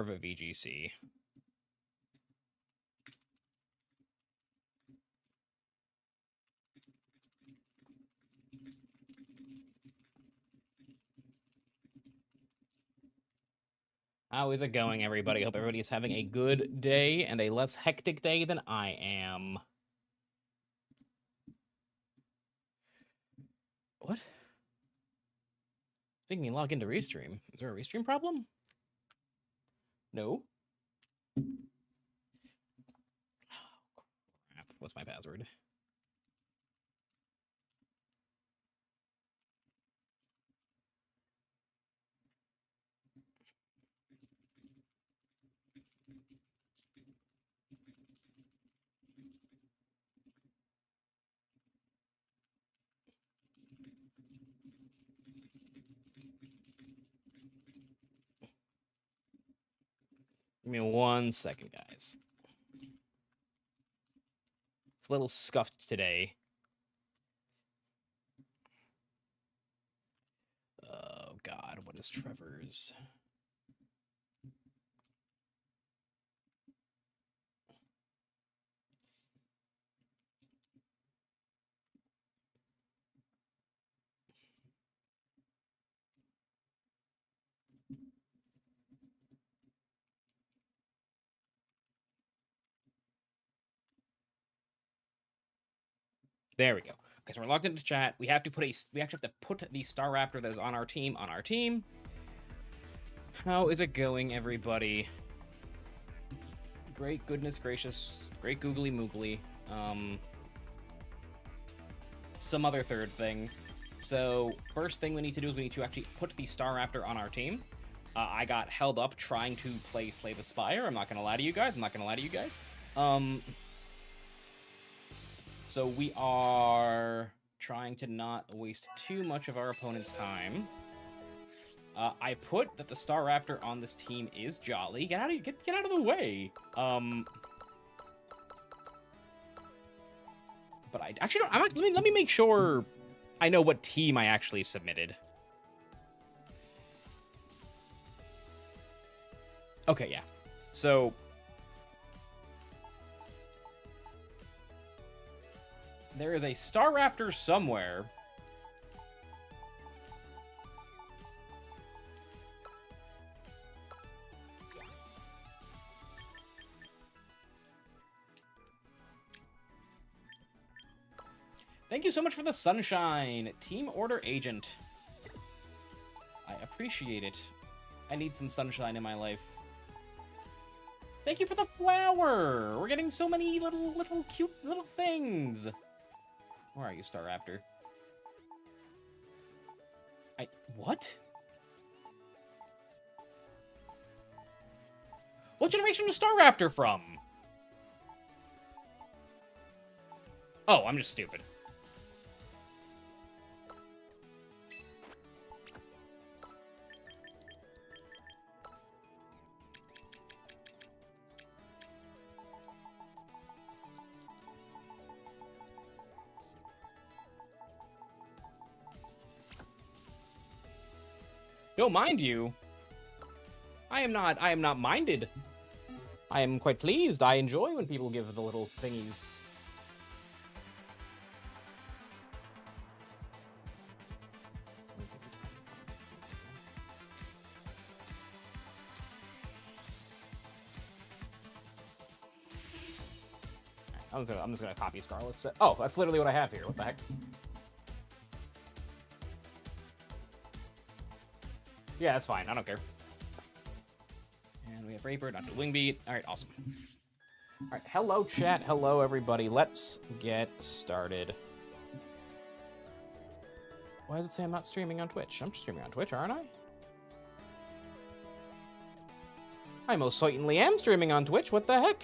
of a VGC. How is it going, everybody? Hope everybody's having a good day and a less hectic day than I am. What? Making me log into Restream. Is there a Restream problem? No. Oh, crap. What's my password? Give me 1 second, guys. It's a little scuffed today. Oh, God. What is Trevor's? There we go. Okay, so we're logged into chat. We have to put we actually have to put the Staraptor that is on our team on our team. How is it going, everybody? Great goodness gracious. Great googly moogly. Some other third thing. So first thing we need to do is we need to actually put the Staraptor on our team. I got held up trying to play Slay the Spire. I'm not gonna lie to you guys. So we are trying to not waste too much of our opponent's time. I put that the Staraptor on this team is Jolly. Get out of the way. But I actually don't. Let me make sure I know what team I actually submitted. Okay, yeah. So there is a Staraptor somewhere. Thank you so much for the sunshine, Team Order Agent. I appreciate it. I need some sunshine in my life. Thank you for the flower. We're getting so many little cute little things. Where are you, Staraptor? What? What generation is Staraptor from? Oh, I'm just stupid. Don't mind you. I am not minded. I am quite pleased. I enjoy when people give the little thingies. I'm just gonna copy Scarlet's. Oh, that's literally what I have here. What the heck? Yeah, that's fine. I don't care. And we have Raper, not the Wing Beat. All right, awesome. All right, hello, chat. Hello, everybody. Let's get started. Why does it say I'm not streaming on Twitch? I'm streaming on Twitch, aren't I? I most certainly am streaming on Twitch. What the heck?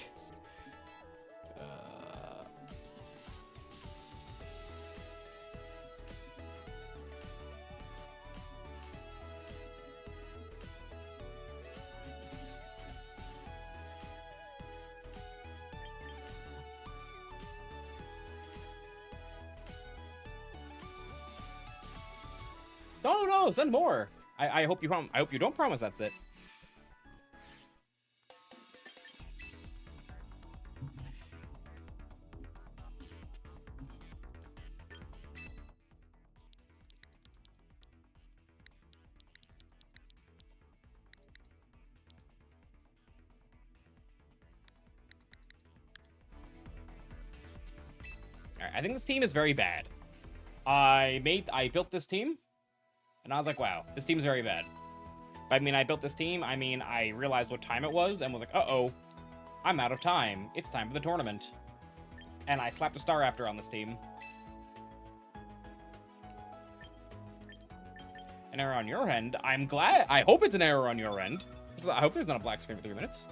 No, send more. I hope you don't promise that's it. I think this team is very bad. I built this team, and I was like, wow, this team's very bad. But I mean, I built this team, I mean, I realized what time it was, and was like, uh-oh, I'm out of time. It's time for the tournament. And I slapped a Staraptor on this team. An error on your end? I'm glad. I hope it's an error on your end. I hope there's not a black screen for 3 minutes.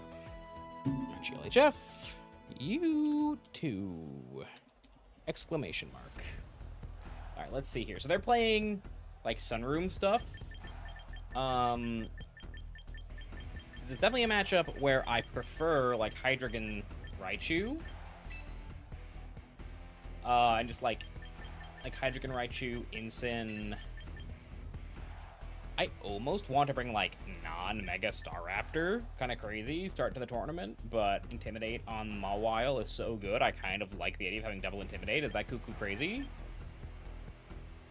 GLHF. You too. Exclamation mark. All right, let's see here. So they're playing, like, Sunroom stuff. It's definitely a matchup where I prefer, like, Hydreigon Raichu. And just, like Hydreigon Raichu, Incin. I almost want to bring, like, non-Mega Staraptor. Kind of crazy start to the tournament, but Intimidate on Mawile is so good. I kind of like the idea of having double Intimidate. Is that cuckoo crazy?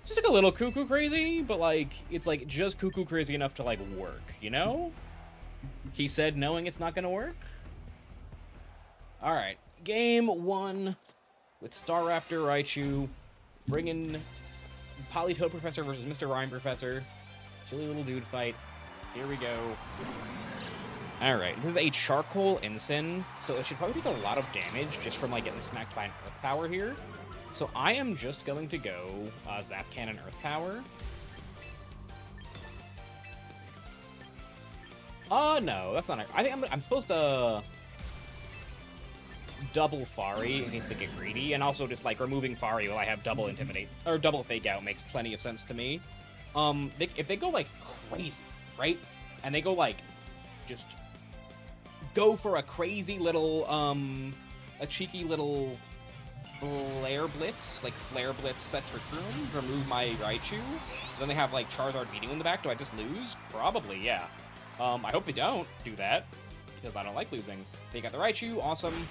It's just, like, a little cuckoo crazy, but, like, it's, like, just cuckoo crazy enough to, like, work, you know? He said knowing it's not gonna work. All right, game 1 with Staraptor Raichu, bringing Polytoad Professor versus Mr. Rhyme Professor. Silly little dude fight. Here we go. All right, this is a Charcoal Incin, so it should probably take a lot of damage just from, like, getting smacked by an Earth Power here. So I am just going to go Zap Cannon Earth Power. No, that's not. I think I'm supposed to double Fari in case they get greedy, and also just, like, removing Fari while I have double Intimidate or double Fake Out makes plenty of sense to me. If they go, like, crazy, right, and they go, like, just go for a crazy little a cheeky little Flare Blitz, like Flare Blitz set Trick Room, remove my Raichu. Then they have, like, Charizard beating in the back. Do I just lose? Probably, yeah. I hope they don't do that, because I don't like losing. They got the Raichu, awesome.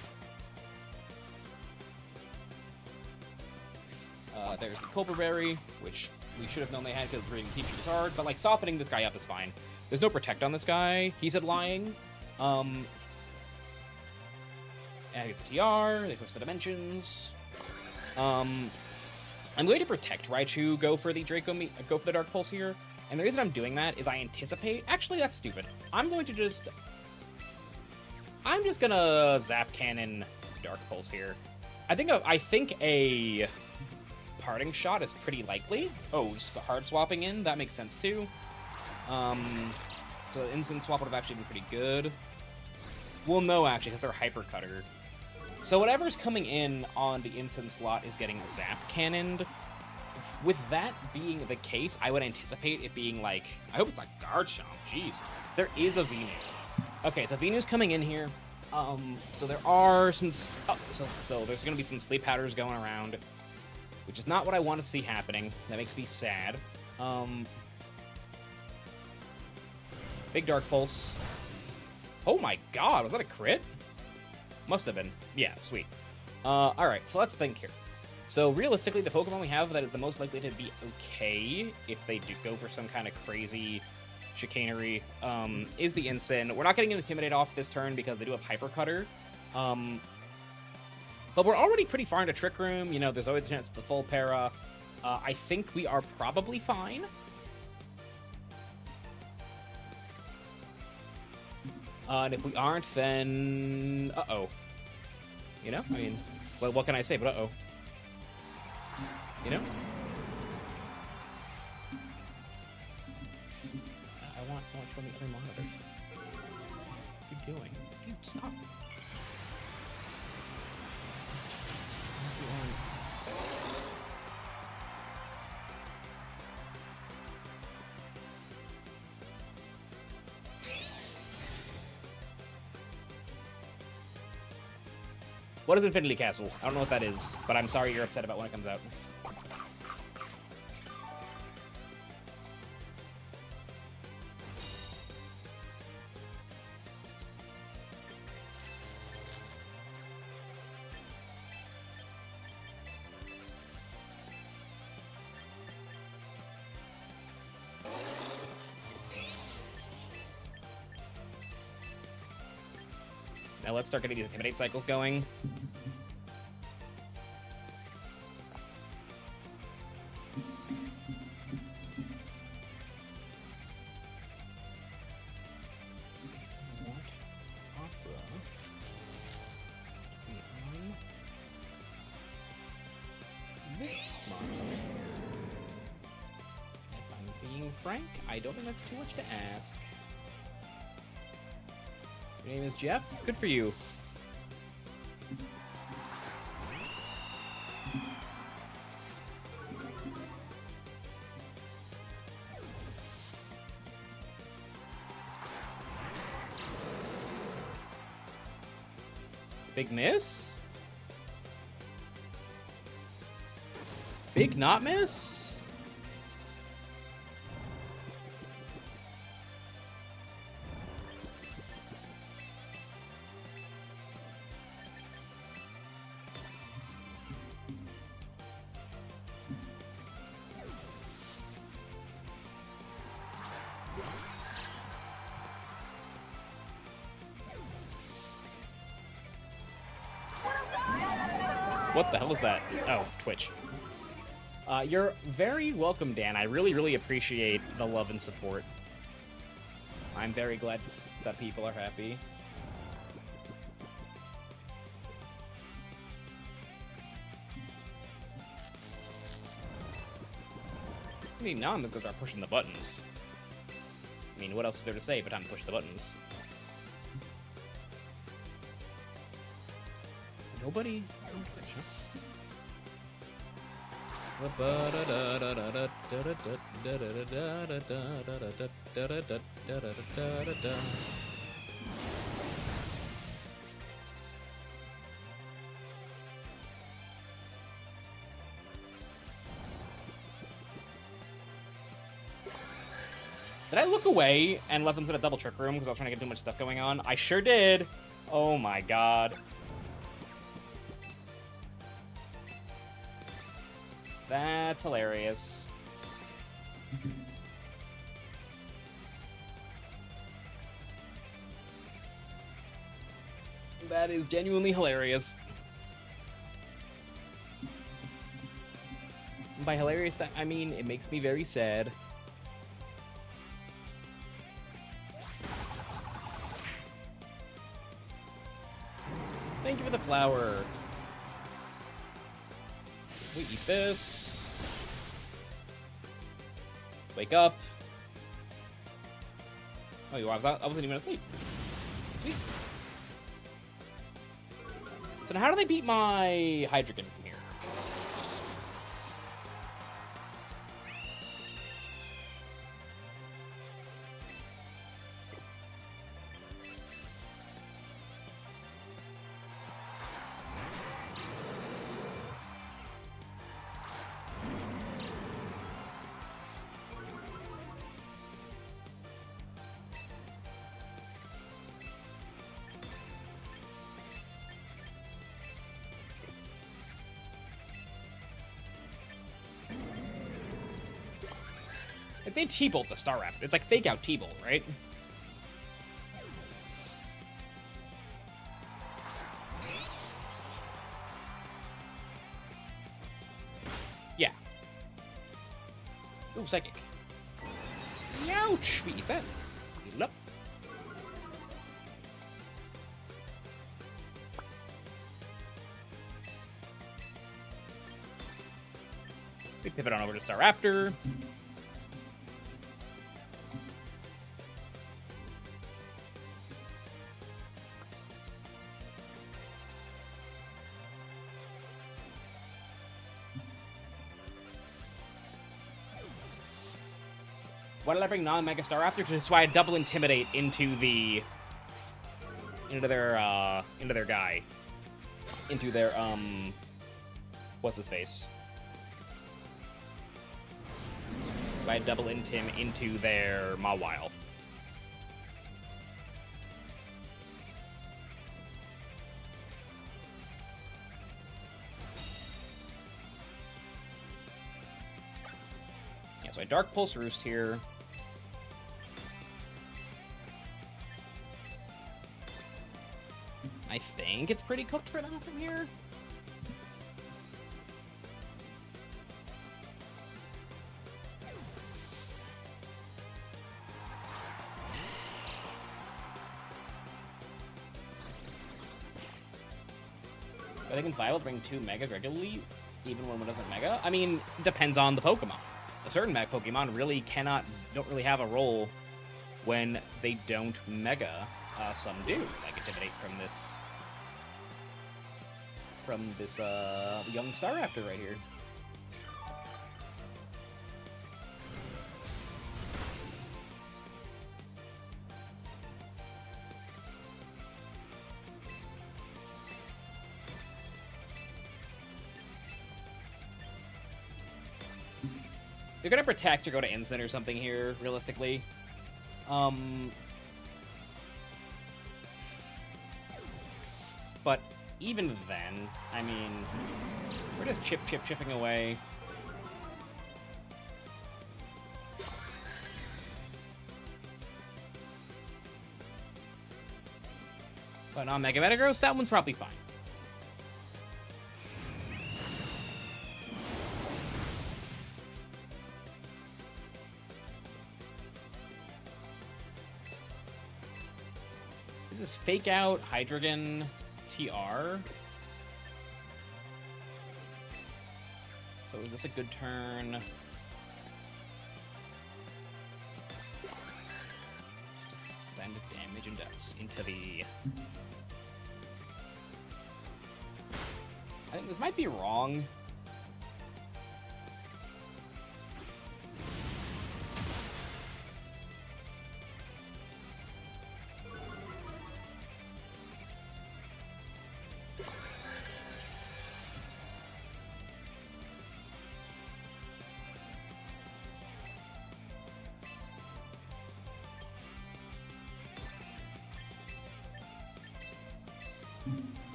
There's the Cobra Berry, which we should have known they had because reading Teaching is hard, but, like, softening this guy up is fine. There's no Protect on this guy. He said lying. And here's the TR, they push the dimensions. I'm going to Protect Raichu, go for the Dark Pulse here. And the reason I'm doing that is I anticipate... Actually, that's stupid. I'm just gonna Zap Cannon Dark Pulse here. I think a Parting Shot is pretty likely. Oh, just the hard swapping in? That makes sense, too. So instant swap would have actually been pretty good. Well, no, actually, because they're Hyper Cutter. So whatever's coming in on the instant slot is getting Zap Cannoned. With that being the case, I would anticipate it being, like... I hope it's like Garchomp. Jeez. There is a Venu. Okay, so Venu's coming in here. So there are some... Oh, so there's going to be some Sleep Powders going around, which is not what I want to see happening. That makes me sad. Big Dark Pulse. Oh my god, was that a crit? Must have been. Yeah, sweet. Alright, so let's think here. So realistically, the Pokemon we have that is the most likely to be okay if they do go for some kind of crazy chicanery is the Incin. We're not getting an Intimidate off this turn because they do have Hyper Cutter. But we're already pretty far into Trick Room. You know, there's always a chance of the full para. I think we are probably fine. And if we aren't, then... Uh-oh. You know? I mean, well, what can I say but uh-oh? You know? I want to make my monitor. What are you doing? Dude, stop. What is Infinity Castle? I don't know what that is, but I'm sorry you're upset about when it comes out. Now let's start getting these Intimidate cycles going. Come on. If I'm being frank, I don't think that's too much to ask. Your name is Jeff? Good for you. Big miss? Big not miss? What the hell is that? Oh, Twitch. You're very welcome, Dan. I really, really appreciate the love and support. I'm very glad that people are happy. I mean, now I'm just gonna start pushing the buttons. I mean, what else is there to say but time to push the buttons? Nobody? Did I look away and let them set a double trick room because I was trying to get too much stuff going on? I sure did. Oh my god. That's hilarious. That is genuinely hilarious. And by hilarious, that I mean it makes me very sad. Thank you for the flower. We eat this. Wake up. Oh, you are. I wasn't even asleep. Sweet. So now how do they beat my Hydreigon from here? Like, they T-bolt the Staraptor. It's like fake out T-bolt, right? Yeah. Ooh, Psychic. Ouch! We eat that. Heal up. We pivot on over to Staraptor. Why did I bring non-Mega Staraptor? Just so I double intimidate into their guy, into their what's his face? So I double intim into their Mawile. Yeah, so I Dark Pulse Roost here. I think it's pretty cooked for them from here. I think it's viable to bring 2 Megas regularly. even when one doesn't Mega. I mean, depends on the Pokemon. A certain Pokemon really don't really have a role when they don't Mega. Some do, like Intimidate from this young Staraptor right here. They're gonna protect or go to instant or something here, realistically. But even then, I mean, we're just chipping away. But on Mega Metagross, that one's probably fine. Is this fake out Hydreigon TR? So is this a good turn? Just send damage into the... I think this might be wrong.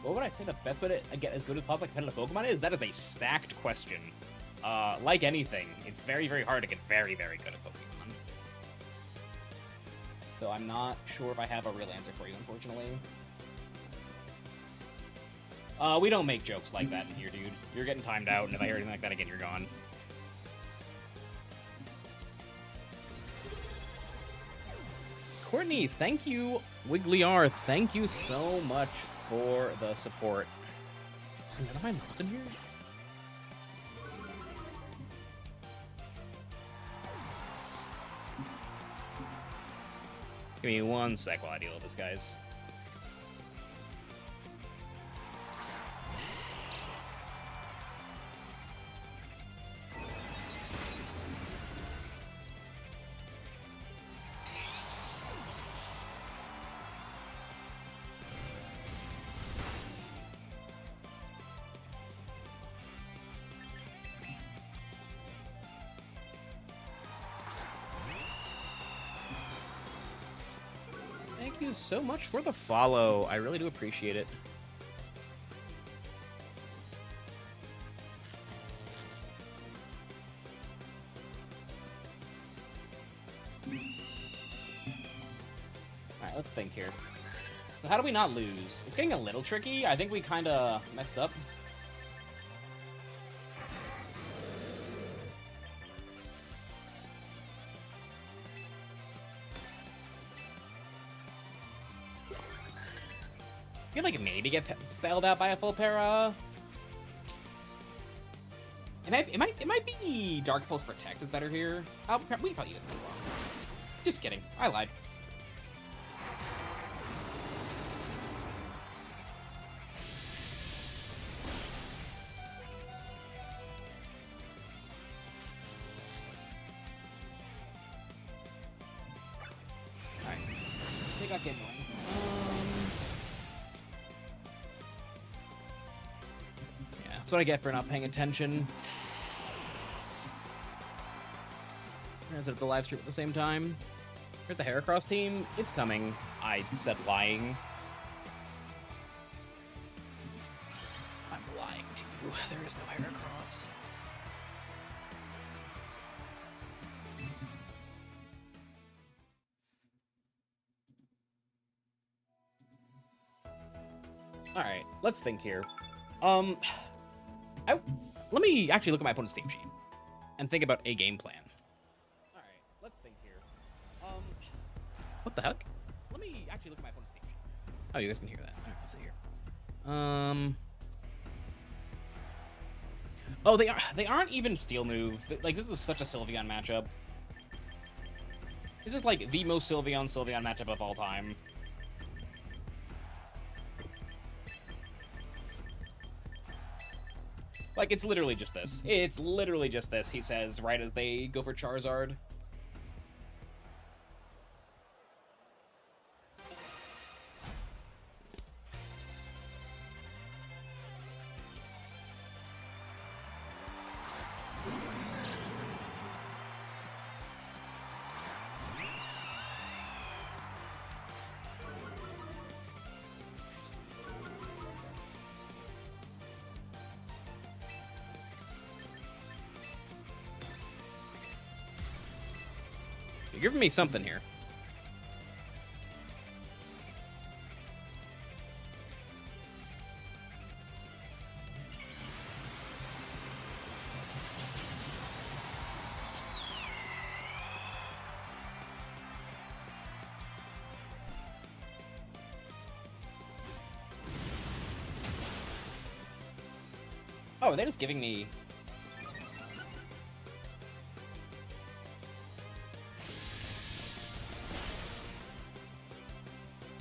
What would I say the best way to get as good as possible competitive Pokemon is? That is a stacked question. Like anything, it's very, very hard to get very, very good at Pokemon. So I'm not sure if I have a real answer for you, unfortunately. We don't make jokes like that in here, dude. You're getting timed out, and if I hear anything like that again, you're gone. Courtney, thank you. Wiggly R, thank you so much for the support. None of my mods in here? Give me 1 sec while I deal with this, guys. Thank you so much for the follow. I really do appreciate it. Alright, let's think here. So how do we not lose? It's getting a little tricky. I think we kind of messed up. I feel like maybe get bailed out by a full para. It might be Dark Pulse Protect is better here. We probably use it wrong. Just kidding. I lied. Alright. They got game one. That's what I get for not paying attention. Is it the live stream at the same time? Here's the Heracross team. It's coming. I said lying. I'm lying to you. There is no Heracross. Alright, let's think here. Let me actually look at my opponent's team sheet and think about a game plan. All right, let's think here. What the heck? Let me actually look at my opponent's team sheet. Oh, you guys can hear that. All right, let's see here. Oh, they aren't even Steel move. Like, this is such a Sylveon matchup. This is like the most Sylveon matchup of all time. Like, it's literally just this. It's literally just this, he says, right as they go for Charizard. You're giving me something here. Oh, are they just giving me...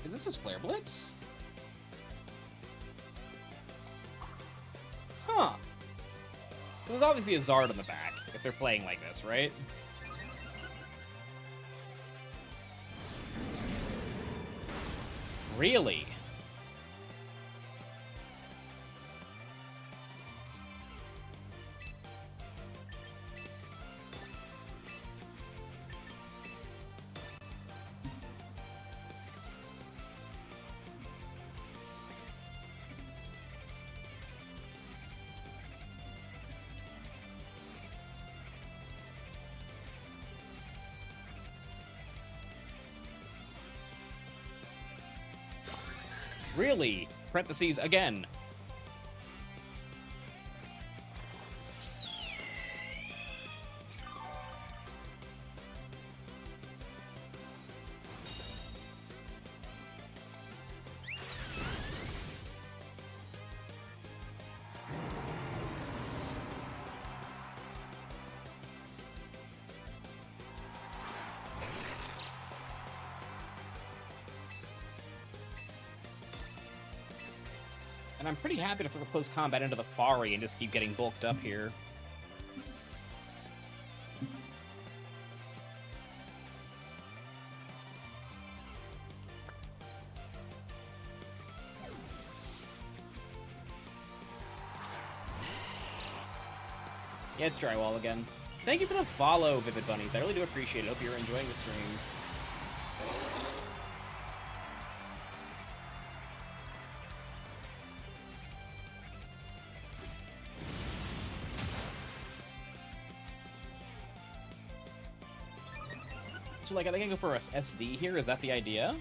Is this just Flare Blitz? Huh. So there's obviously a Zard on the back, if they're playing like this, right? Really? Really? Parentheses again. And I'm pretty happy to throw close combat into the Fari and just keep getting bulked up here. Yeah, it's Drywall again. Thank you for the follow, Vivid Bunnies. I really do appreciate it. Hope you're enjoying the stream. So, like, are they gonna go for a SD here? Is that the idea?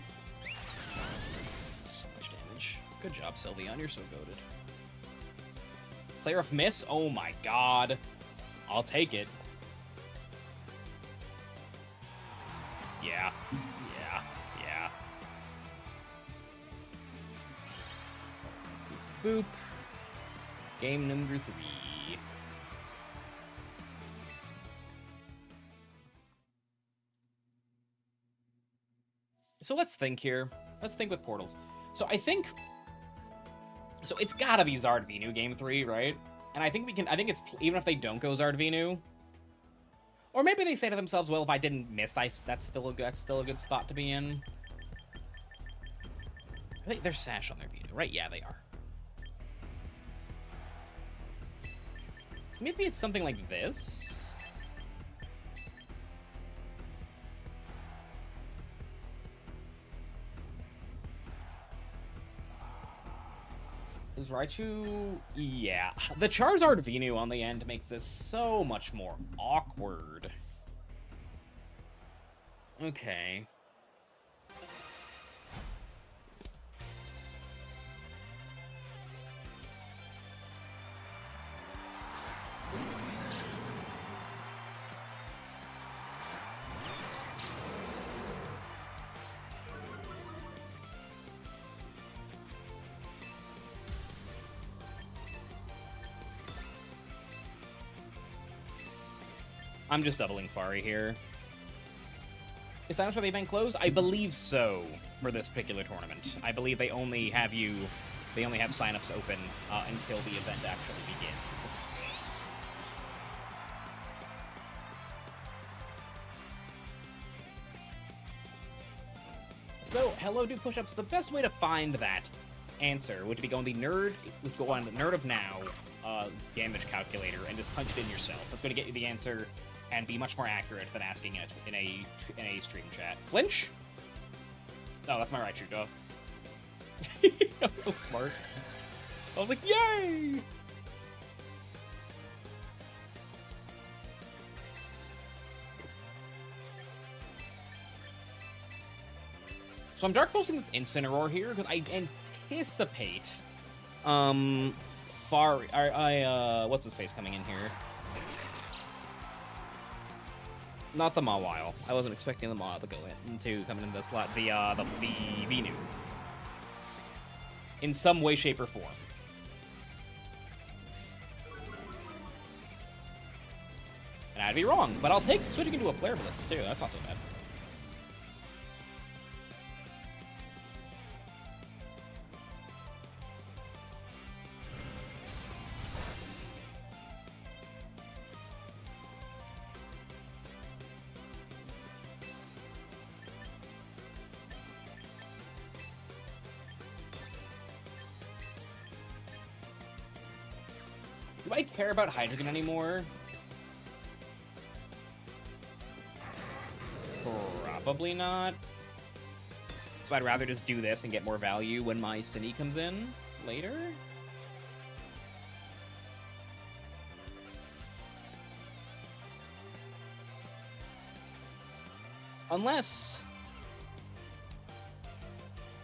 So much damage. Good job, Sylveon. You're so goated. Player of Miss? Oh my god. I'll take it. Yeah. Yeah. Yeah. Boop. Game number 3. So let's think here. Let's think with portals. So I think... So it's gotta be Zard Venu game 3, right? And I think we can... I think it's... Even if they don't go Zard Venu... Or maybe they say to themselves, well, if I didn't miss, that's still a good spot to be in. I think they're Sash on their Venu, right? Yeah, they are. So maybe it's something like this... Is Raichu... Yeah. The Charizard Venu on the end makes this so much more awkward. Okay. I'm just doubling Fari here. Is that for the event closed? I believe so for this particular tournament. I believe they only have signups open until the event actually begins. So, hello, do push-ups. The best way to find that answer would be go on the Nerd of Now damage calculator and just punch it in yourself. That's going to get you the answer and be much more accurate than asking it in a stream chat. Flinch? Oh, that's my Raichu, duh. I'm so smart. I was like, yay! So I'm dark posting this Incineroar here because I anticipate what's his face coming in here? Not the Mawile. I wasn't expecting the Mawile to come into this slot. The Venu. In some way, shape, or form. And I'd be wrong, but I'll take switching into a Flare Blitz too. That's not so bad. Do I care about Hydreigon anymore? Probably not. So I'd rather just do this and get more value when my Cine comes in later. Unless...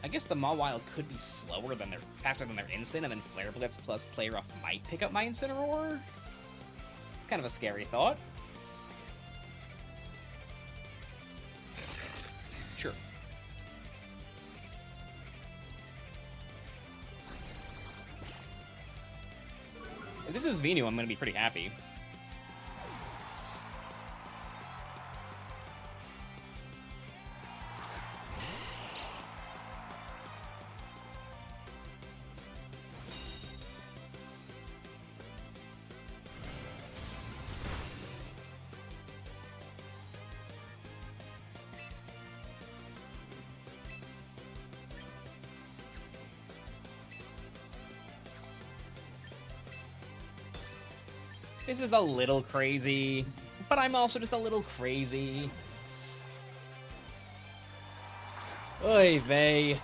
I guess the Mawile could be faster than their Instant, and then Flare Blitz plus Play Rough might pick up my Incineroar. It's kind of a scary thought. Sure. If this is Venu, I'm going to be pretty happy. This is a little crazy, but I'm also just a little crazy. Oy vey.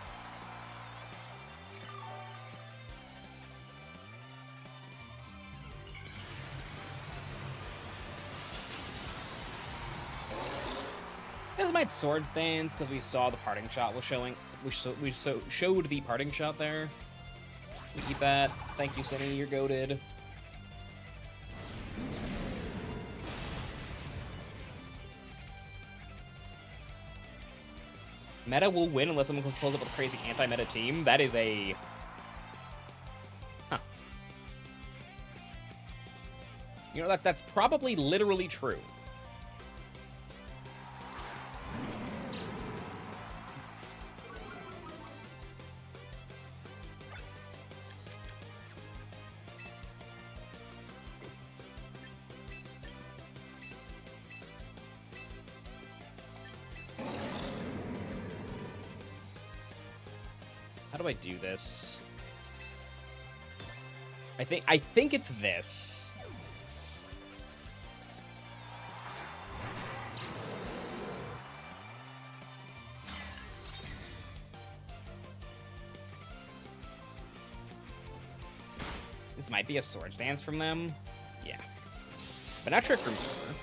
This might Swords Dance because we saw the parting shot was showing. We showed the parting shot there. We eat that. Thank you, Cine. You're goated. Meta will win unless someone pulls up with a crazy anti-meta team. That is a... Huh. You know, that's probably literally true. How do I do this? I think it's this. This might be a Swords Dance from them. Yeah. But not Trick Room's over.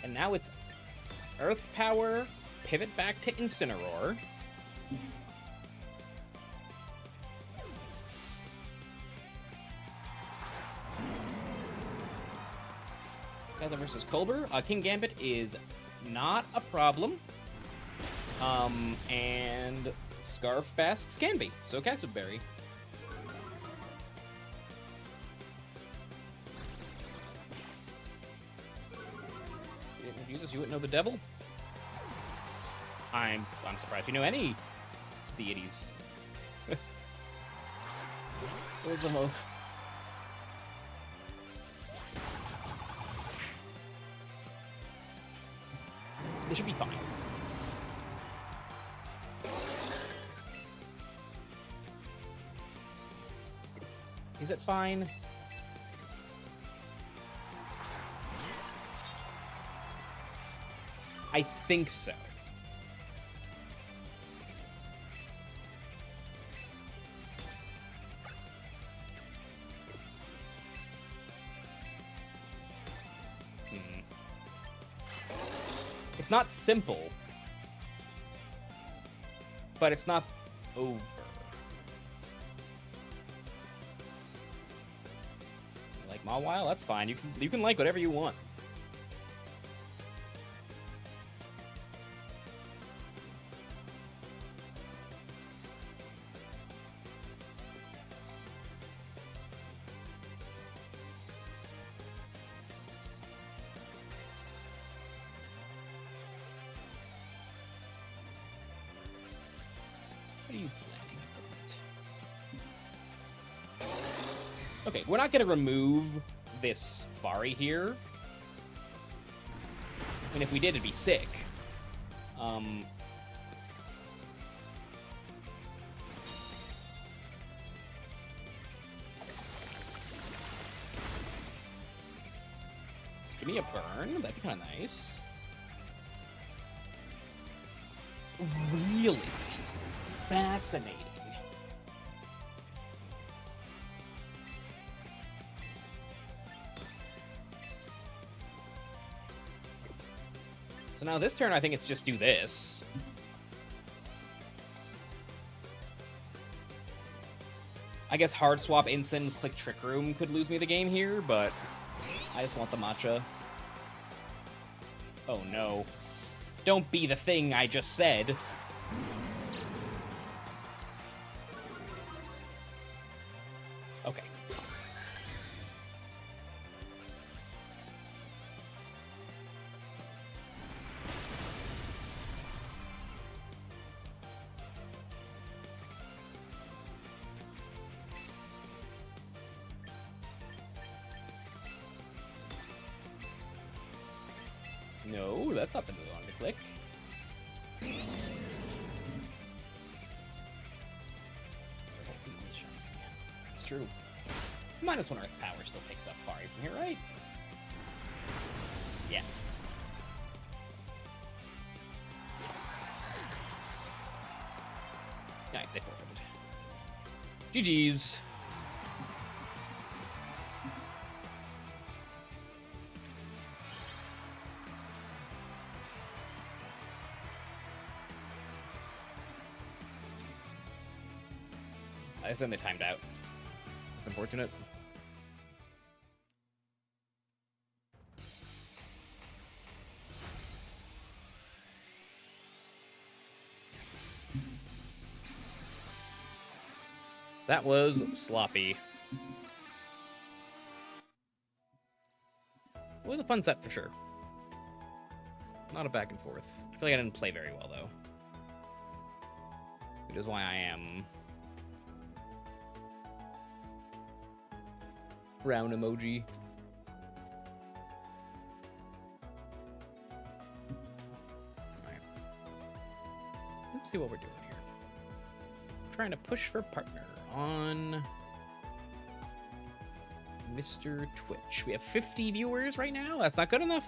And now it's Earth Power, pivot back to Incineroar. Feather versus Colbur. King Gambit is not a problem. And Scarf Basks can be, so Castleberry. Jesus, you wouldn't know the devil? I'm surprised you know any deities. What was the most? They should be fine. Is it fine? I think so. It's not simple, but it's not over. You like Mawile? That's fine. You can like whatever you want. What are you planning? Okay, we're not going to remove this Fari here. And if we did, it'd be sick. Give me a burn. That'd be kind of nice. Really fascinating. So now this turn, I think it's just do this. I guess hard swap instant click Trick Room could lose me the game here, but I just want the matcha. Oh no. Don't be the thing I just said. Okay. No, that's not the move I wanted to click. It's true. -1 Earth Power still picks up Fari from here, right? Yeah. Alright, they forfeited. GG's. I assume they timed out. It's unfortunate. That was sloppy. It was a fun set for sure. Not a back and forth. I feel like I didn't play very well though. Which is why I am brown emoji. Alright. Let's see what we're doing here. Trying to push for partner on Mr. Twitch. We have 50 viewers right now. That's not good enough.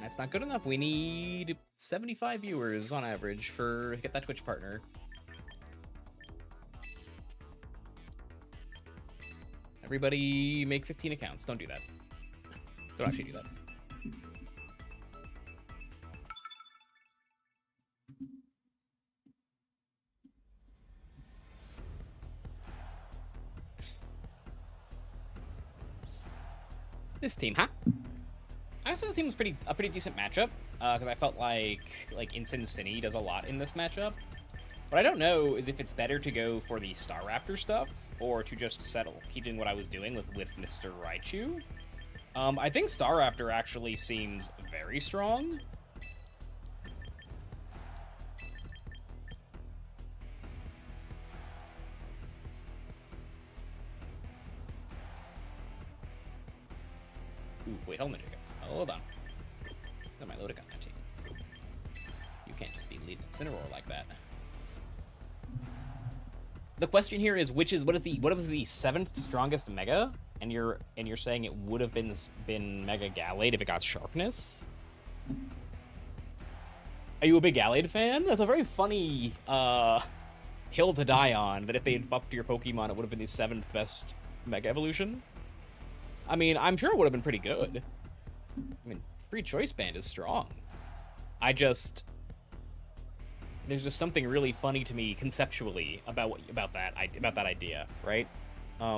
That's not good enough. We need 75 viewers on average for get that Twitch partner. Everybody make 15 accounts. Don't do that. Don't actually do that. This team, huh? Honestly, that seems a pretty decent matchup, because I felt like Incini does a lot in this matchup. What I don't know is if it's better to go for the Staraptor stuff, or to just keep doing what I was doing with Mr. Raichu. I think Staraptor actually seems very strong. Ooh, wait, hold on. Hold on. Got my Lodoc on my team. You can't just be leading Incineroar like that. The question here is what is the seventh strongest Mega? And you're saying it would have been Mega Gallade if it got Sharpness? Are you a big Gallade fan? That's a very funny hill to die on, that if they had buffed your Pokemon, it would have been the seventh best Mega Evolution. I mean, I'm sure it would have been pretty good. I mean, Free Choice Band is strong. There's just something really funny to me conceptually about that idea, right? I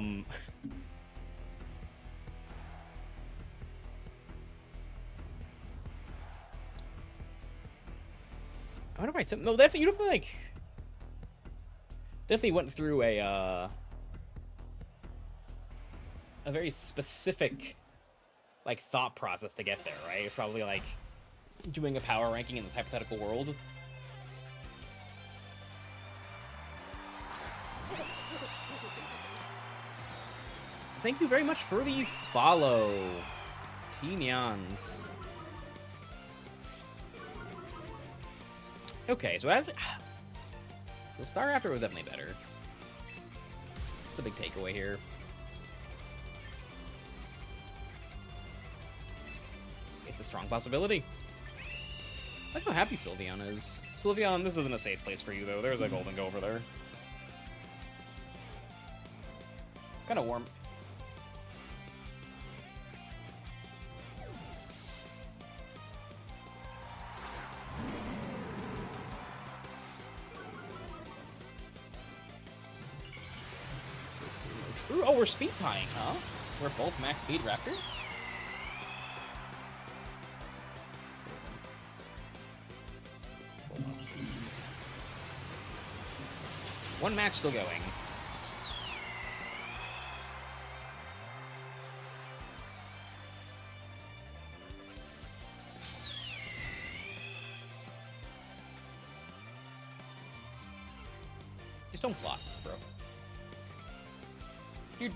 wonder if you definitely went through a very specific thought process to get there, right? It's probably like doing a power ranking in this hypothetical world. Thank you very much for the follow, Teenians. Okay, so Staraptor was definitely better. That's the big takeaway here. It's a strong possibility. Look how happy Sylveon is. Sylveon, this isn't a safe place for you, though. There's a Golden Go over there. It's kind of warm. True. Oh, we're speed tying, huh? We're both max speed Raptor? One match still going. Just don't block, bro. Dude,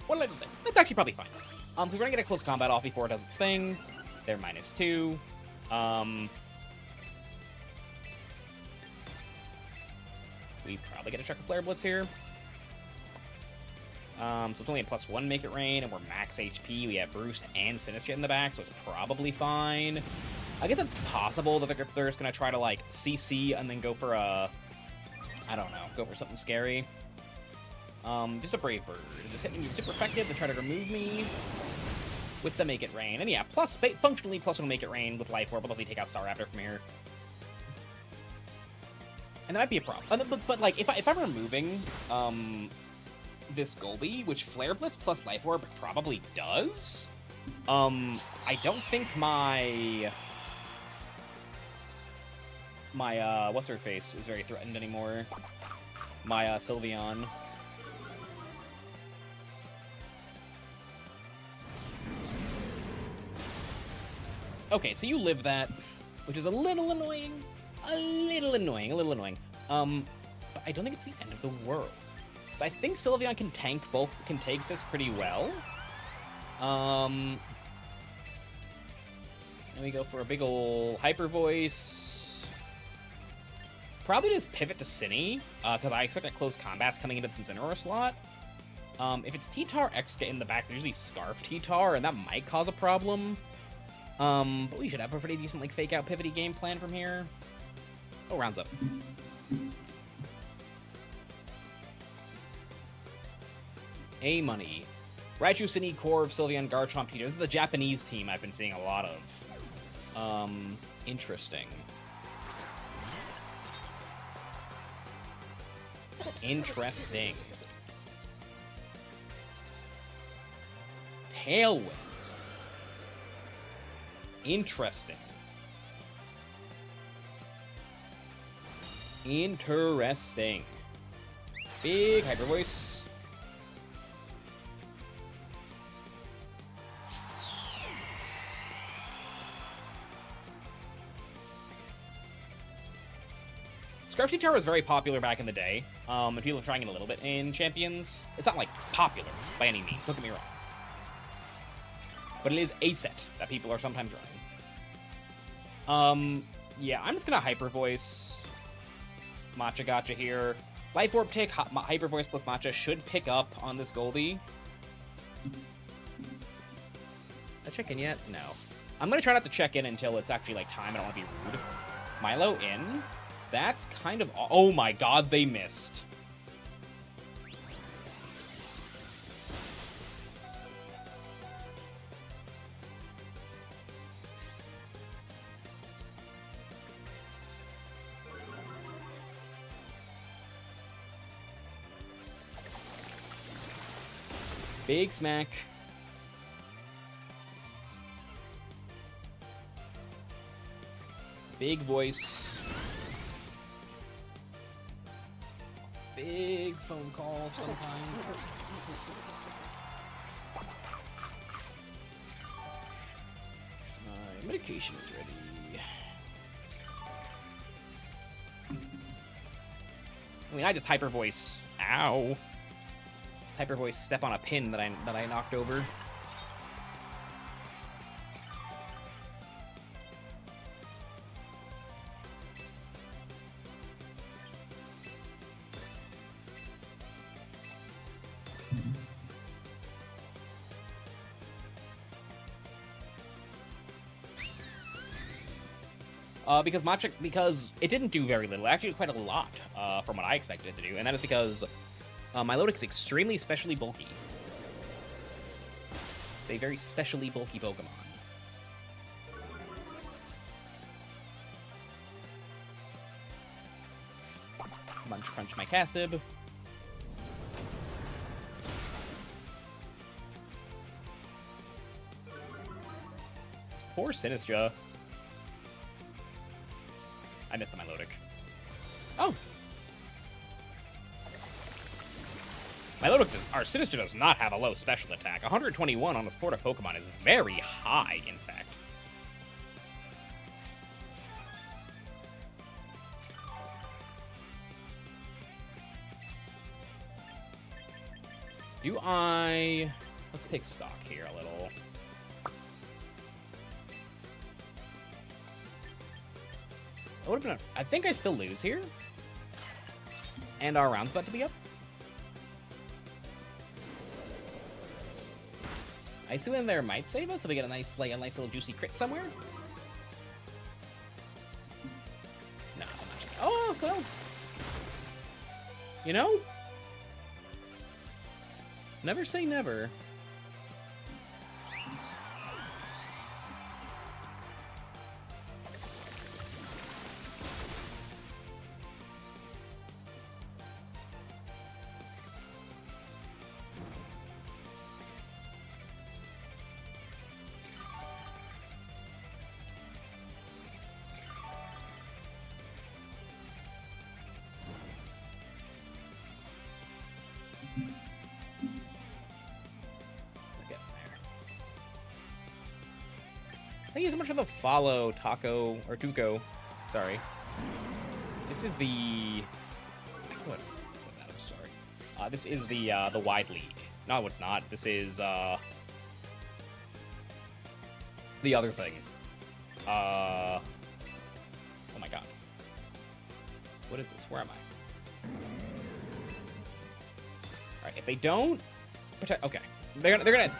what did I just say? That's actually probably fine. Because we're gonna get a close combat off before it does its thing. They're -2. We probably get a check of Flare Blitz here. So it's only a +1 Make It Rain, and we're max HP. We have Roost and Sinistcha in the back, so it's probably fine. I guess it's possible that they're just gonna try to CC and then go for I don't know, go for something scary. Just a Brave Bird. Just hitting me super effective to try to remove me with the Make It Rain. And yeah, functionally +1 Make It Rain with Life Orb, but let me take out Staraptor from here. And that might be a problem. But if I'm removing this Golby, which Flare Blitz plus Life Orb probably does, I don't think my what's her face is very threatened anymore. My Sylveon. Okay, so you live that, which is a little annoying. A little annoying. But I don't think it's the end of the world. Because I think Sylveon can take this pretty well. And we go for a big ol' Hyper Voice. Probably just pivot to Cine, because I expect that close combat's coming into this Incineroar slot. If it's T-Tar Exca in the back, there's usually Scarf T-Tar, and that might cause a problem. But we should have a pretty decent fake out pivoty game plan from here. Oh, rounds up. A money. Raichu, Cine, Corv, Sylveon, Garchomp, Tito. This is the Japanese team I've been seeing a lot of. Interesting. Interesting. Tailwind. Interesting. Interesting. Big hyper voice. Scarfy Tower was very popular back in the day, and people are trying it a little bit in Champions. It's not, like, popular by any means, don't get me wrong. But it is a set that people are sometimes trying. Yeah, I'm just gonna Hyper Voice Matcha Gotcha here. Life Orb Tick, Hyper Voice plus Matcha should pick up on this Goldie. A check-in yet? No. I'm gonna try not to check in until it's actually, like, time. I don't want to be rude. Milo in? That's kind of... Oh my god, they missed. Big smack. Big voice. Big phone call of some kind. My medication is ready. I mean, I just hyper voice. Ow. Just hyper voice step on a pin that I knocked over. Because it didn't do very little. It actually did quite a lot from what I expected it to do, and that is because Milotic is extremely specially bulky. It's a very specially bulky Pokemon. Munch Crunch my Cassib. This poor Sinistra. I missed the Milotic. Oh! Milotic our Sinistra does not have a low special attack. 121 on the Sportive Pokemon is very high, in fact. Do I... Let's take stock here a little. That would have been I think I still lose here. And our round's about to be up. Isu in there might save us if we get a nice little juicy crit somewhere. No, I'm not sure. Oh, well. You know? Never say never. Thank you so much for the follow, Taco, or Tuco. Sorry. This is the... What is that? I'm sorry. This is the Wide League. No, it's not. This is, the other thing. Oh my god. What is this? Where am I? Alright, if they don't... Protect... Okay. They're gonna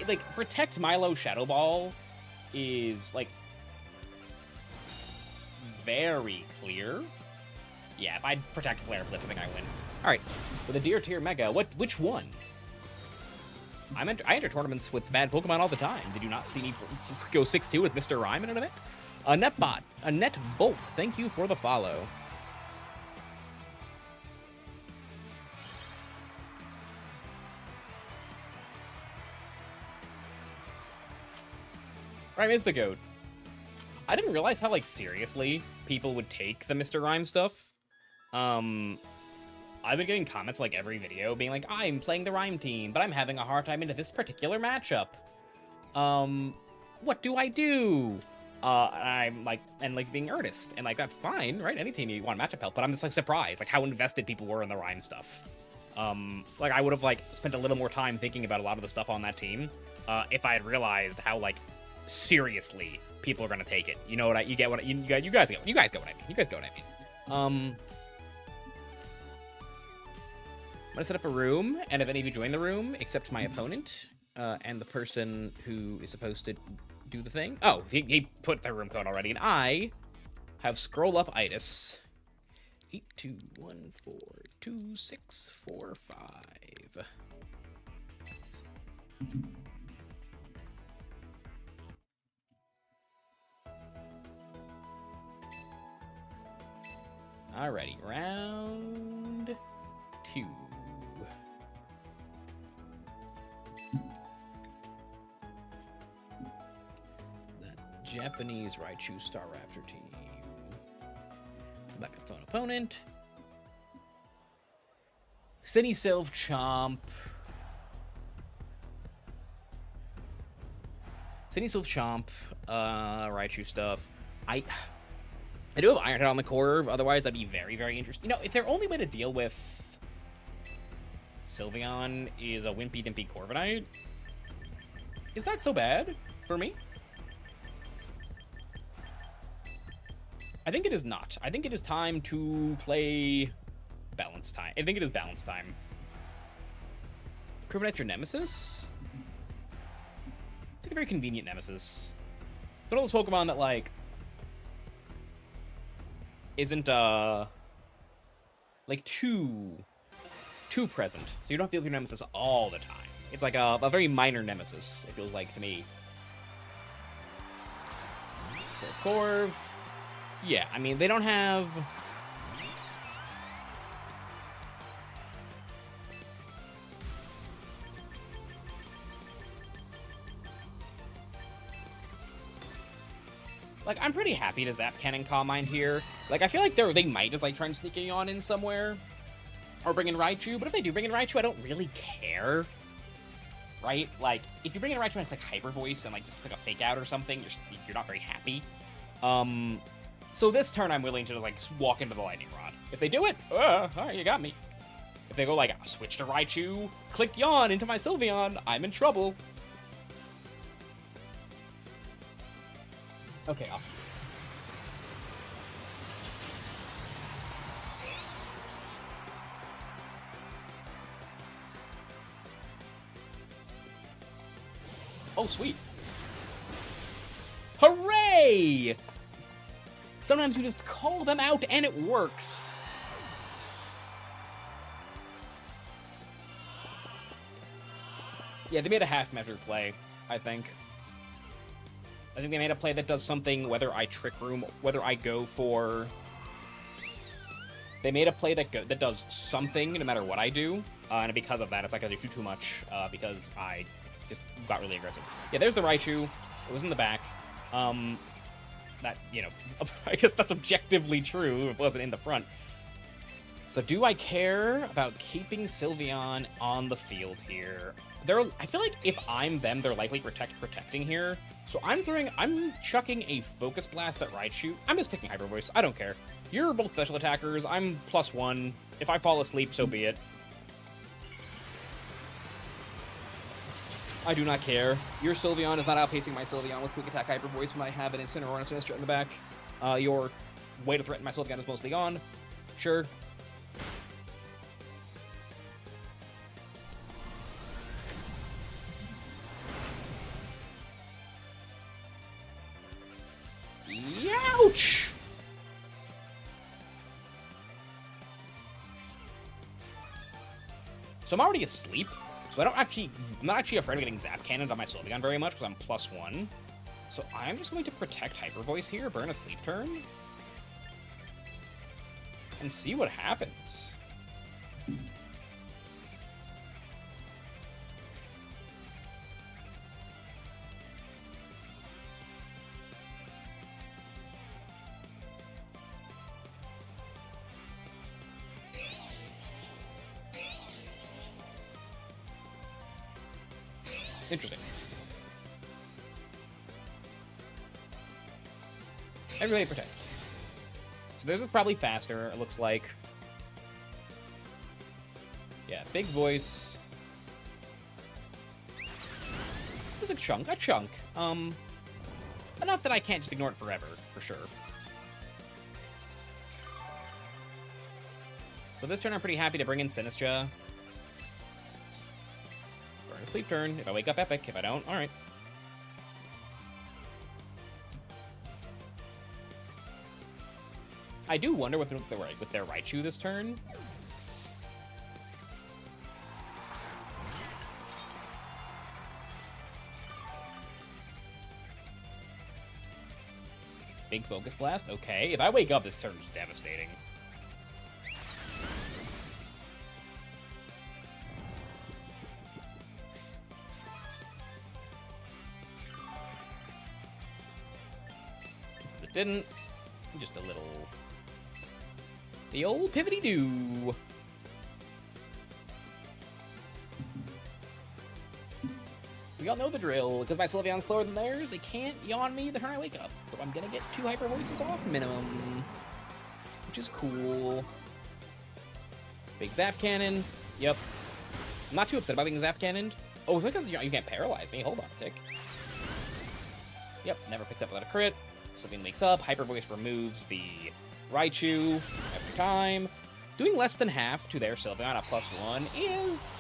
like, protect Milo Shadow Ball is, like, very clear. Yeah, if I protect Flare for this, I think I win. Alright, with a Deer Tier Mega, which one? I enter tournaments with bad Pokemon all the time. Did you not see me go 6-2 with Mr. Rhyme in an event? A Netbot, a Netbolt, thank you for the follow. Rhyme is the GOAT. I didn't realize how, like, seriously people would take the Mr. Rhyme stuff. I've been getting comments, like, every video being like, I'm playing the Rhyme team, but I'm having a hard time into this particular matchup. What do I do? I'm, like, being earnest, and, like, that's fine, right? Any team you want matchup help, but I'm just, like, surprised, like, how invested people were in the Rhyme stuff. Like, I would have, like, spent a little more time thinking about a lot of the stuff on that team, if I had realized how, like, seriously people are gonna take it. You know what you guys get what I mean. You guys get what I mean. I'm gonna set up a room, and if any of you join the room, except my opponent, and the person who is supposed to do the thing. Oh, he put the room code already, and I have scroll up itis. 82142645. Alrighty, round 2. That Japanese Raichu Staraptor team. Back up phone opponent. City Sylph Chomp. City Sylph Chomp. Raichu stuff. I do have Iron Head on the curve, otherwise I'd be very, very interested. You know, if their only way to deal with Sylveon is a Wimpy Dimpy Corviknight, is that so bad for me? I think it is not. I think it is time to play Balance Time. I think it is Balance Time. Corviknight's your nemesis? It's like a very convenient nemesis. It's one of those Pokemon that, like, isn't like too present, so you don't have to deal with your nemesis all the time. It's like a very minor nemesis, it feels like to me. So Corv, yeah, I mean, they don't have like, I'm pretty happy to zap Cannon Calm Mind here. Like, I feel like they might just, like, try and sneak on in somewhere. Or bring in Raichu. But if they do bring in Raichu, I don't really care. Right? Like, if you bring in Raichu and like Hyper Voice and, like, just like a Fake Out or something, you're not very happy. So this turn, I'm willing to, like, walk into the Lightning Rod. If they do it, alright, you got me. If they go, like, switch to Raichu, click Yawn into my Sylveon, I'm in trouble. Okay, awesome. Oh, sweet. Hooray! Sometimes you just call them out and it works. Yeah, they made a half-measure play, I think. I think they made a play that does something, whether I Trick Room, whether I go for... They made a play that does something no matter what I do, and because of that, it's not going to do too much, because I just got really aggressive. Yeah, there's the Raichu. It was in the back. That, you know, I guess that's objectively true. It wasn't in the front. So do I care about keeping Sylveon on the field here? I feel like if I'm them, they're likely protecting here. So I'm chucking a Focus Blast at Raichu. I'm just taking Hyper Voice. I don't care. You're both special attackers. I'm +1. If I fall asleep, so be it. I do not care. Your Sylveon is not outpacing my Sylveon with Quick Attack Hyper Voice when I have an Incineroar and a Sinistcha in the back. Your way to threaten my Sylveon is mostly gone. Sure. Ouch! So I'm already asleep. So I'm not actually afraid of getting Zap Cannoned on my Sylveon very much because I'm +1. So I'm just going to protect Hyper Voice here, burn a sleep turn, and see what happens. Interesting. Everybody protect. So this is probably faster, it looks like. Yeah, big voice. There's a chunk. Enough that I can't just ignore it forever, for sure. So this turn I'm pretty happy to bring in Sinistra. Burn a sleep turn. If I wake up, epic. If I don't, alright. I do wonder with their Raichu this turn. Big Focus Blast. Okay, if I wake up, this turn's devastating. Since it didn't, just a little... The old pivoty-doo. We all know the drill. Because my Sylveon's slower than theirs, they can't yawn me the turn I wake up. So I'm gonna get 2 Hyper Voices off minimum. Which is cool. Big Zap Cannon. Yep. I'm not too upset about being Zap Cannoned. Oh, it's because you can't paralyze me. Hold on a tick. Yep, never picks up without a crit. Sylveon wakes up. Hyper Voice removes the Raichu every time. Doing less than half to their Sylveon at +1 is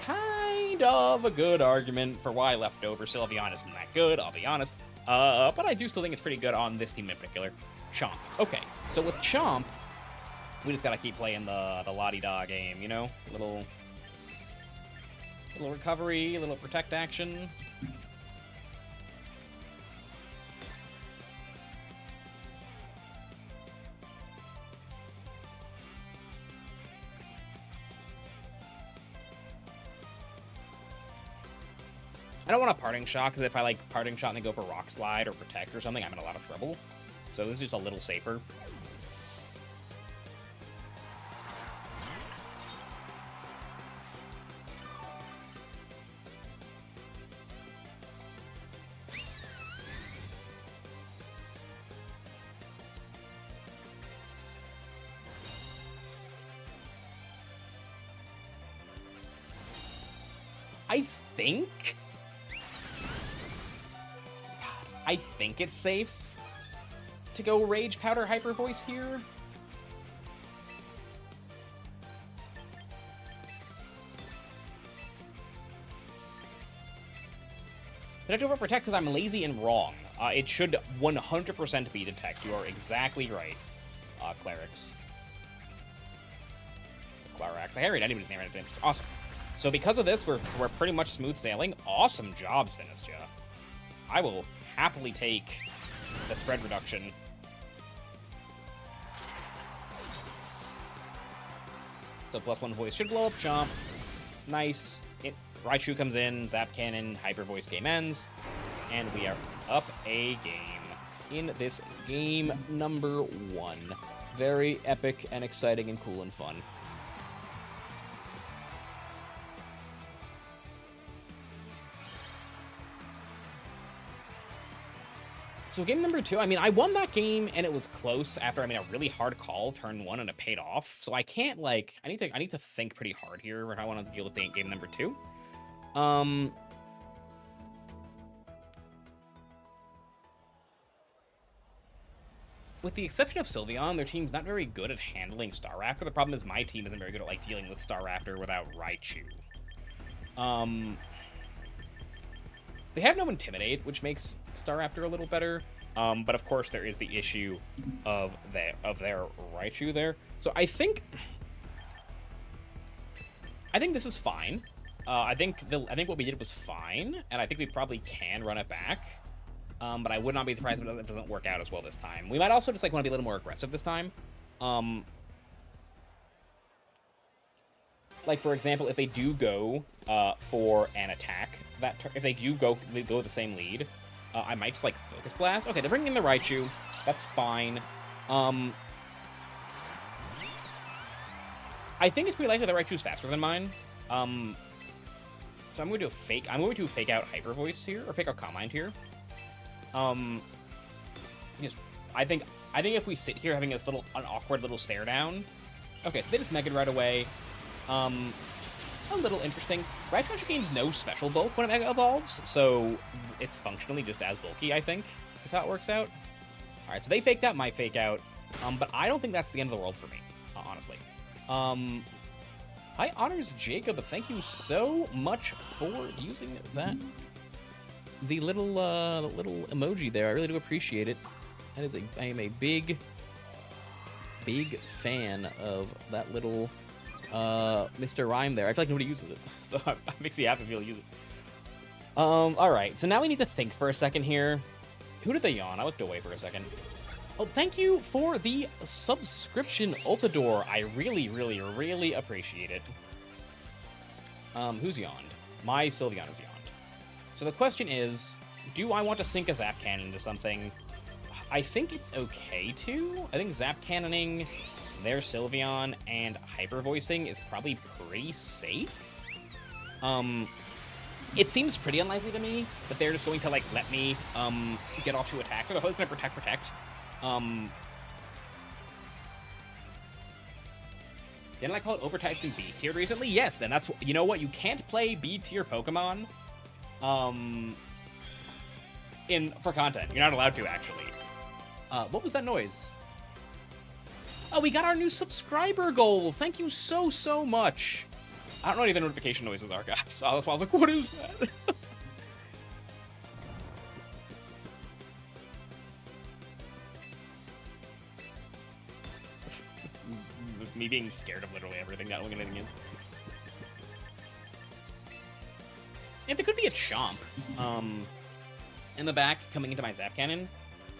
kind of a good argument for why leftover Sylveon isn't that good, I'll be honest. But I do still think it's pretty good on this team in particular. Chomp. Okay, so with Chomp, we just gotta keep playing the la-di-da game, you know? Little recovery, a little protect action. I don't want a Parting Shot, because if I like Parting Shot and they go for Rock Slide or Protect or something, I'm in a lot of trouble. So this is just a little safer. I think it's safe to go Rage Powder Hyper Voice here. Detect over Protect because I'm lazy and wrong. It should 100% be Detect. You are exactly right, Clerics. Clarax. I heard anybody's name right now. Awesome. So because of this, we're pretty much smooth sailing. Awesome job, Sinistra. I will happily take the spread reduction. So +1 voice should blow up Chomp. Nice. Raichu comes in, Zap Cannon, Hyper Voice game ends, and we are up a game in this game number 1. Very epic and exciting and cool and fun. So game number 2, I mean, I won that game and it was close after I made a really hard call turn 1 and it paid off. So I can't like, I need to think pretty hard here if I want to deal with game number 2. With the exception of Sylveon, their team's not very good at handling Staraptor. The problem is my team isn't very good at like dealing with Staraptor without Raichu. They have no Intimidate, which makes Staraptor a little better. But of course, there is the issue of their Raichu there. So I think this is fine. I think what we did was fine, and I think we probably can run it back. But I would not be surprised if it doesn't work out as well this time. We might also just like want to be a little more aggressive this time. Like for example, if they do go for an attack, if they go the same lead, I might just like Focus Blast. Okay, they're bringing in the Raichu. That's fine. I think it's pretty likely that Raichu's faster than mine. So I'm going to fake out Hyper Voice here, or fake out Calm Mind here. Just, I think if we sit here having this an awkward little stare down. Okay, so they just Mega right away. A little interesting. Raichu actually gains no special bulk when it Mega Evolves, so it's functionally just as bulky, I think, is how it works out. Alright, so they faked out my fake out, but I don't think that's the end of the world for me, honestly. Hi, Honors Jacob, thank you so much for using that. The little emoji there, I really do appreciate it. I am a big fan of that little Mr. Rhyme there. I feel like nobody uses it, so it makes me happy to be able to use it. Alright, so now we need to think for a second here. Who did they yawn? I looked away for a second. Oh, thank you for the subscription, Ultador. I really, really, really appreciate it. Who's yawned? My Sylveon is yawned. So the question is, do I want to sink a Zap Cannon into something? I think it's okay to. I think Zap Cannoning their Sylveon and Hyper Voicing is probably pretty safe. It seems pretty unlikely to me that they're just going to, like, let me get off to attack. They're always going to protect. Didn't I call it overtyped in B tier recently? Yes, and that's, you know what? You can't play B tier Pokemon for content. You're not allowed to, actually. What was that noise? Oh, we got our new subscriber goal. Thank you so, so much. I don't know any of the notification noises are, guys. So that's why I was like, what is that? Me being scared of literally everything, not looking at anything is. If there could be a Chomp in the back coming into my Zap Cannon,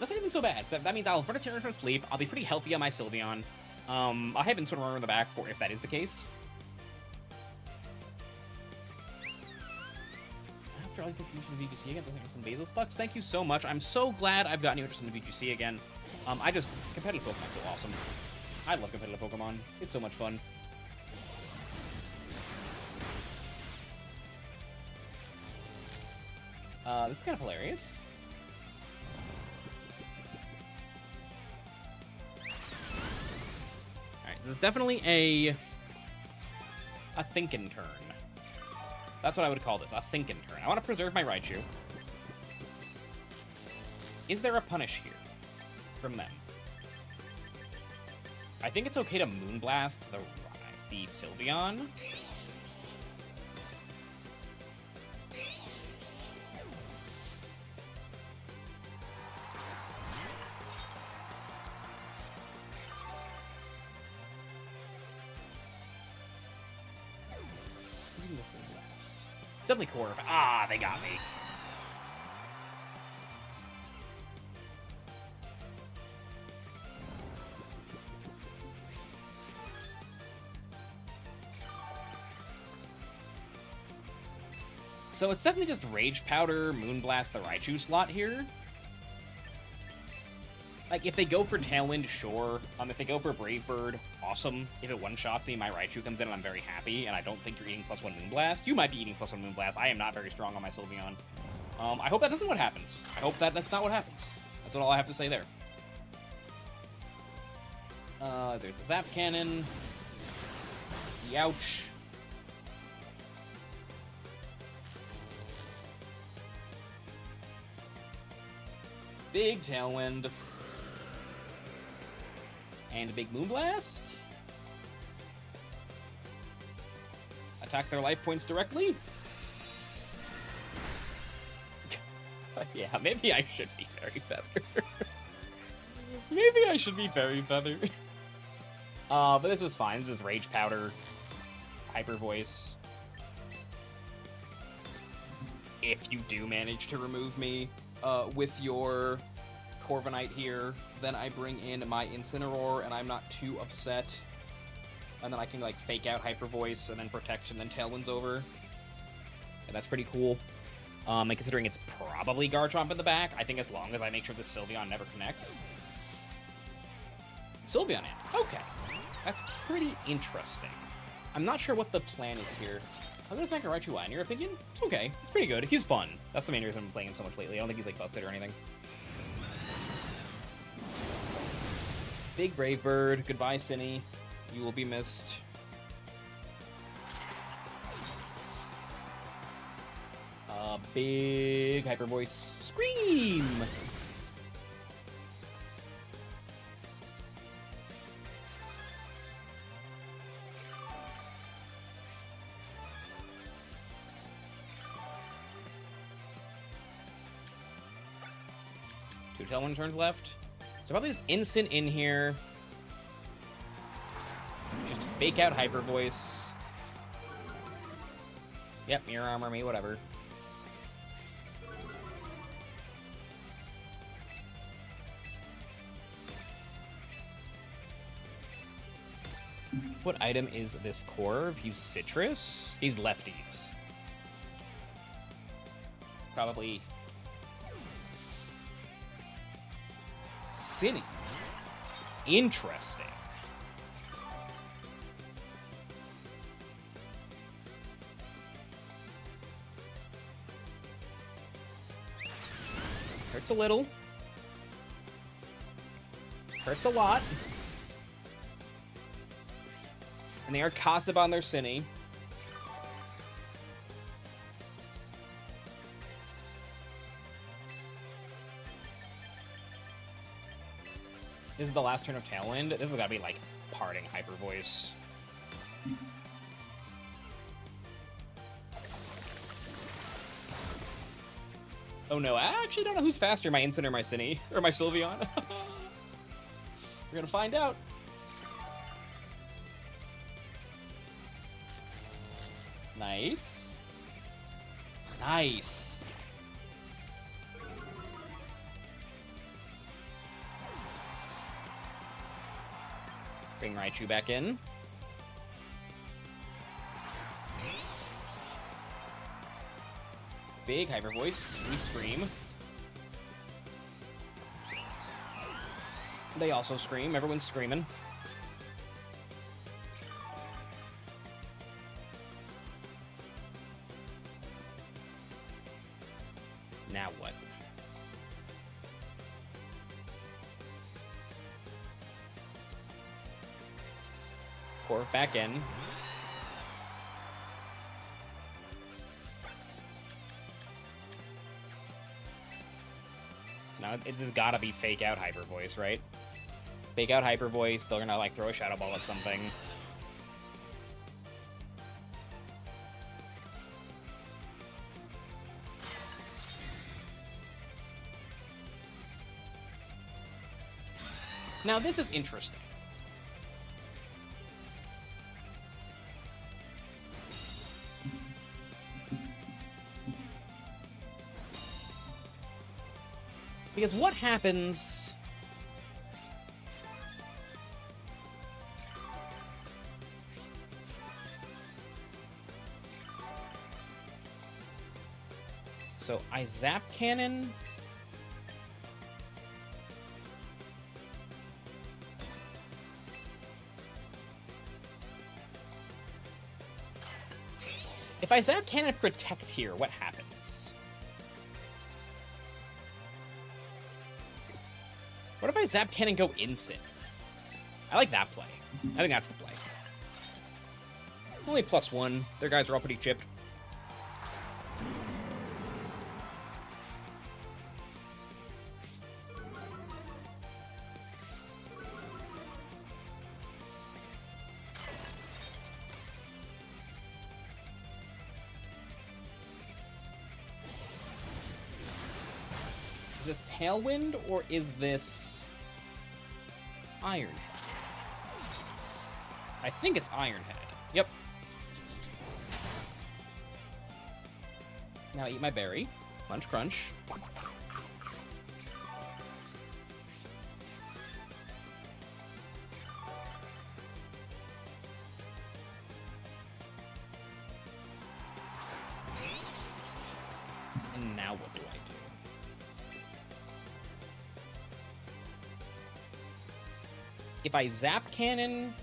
that's not even so bad. So that means I'll run a turn for sleep. I'll be pretty healthy on my Sylveon. I have been sort of running in the back for if that is the case. After all these confusion in VGC again, looking at some Basil's Bucks. Thank you so much. I'm so glad I've gotten you interested in the VGC again. Competitive Pokemon's so awesome. I love competitive Pokemon. It's so much fun. This is kind of hilarious. Alright, so it's definitely a thinkin' turn. That's what I would call this, a thinkin' turn. I want to preserve my Raichu. Is there a punish here from them? I think it's okay to Moonblast the Sylveon. It's definitely core. Ah, they got me. So it's definitely just Rage Powder, Moonblast the Raichu slot here. Like, if they go for Tailwind, sure. If they go for Brave Bird, awesome. If it one-shots me, my Raichu comes in and I'm very happy, and I don't think you're eating +1 Moonblast. You might be eating +1 Moonblast. I am not very strong on my Sylveon. I hope that isn't what happens. I hope that's not what happens. That's all I have to say there. There's the Zap Cannon. Youch. Big Tailwind. And a big Moonblast. Attack their life points directly. Yeah, maybe I should be Fairy Feather. Maybe I should be Fairy Feather. But this is fine. This is Rage Powder. Hyper Voice. If you do manage to remove me with your Corviknight here, then I bring in my Incineroar, and I'm not too upset. And then I can, like, fake out Hyper Voice, and then Protect, and then Tailwind's over. And that's pretty cool. And considering it's probably Garchomp in the back, I think as long as I make sure the Sylveon never connects. Sylveon in. Okay. That's pretty interesting. I'm not sure what the plan is here. How good is Mega Raichu in your opinion? It's okay. It's pretty good. He's fun. That's the main reason I'm playing him so much lately. I don't think he's like busted or anything. Big Brave Bird. Goodbye, Cinny. You will be missed. Big Hyper Voice. Scream! Two Tailwind turns left. So probably just instant in here. Just fake out Hyper Voice. Yep, Mirror Armor me, whatever. What item is this Corv? He's Citrus? He's lefties. Probably Cinny. Interesting. Hurts a little. Hurts a lot. And they are Kasab on their Cinny. This is the last turn of Tailwind. This has got to be, like, parting Hyper Voice. Oh, no. I actually don't know who's faster, my Instant or my Cinny. Or my Sylveon. We're going to find out. Nice. Nice. Bring Raichu back in. Big Hyper Voice. We scream. They also scream. Everyone's screaming. Now what? Corv back in. Now it's just gotta be fake out Hyper Voice, right? Fake out Hyper Voice. They're gonna like throw a Shadow Ball at something. Now, this is interesting. Because what happens... So, I Zap Cannon... If I Zap Cannon Protect here, what happens? What if I Zap Cannon go Instant? I like that play. I think that's the play. Only +1. Their guys are all pretty chipped. Is this Tailwind, or is this Iron Head? I think it's Iron Head. Yep. Now eat my berry. Munch crunch. And now what do I do? If I Zap Cannon...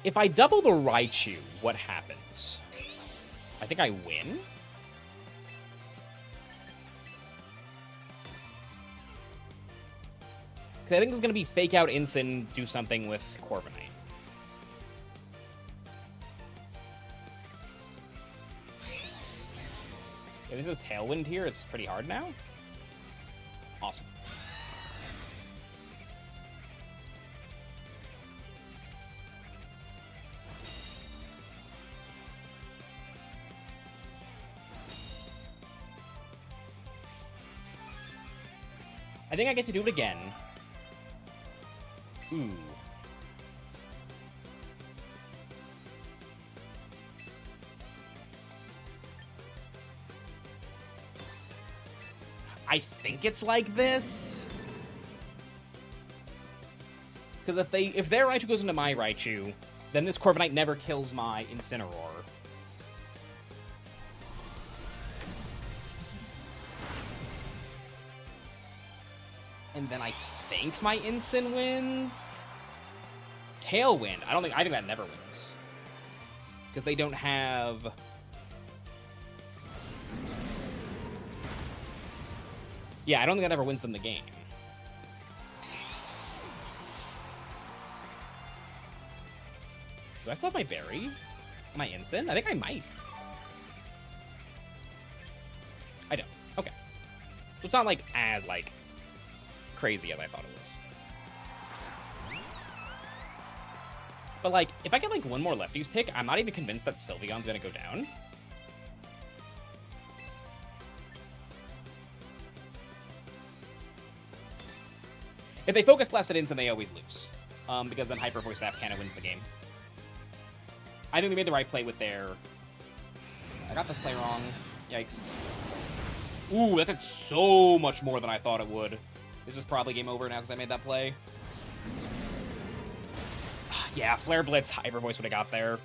If I double the Raichu, what happens? I think I win? 'Cause I think it's going to be fake out Incin, do something with Corviknight. If this is Tailwind here, it's pretty hard now. Awesome. I think I get to do it again. Ooh. I think it's like this. Because if their Raichu goes into my Raichu, then this Corviknight never kills my Incineroar. And then I think my Incin wins. Tailwind. I think that never wins. Because they don't have... Yeah, I don't think that ever wins them the game. Do I still have my berry? My Incin? I think I might. I don't. Okay. So it's not like as like crazy as I thought it was. But like, if I get like one more lefties tick, I'm not even convinced that Sylveon's gonna go down. If they focus blast it in, then they always lose. Because then Hyper Voice Sap kind of wins the game. I think they made the right play with their... I got this play wrong. Yikes. Ooh, that did so much more than I thought it would. This is probably game over now because I made that play. Yeah, Flare Blitz, Hyper Voice would have got there.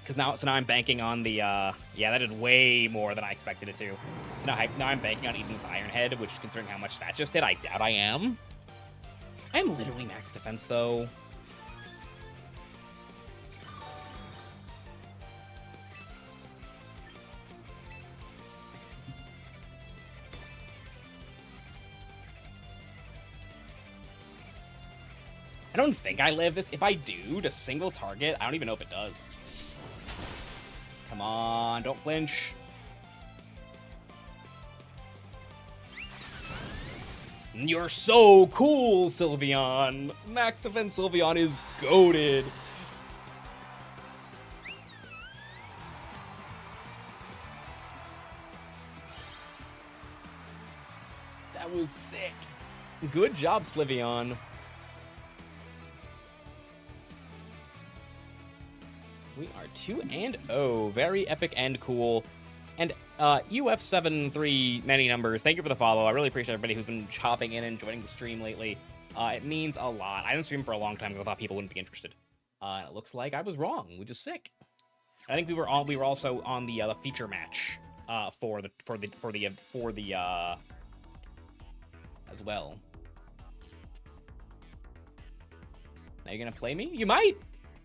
So now I'm banking on the, yeah, that did way more than I expected it to. So now I'm banking on Eden's Iron Head, which, considering how much that just did, I doubt I am. I'm literally max defense, though. I don't think I live this. If I do, to single target, I don't even know if it does. Come on, don't flinch. You're so cool, Sylveon. Max defense Sylveon is goated. That was sick. Good job, Sylveon. We are 2-0. Very epic and cool. And UF73 many numbers, thank you for the follow. I really appreciate everybody who's been chopping in and joining the stream lately. It means a lot. I haven't streamed for a long time because I thought people wouldn't be interested. It looks like I was wrong, which is sick. I think we were also on the feature match for the as well. Now you're gonna play me? You might.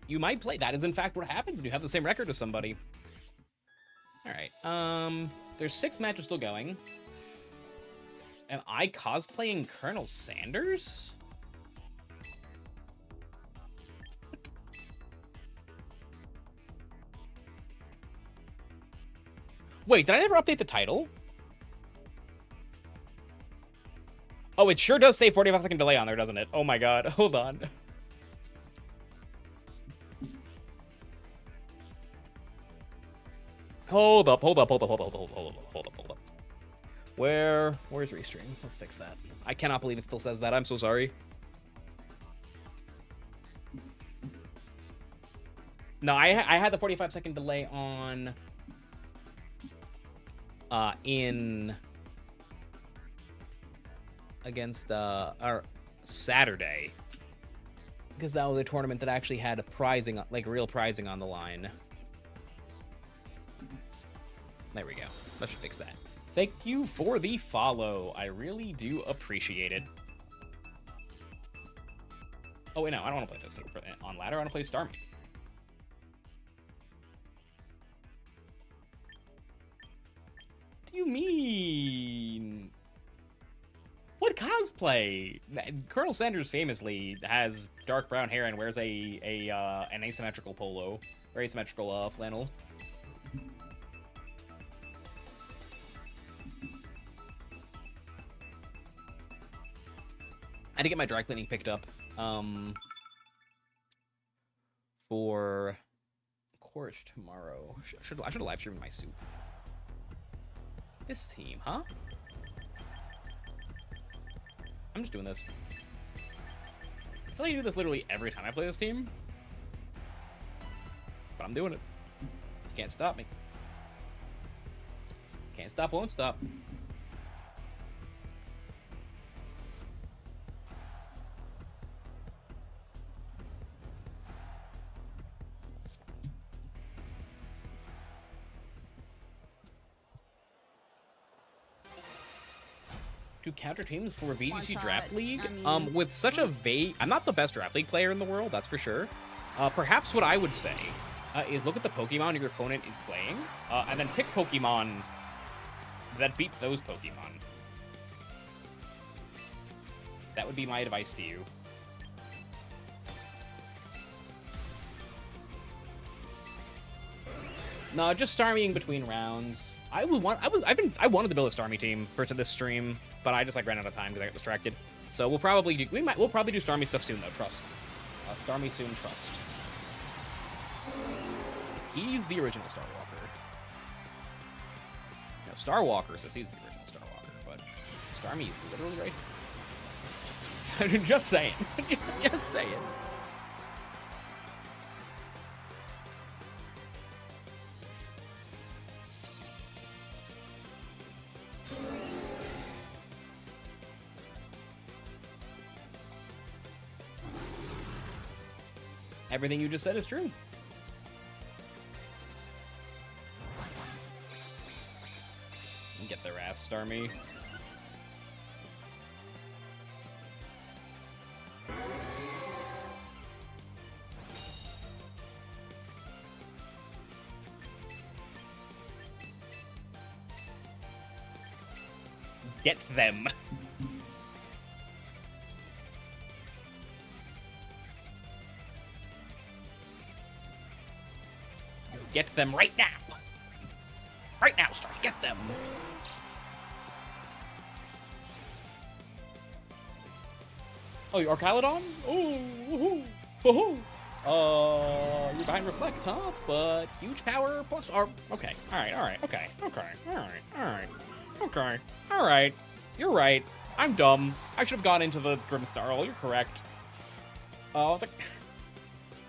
You might play. That is in fact what happens when you have the same record as somebody. All right. There's 6 matches still going. Am I cosplaying Colonel Sanders? Wait, did I never update the title? Oh, it sure does say 45-second delay on there, doesn't it? Oh my god. Hold on. Hold up. Where's Restream? Let's fix that. I cannot believe it still says that. I'm so sorry. No, I had the 45-second delay on against our Saturday, because that was a tournament that actually had a prizing, like real prizing on the line. There we go. Let's just fix that. Thank you for the follow. I really do appreciate it. Oh, wait, no. I don't want to play this on ladder. I want to play Starmie. do you mean? What cosplay? Colonel Sanders famously has dark brown hair and wears an asymmetrical polo, or asymmetrical flannel. I had to get my dry cleaning picked up for court tomorrow. I should have live streamed my soup. This team, huh? I'm just doing this. I feel like I do this literally every time I play this team. But I'm doing it. You can't stop me. Can't stop, won't stop. To counter teams for VGC Draft League, with such a vague... I'm not the best Draft League player in the world, that's for sure. Perhaps what I would say is look at the Pokemon your opponent is playing, and then pick Pokemon that beat those Pokemon. That would be my advice to you. No, just Starmying between rounds. I wanted to build a Starmie team for this stream, but I just ran out of time because I got distracted. So we'll probably do Starmie stuff soon though. Trust. Starmie soon. Trust. He's the original Starwalker. No, Starwalker says he's the original Starwalker, but Starmie is literally right here. Just saying. Just saying. Everything you just said is true. Get their ass, Starmie. Get them. Get them right now. Right now, Star. Get them. Oh, you Arcalodon? Oh, woohoo. Woohoo. You're behind Reflect, huh? But huge power plus... okay. Alright. Okay. Alright. You're right. I'm dumb. I should have gone into the Grimmsnarl. You're correct. I was like...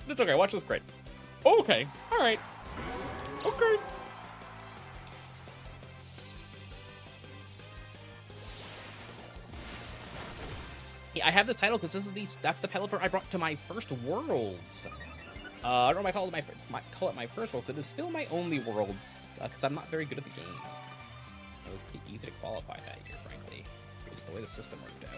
It's okay. Watch this crit. Oh, okay. Alright. Okay. Yeah, I have this title because that's the Pelipper I brought to my first Worlds. I don't know if I call it my first Worlds. It is still my only Worlds because I'm not very good at the game. It was pretty easy to qualify that year, frankly. It's the way the system worked out.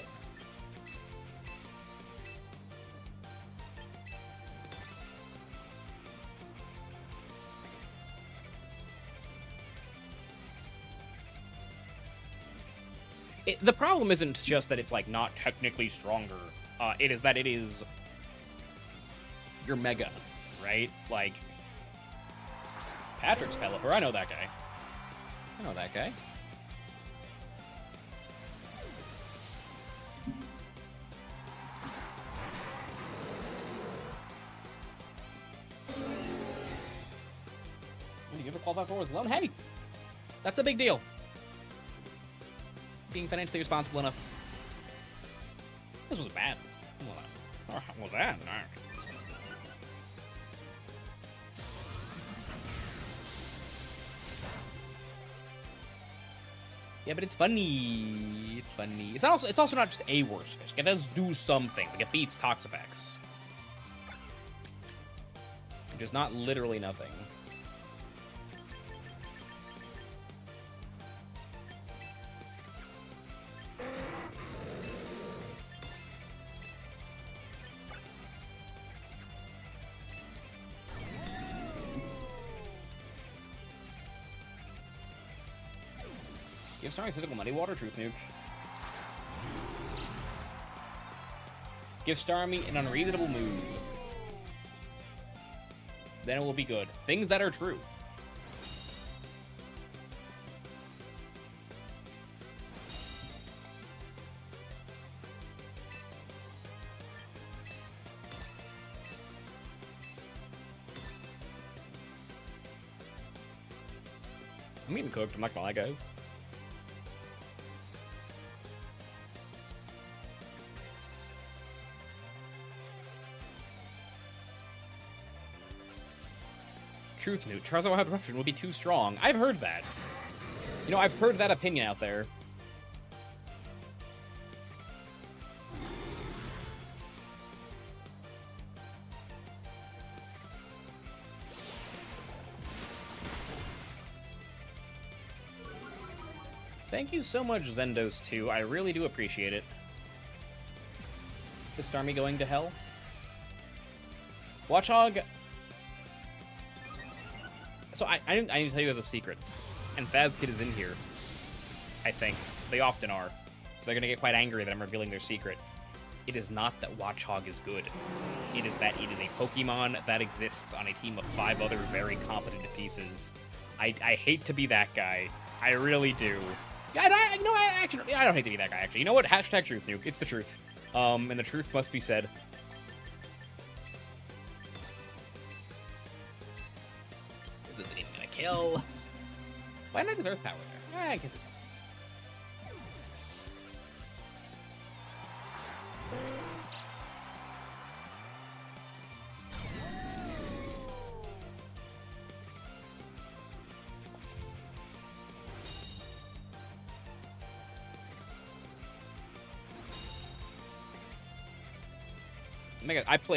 The problem isn't just that it's, like, not technically stronger. It is that it is your Mega, right? Like, Patrick's Pelipper. I know that guy. Did you ever qualify for Worlds alone? Hey! That's a big deal. Being financially responsible enough. This was bad. Was that? Yeah, but it's funny. It's funny. It's also not just a worse fish. It does do some things. Like it beats Toxapex. Which is not literally nothing. Give Starmie physical Muddy Water, Truth Nuke. Give Starmie an unreasonable move. Then it will be good. Things that are true. I'm getting cooked, I'm not gonna lie, guys. Truth Newt. Charizard Wild Eruption will be too strong. I've heard that. You know, I've heard that opinion out there. Thank you so much, Zendos2. I really do appreciate it. Is Starmie going to hell? Watchhog. So I need to tell you as a secret. And Fazkid is in here. I think. They often are. So they're going to get quite angry that I'm revealing their secret. It is not that Watchhog is good. It is that it is a Pokemon that exists on a team of 5 other very competent pieces. I hate to be that guy. I really do. Yeah, I don't hate to be that guy, actually. You know what? Hashtag Truth Nuke. It's the truth. And the truth must be said. This isn't even gonna kill. Why not the Earth Power there? I guess it's supposed to.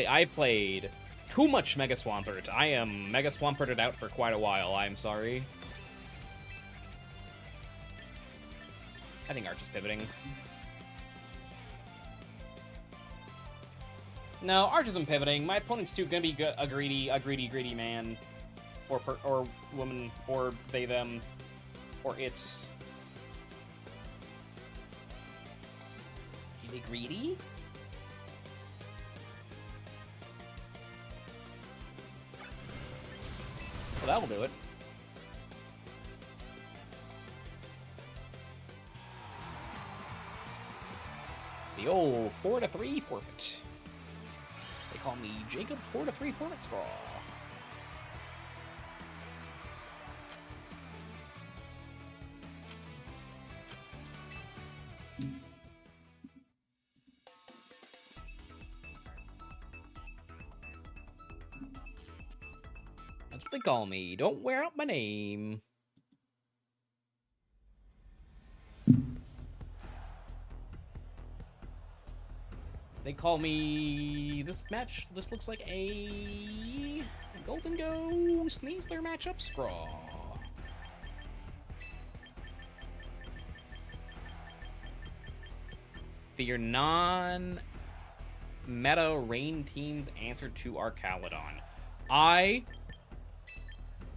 I played too much Mega Swampert. I am Mega Swamperted out for quite a while. I'm sorry. I think Arch is pivoting. No, Arch isn't pivoting. My opponent's too gonna be a greedy man, or woman, or they them, or it's. Are they greedy? Well, that'll do it. The old 4-3 forfeit. They call me Jacob 4-3 forfeit scrawl. That's what they call me. Don't wear out my name. They call me... This looks like a Golden Ghost Sneasler matchup scrawl. For your non-meta Rain team's answer to Arcaludon. I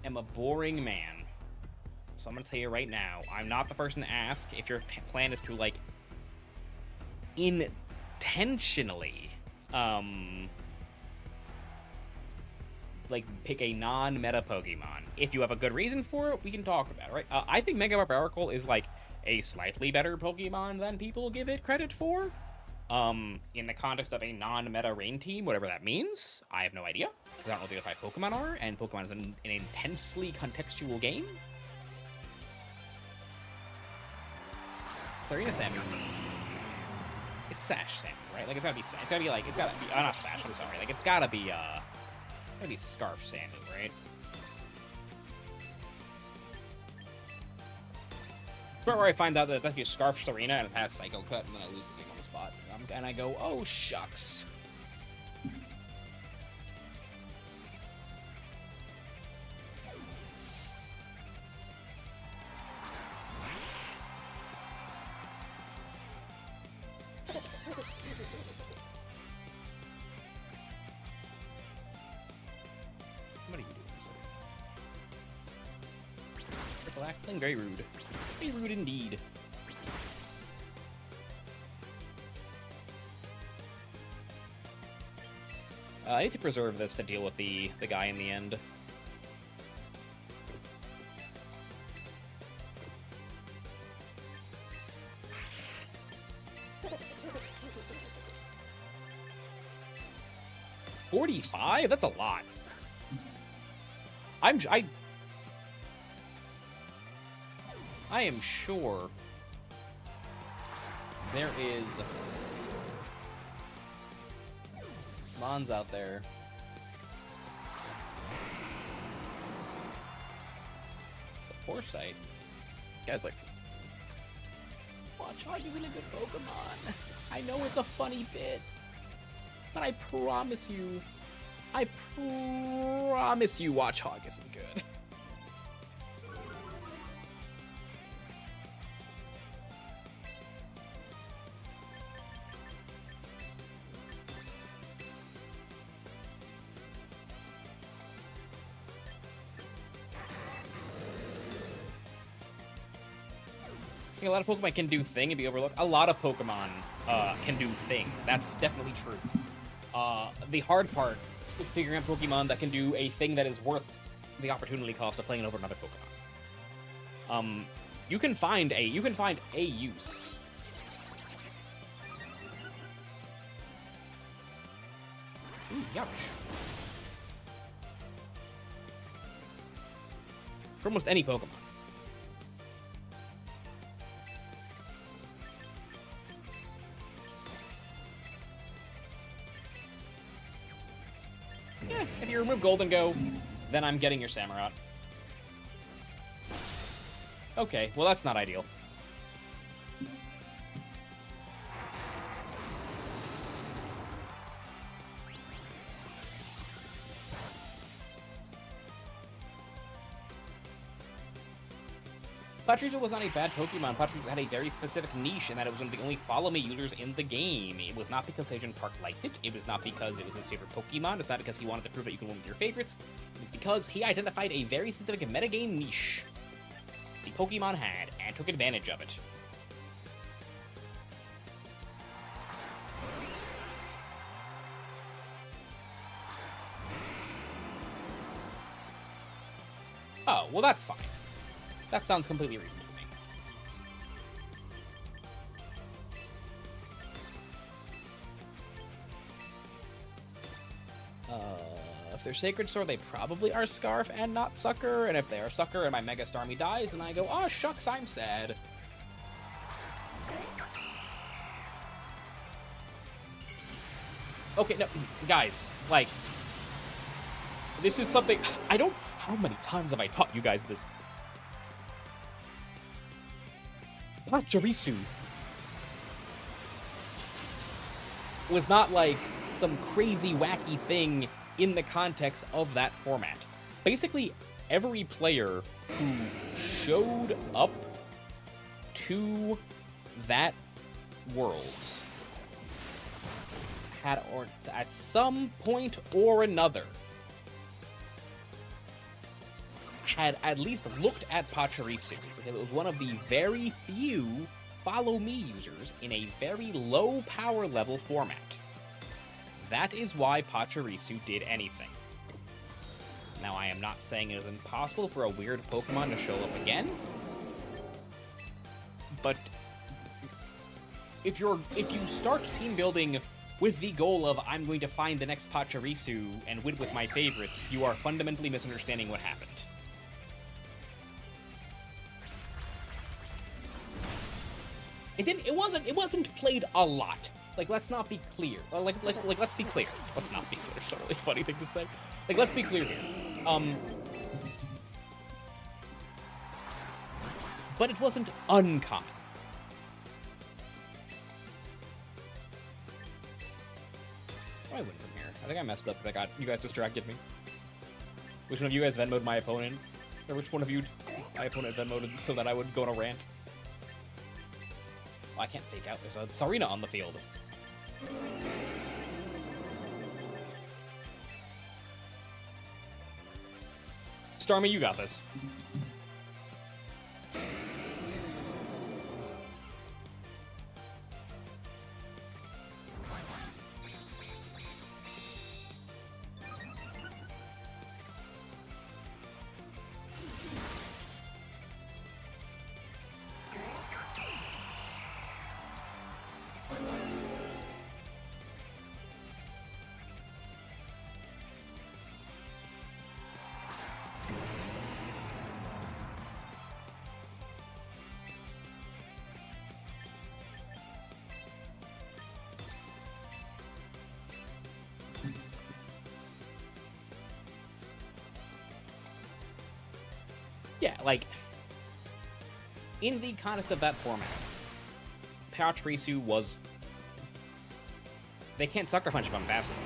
am a boring man. So I'm going to tell you right now, I'm not the person to ask if your plan is to, like, intentionally, like, pick a non-meta Pokemon. If you have a good reason for it, we can talk about it, right? I think Mega Barbaracle is, like, a slightly better Pokemon than people give it credit for. In the context of a non-meta Rain team, whatever that means, I have no idea. I don't know what the other 5 Pokemon are, and Pokemon is an intensely contextual game. Serena Samu. It's Sash Samu, right? Like, it's gotta be not Sash, I'm sorry. Like, it's gotta be Scarf Samu, right? It's where I find out that it's actually a Scarf Serena and it has Psycho Cut, and then I lose the game on the spot. And I go, oh, shucks. What are you doing, sir? Waxling, very rude. Very rude indeed. I need to preserve this to deal with the guy in the end. $45? That's a lot. I am sure there is Mons out there. The foresight. Guy's like, Watchog is in a good Pokemon. I know it's a funny bit, but I promise you Watchog isn't good. I think a lot of Pokemon can do thing and be overlooked. A lot of Pokemon can do thing. That's definitely true. The hard part is figuring out Pokemon that can do a thing that is worth the opportunity cost of playing over another Pokemon. You can find a use. Ooh, youch. For almost any Pokemon. Yeah, if you remove Golden Go, then I'm getting your Samurott. Okay, well that's not ideal. Pachirisu was not a bad Pokemon. Pachirisu had a very specific niche in that it was one of the only follow-me users in the game. It was not because Agent Park liked it. It was not because it was his favorite Pokemon. It's not because he wanted to prove that you can win with your favorites. It's because he identified a very specific metagame niche the Pokemon had and took advantage of it. Oh, well that's fine. That sounds completely reasonable to me. If they're Sacred Sword, they probably are Scarf and not Sucker. And if they are Sucker and my Mega Starmie dies, then I go, oh, shucks, I'm sad. Okay, no, guys, like, this is something, how many times have I taught you guys this? Pachirisu was not like some crazy wacky thing in the context of that format. Basically, every player who showed up to that Worlds had, or at some point or another, had at least looked at Pachirisu, because it was one of the very few follow-me users in a very low power level format. That is why Pachirisu did anything. Now, I am not saying it is impossible for a weird Pokemon to show up again, but if you start team building with the goal of I'm going to find the next Pachirisu and win with my favorites, you are fundamentally misunderstanding what happened. It wasn't played a lot. Like, let's not be clear. Like, let's be clear. Let's not be clear. It's a really funny thing to say. Like, let's be clear here. But it wasn't uncommon. I went from here. I think I messed up because you guys distracted me. Which one of you guys Venmo'd my opponent? Or which one of you my opponent Venmo'd so that I would go on a rant? Oh, I can't fake out. There's a Sarina on the field. Starmie, you got this. Yeah, like, in the context of that format, Pachirisu was... They can't Sucker Punch if I'm fast enough.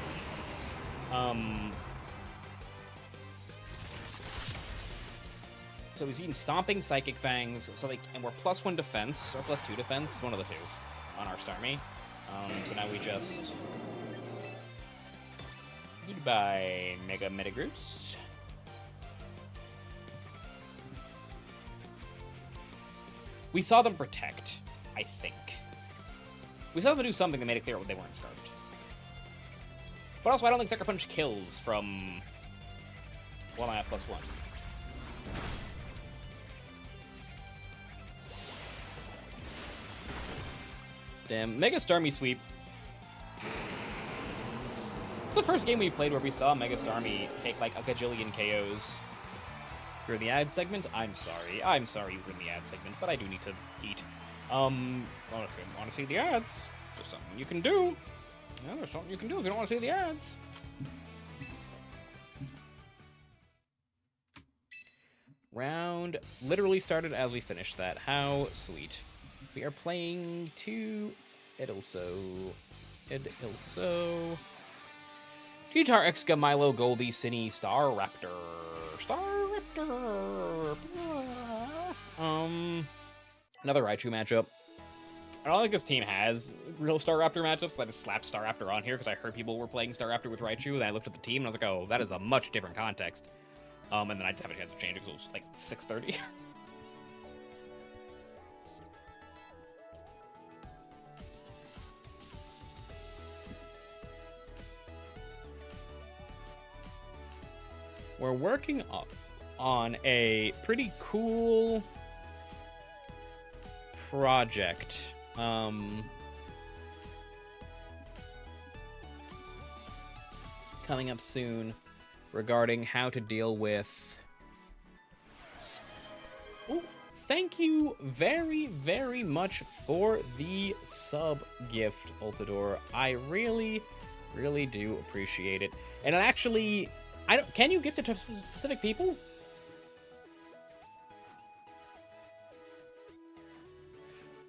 So we've seen Stomping Psychic Fangs, so and we're +1 defense, or +2 defense, one of the two, on our Starmie. So now we just... Goodbye, Mega Metagross. We saw them protect, I think. We saw them do something that made it clear they weren't scarfed. But also, I don't think Sucker Punch kills from... Well, I'm at +1. Damn, Mega Starmie sweep. It's the first game we played where we saw Mega Starmie take like a gajillion KOs. You're in the ad segment? I'm sorry you were in the ad segment, but I do need to eat. Well, if you want to see the ads, there's something you can do. Yeah, there's something you can do if you don't want to see the ads. Round literally started as we finished that. How sweet. We are playing to Edilso. Guitar Exca Milo Goldie Cine Staraptor. Another Raichu matchup. I don't think this team has real Staraptor matchups. I just slapped Staraptor on here because I heard people were playing Staraptor with Raichu, and I looked at the team and I was like, oh, that is a much different context. And then I just haven't had to change it because it was like 6:30. We're working up on a pretty cool project. Coming up soon regarding how to deal with... Ooh, thank you very, very much for the sub gift, Ultador. I really, really do appreciate it. And actually... Can you gift it to specific people?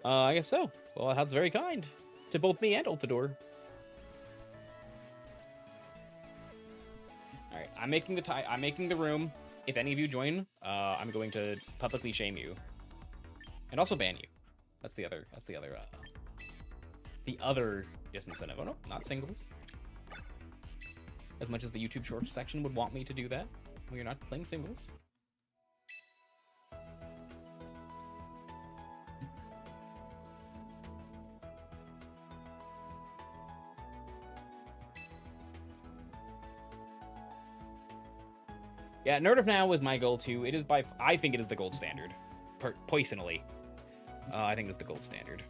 I guess so. Well, that's very kind to both me and Ultador. All right, I'm making the room. If any of you join, I'm going to publicly shame you, and also ban you. That's the other disincentive. Oh no, not singles. As much as the YouTube Shorts section would want me to do that, we are not playing singles. Yeah, Nerd of Now is my goal too. It is I think it is the gold standard. Personally, I think it's the gold standard.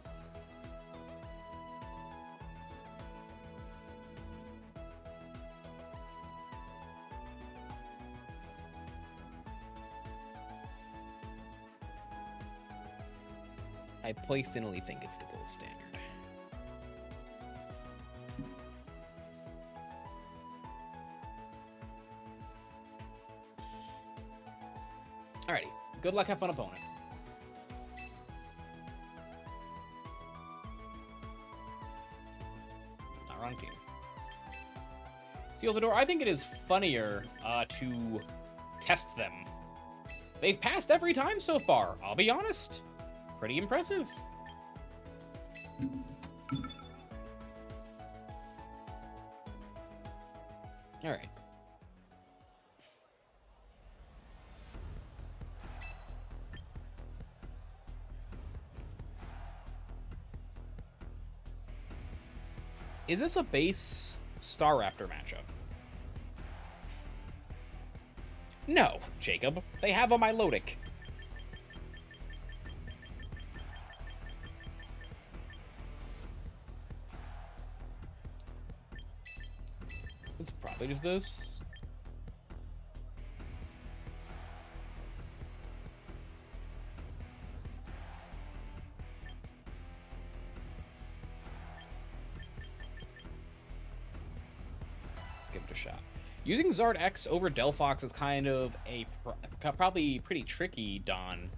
I personally think it's the gold standard. Alrighty, good luck, have fun, opponent. Not wrong team. Seal the door. I think it is funnier to test them. They've passed every time so far, I'll be honest. Pretty impressive. All right. Is this a base Staraptor matchup? No, Jacob. They have a Milotic. It's probably just this. Let's give it a shot. Using Zard X over Delphox is kind of a probably pretty tricky, Don.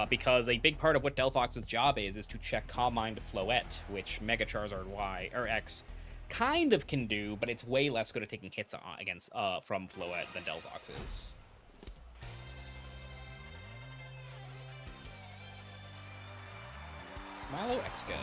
Because a big part of what Delphox's job is to check Calm Mind Floette, which Mega Charizard Y or X kind of can do, but it's way less good at taking hits against from Floette than Delphox is. Milo Exca.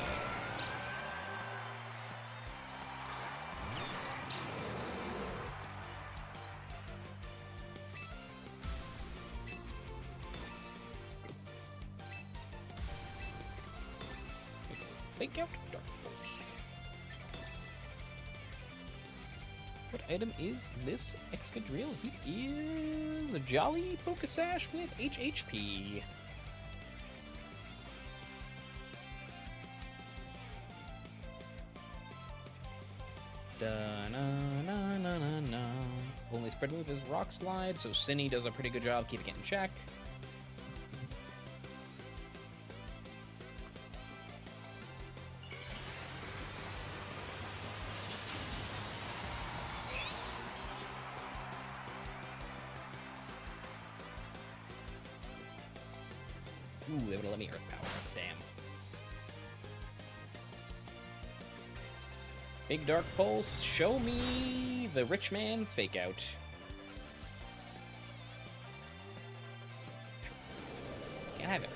Fake out Dark Pulse. What item is this Excadrill? He is a Jolly Focus Sash with HHP. Da-na-na-na-na-na. Only spread move is Rock Slide, so Cinny does a pretty good job keeping it in check. Ooh, they would've let me Earth Power. Damn. Big Dark Pulse, show me the rich man's Fake Out. Can't have it.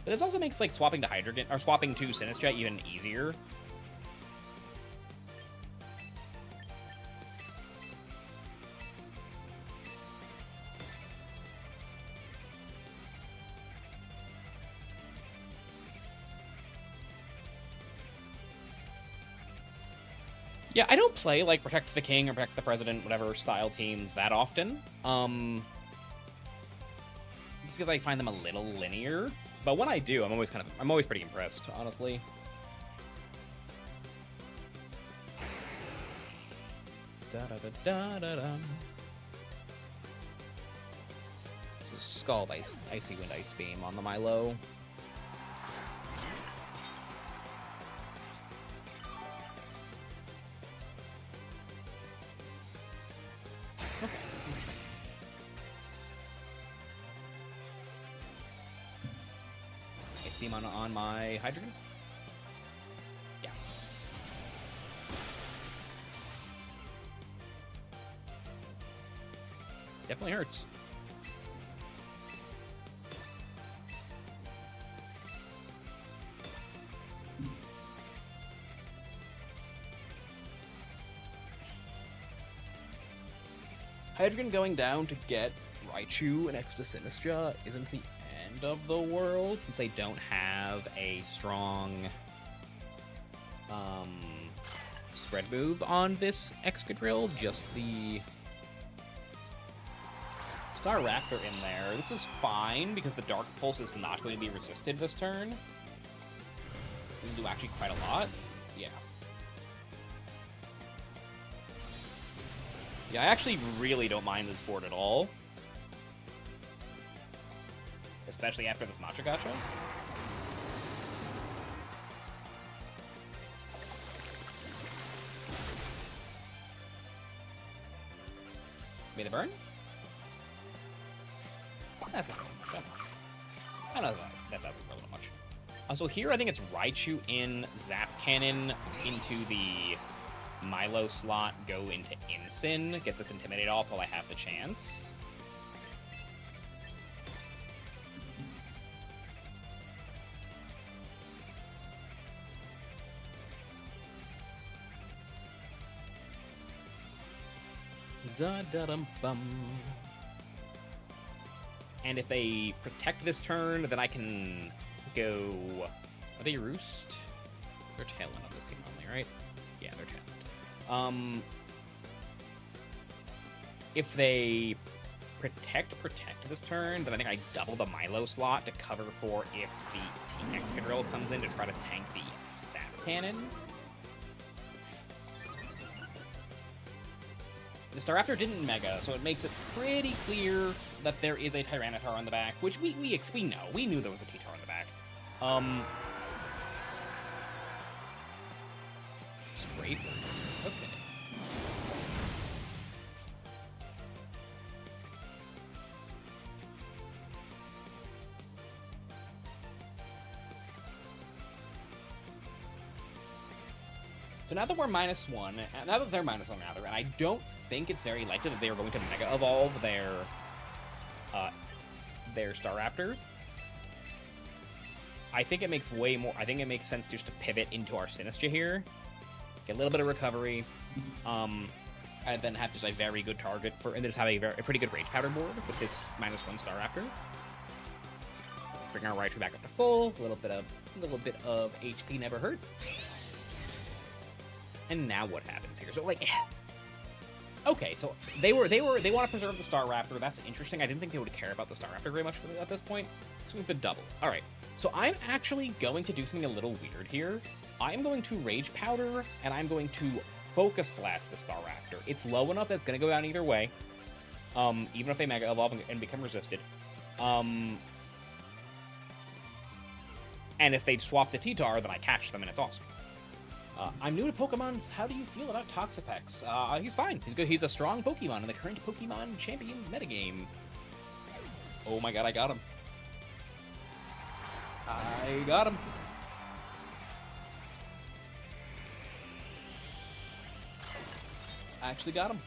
But this also makes like swapping to Hydreigon or swapping to Sinistcha even easier. Yeah, I don't play, like, Protect the King or Protect the President, whatever style teams that often. It's because I find them a little linear. But when I do, I'm always pretty impressed, honestly. Da-da-da-da-da-da. This is Scald Icy Wind Ice Beam on the Milo. On my Hydreigon? Yeah. Definitely hurts. Hydreigon going down to get Raichu and Extra Sinistcha isn't the end of the world, since they don't have a strong spread move on this Excadrill, just the Staraptor in there. This is fine, because the Dark Pulse is not going to be resisted this turn. This is do actually quite a lot. Yeah. Yeah, I actually really don't mind this board at all. Especially after this Matcha Gotcha. May the burn? That's not really much. I know that's asking for a little much. So here I think it's Raichu in, Zap Cannon into the Milo slot, go into Incin, get this Intimidate off while I have the chance. Da-da-dum-bum. And if they protect this turn, then I can go... Are they Roost? They're Tailwind on this team only, right? Yeah, they're Tailwind. If they protect this turn, then I think I double the Milo slot to cover for if the Excadrill comes in to try to tank the Zap Cannon. The Staraptor didn't Mega, so it makes it pretty clear that there is a Tyranitar on the back, which we know. We knew there was a T-Tar on the back. Spray Bird. Okay. So now that we're -1, now that they're -1 rather, and I don't think it's very likely that they are going to Mega Evolve their Staraptor. I think it makes sense just to pivot into our Sinistra here, get a little bit of recovery, and then have just a very good target and then just have a pretty good Rage Powder board with this -1 Staraptor. Bring our Raichu back up to full. A little bit of HP never hurt. And now what happens here? So like, okay, so they want to preserve the Staraptor. That's interesting. I didn't think they would care about the Staraptor very much at this point. So we've been double. All right. So I'm actually going to do something a little weird here. I'm going to Rage Powder, and I'm going to Focus Blast the Staraptor. It's low enough that it's going to go down either way, even if they Mega Evolve and become resisted. And if they swap the T-Tar, then I catch them, and it's awesome. I'm new to Pokemon. How do you feel about Toxapex? He's fine. He's good. He's a strong Pokemon in the current Pokemon Champions metagame. Oh my god, I got him. I got him. I actually got him.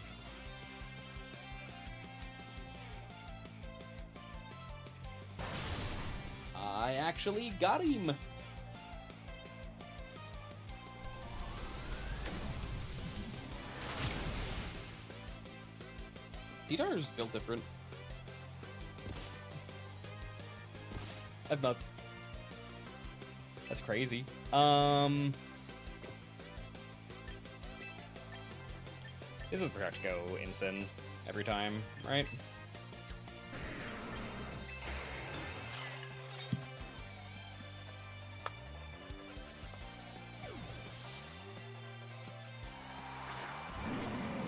I actually got him. T-Tar is built different. That's nuts. That's crazy. This is Protect Go Incin every time, right?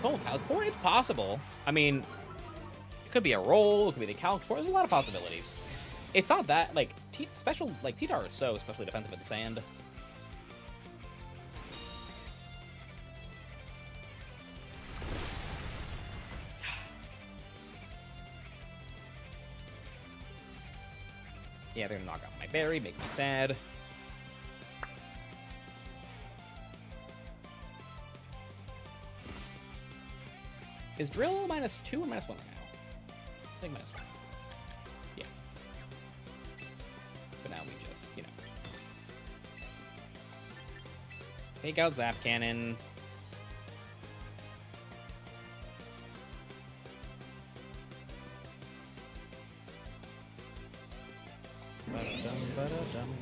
Oh, Calc 4? It's possible. I mean, it could be a roll, it could be the Calc 4. There's a lot of possibilities. It's not that, like, T-Tar is so especially defensive in the sand. Yeah, they're gonna knock off my berry, make me sad. Is Drill -2 or -1 right now? I think -1. Yeah. But now we just, you know. Take out Zap Cannon. Ba-da-dum.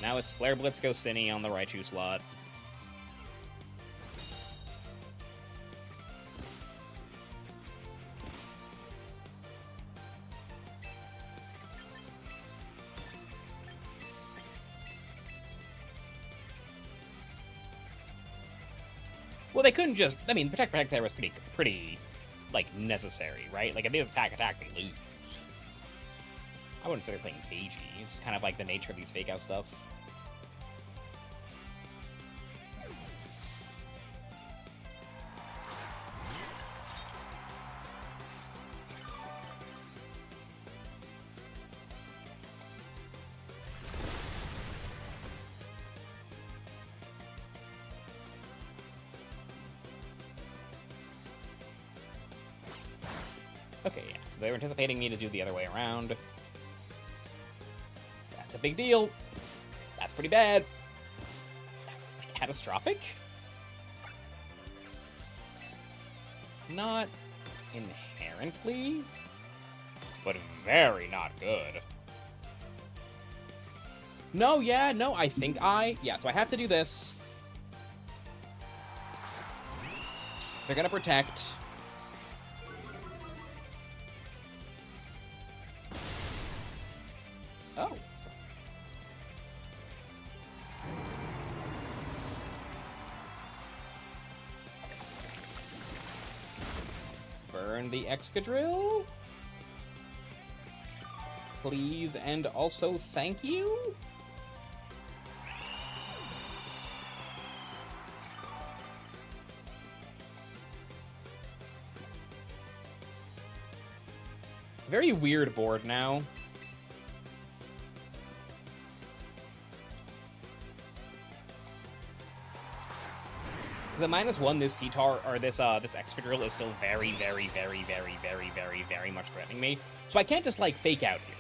Now it's Flare Blitz Go Cinny on the Raichu slot. Well, they couldn't just... I mean, Protect there was pretty, like, necessary, right? Like, if they just attack, they lose. I wouldn't say they're playing cagey. It's kind of like the nature of these fake-out stuff. Okay, yeah, so they were anticipating me to do the other way around. That's a big deal. That's pretty bad. Catastrophic? Not inherently, but very not good. No, yeah, no, I think yeah, so I have to do this. They're gonna protect. Oh. Burn the Excadrill. Please and also thank you. Very weird board now. The -1, this T-Tar, or this Excadrill is still very, very, very, very, very, very, very much threatening me. So I can't just, like, fake out here.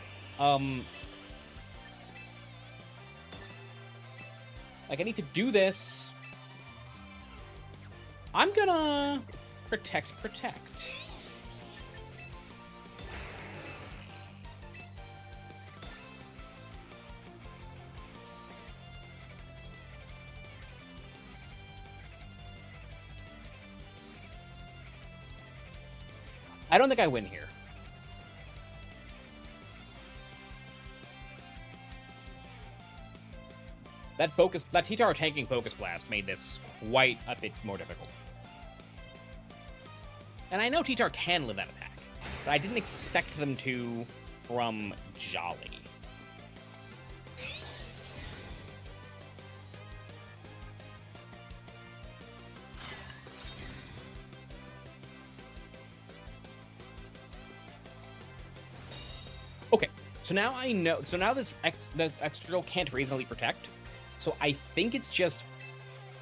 Like, I need to do this. I'm gonna protect. I don't think I win here. That T-Tar tanking Focus Blast made this quite a bit more difficult. And I know T-Tar can live that attack, but I didn't expect them to from Jolly. Okay, so now I know. So now this Excadrill can't reasonably protect. So I think it's just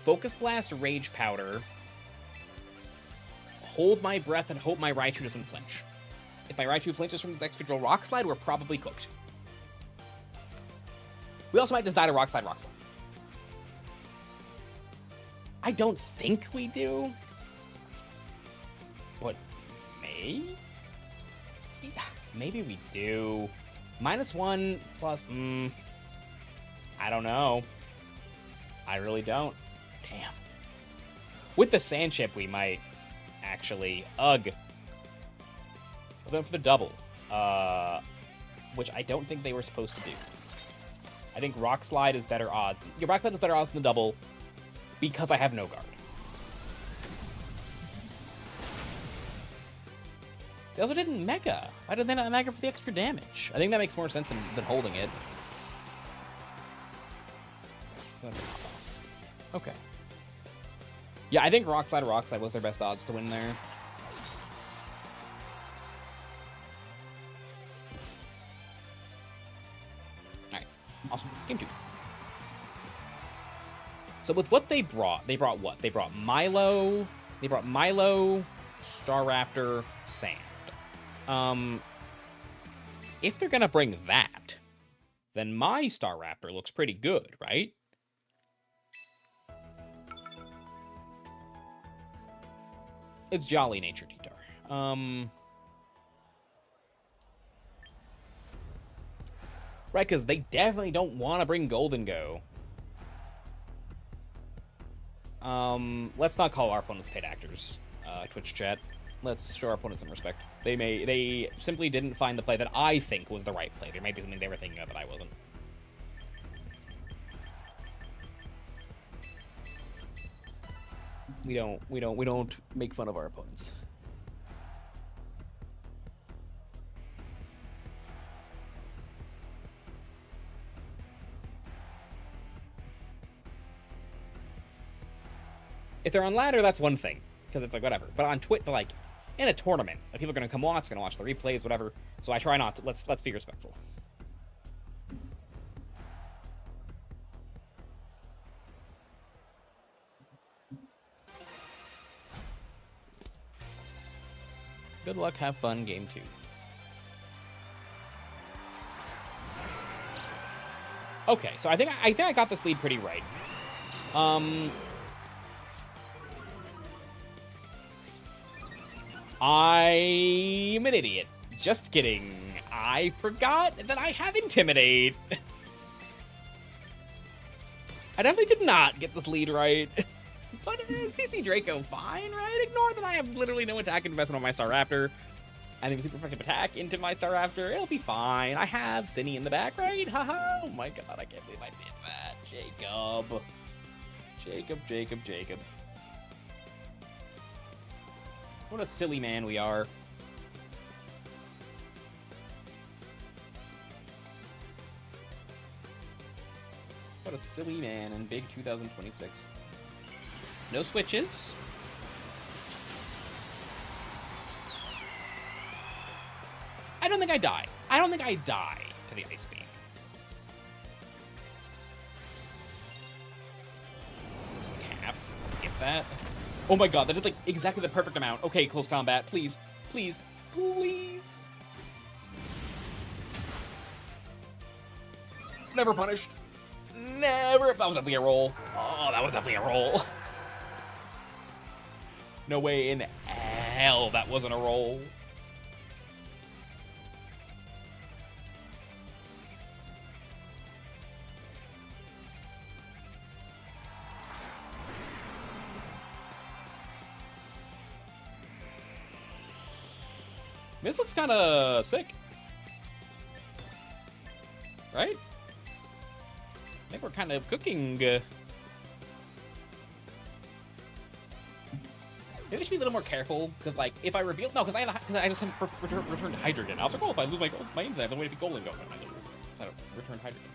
Focus Blast, Rage Powder, hold my breath, and hope my Raichu doesn't flinch. If my Raichu flinches from this Excadrill Rock Slide, we're probably cooked. We also might just die to Rock Slide. I don't think we do. But maybe we do. -1 plus, I don't know. I really don't. Damn. With the Sand Chip, we might actually. Ugh. We're going for the double. Which I don't think they were supposed to do. I think Rock Slide is better odds. Yeah, Rock Slide is better odds than the double because I have no guard. They also didn't Mega. Why did they not Mega for the extra damage? I think that makes more sense than holding it. Okay. Yeah, I think Rock Slide was their best odds to win there. Alright. Awesome. Game 2. So with what they brought what? They brought Milo, Staraptor, Sand. If they're gonna bring that, then my Staraptor looks pretty good, right? It's Jolly Nature T-Tar. Right, because they definitely don't want to bring Golden Go. Let's not call our opponents paid actors, Twitch chat. Let's show our opponents some respect. They simply didn't find the play that I think was the right play. There may be something they were thinking of that I wasn't. We don't make fun of our opponents. If they're on ladder, that's one thing, because it's like whatever. But on Twitch, like in a tournament, people are gonna come watch, gonna watch the replays, whatever. So I try not to. Let's be respectful. Good luck, have fun, game 2. Okay, so I think I got this lead pretty right. I'm an idiot. Just kidding. I forgot that I have Intimidate. I definitely did not get this lead right. But CC Draco, fine, right? Ignore that I have literally no attack investment on my Staraptor. I think a super effective attack into my Staraptor. It'll be fine. I have Cinny in the back, right? Haha. Oh my god, I can't believe I did that. Jacob. What a silly man we are. What a silly man in big 2026. No switches. I don't think I die. I don't think I die to the Ice Beam. Just like half, if that. Oh my god, that did like exactly the perfect amount. Okay, close combat, please, please, please. Never punished. Never. That was definitely a roll. Oh, that was definitely a roll. No way in hell that wasn't a roll. This looks kind of sick. Right? I think we're kind of cooking. Maybe I should be a little more careful, because, like, if I reveal... No, because I just haven't returned hydrogen. I was like, oh, if I lose my insight, I have no way to be golden going. I lose. I don't return hydrogen.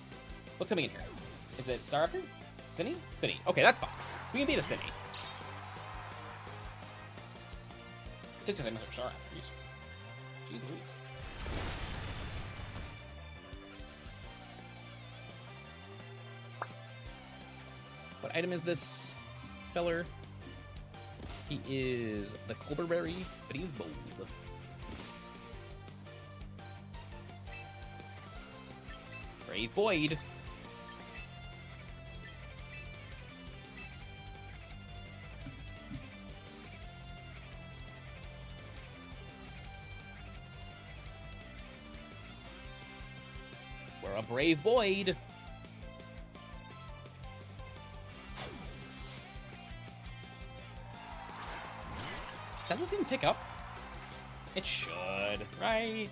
What's coming in here? Is it Staraptor? Cinny? Cinny. Okay, that's fine. We can beat a Cinny. Just because I messed up Staraptor. Jeez Louise. What item is this feller? He is the Colberberry, but he is bold. Brave Boyd. We're a brave Boyd. Does this even pick up? It should, right?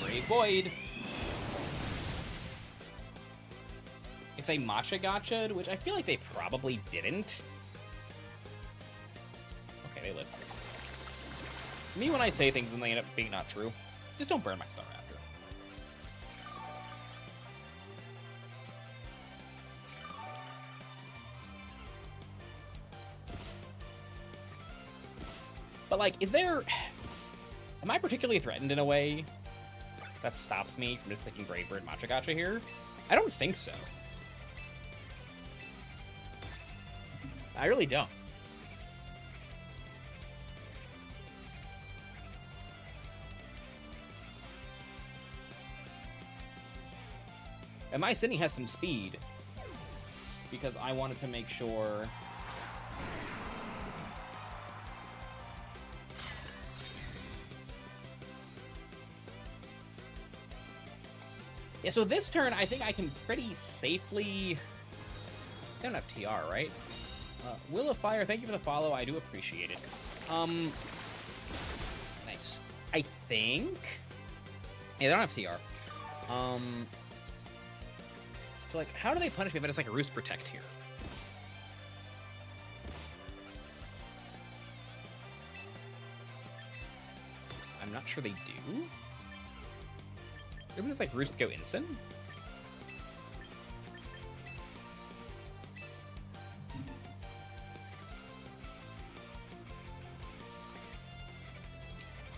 Brave Void. If they matcha gotcha'd, which I feel like they probably didn't. Okay, they live. To me, when I say things and they end up being not true, just don't burn my Staraptor. But, like, is there... Am I particularly threatened in a way that stops me from just thinking Brave Bird Matcha Gotcha here? I don't think so. I really don't. And my Cindy has some speed, because I wanted to make sure... Yeah, so this turn, I think I can pretty safely... I don't have TR, right? Will of Fire, thank you for the follow. I do appreciate it. Nice. I think... Yeah, they don't have TR. So, like, how do they punish me if it's like a Roost Protect here? I'm not sure they do. Everyone's like Roost go instant?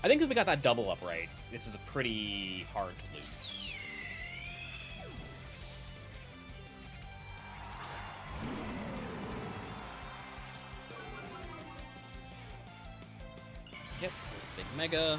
I think because we got that double up right, this is pretty hard to lose. Yep, big Mega.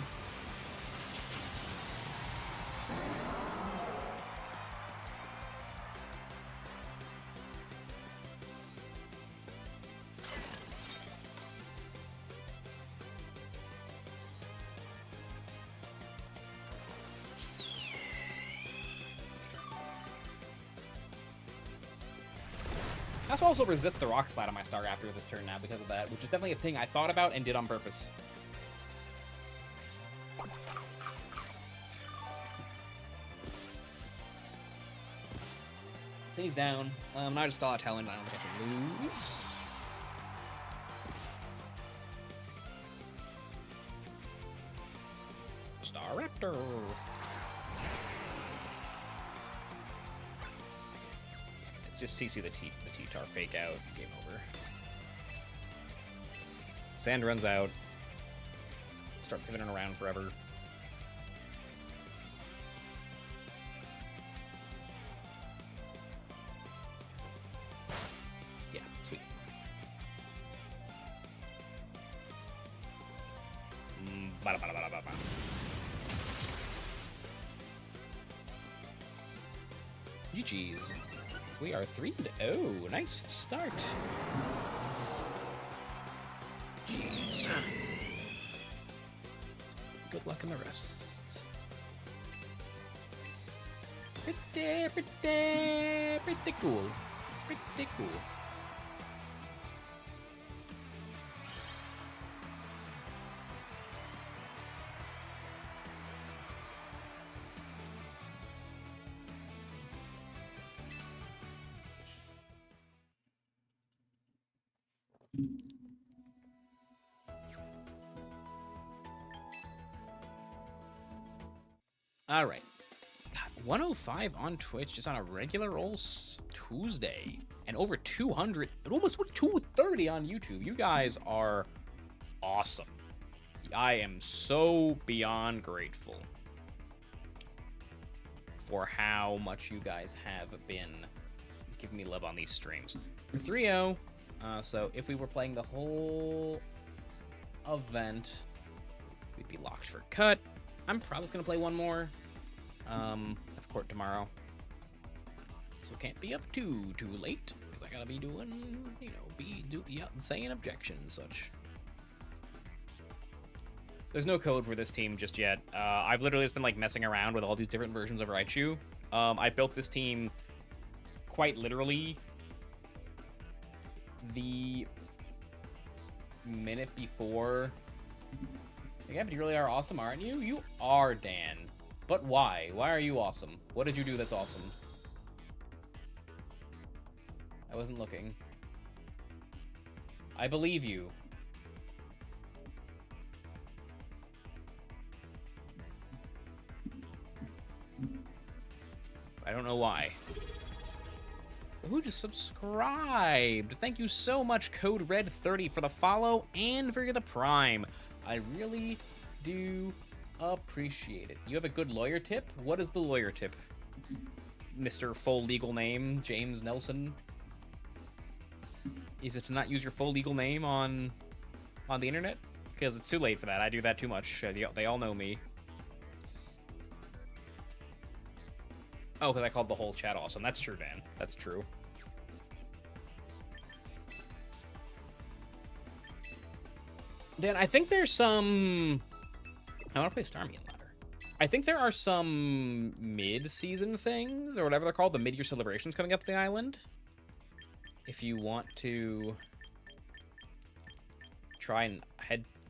I also resist the Rock Slide on my Staraptor this turn now because of that, which is definitely a thing I thought about and did on purpose. City's down. Now I just stall out Talon, but I don't think I can lose. Staraptor. Just CC the T-Tar fake out. Game over. Sand runs out. Start pivoting around forever. Yeah, sweet. Ba-da-ba-da-ba-da-ba-ba. GG's. We are 3-0. Nice start. Jeez. Good luck in the rest. Pretty cool. Pretty cool. All right. God, 105 on Twitch just on a regular old Tuesday. And over 200, almost 230 on YouTube. You guys are awesome. I am so beyond grateful for how much you guys have been giving me love on these streams. We're 3-0. So if we were playing the whole event, we'd be locked for cut. I'm probably just going to play one more. I have court tomorrow. So can't be up too late, because I gotta be doing, you know, saying objections and such. There's no code for this team just yet. I've literally just been, like, messing around with all these different versions of Raichu. I built this team quite literally the minute before. Yeah, but you really are awesome, aren't you? You are, Dan. But why? Why are you awesome? What did you do that's awesome? I wasn't looking. I believe you. I don't know why. Who just subscribed? Thank you so much, Code Red 30 for the follow and for the Prime. I really do appreciate it. You have a good lawyer tip? What is the lawyer tip? Mr. Full legal name, James Nelson? Is it to not use your full legal name on the internet? Because it's too late for that. I do that too much. They all know me. Oh, because I called the whole chat awesome. That's true, Dan. That's true. Dan, I think there's some... I want to play Starmie and Ladder. I think there are some mid-season things, or whatever they're called, the mid-year celebrations coming up to the island. If you want to try and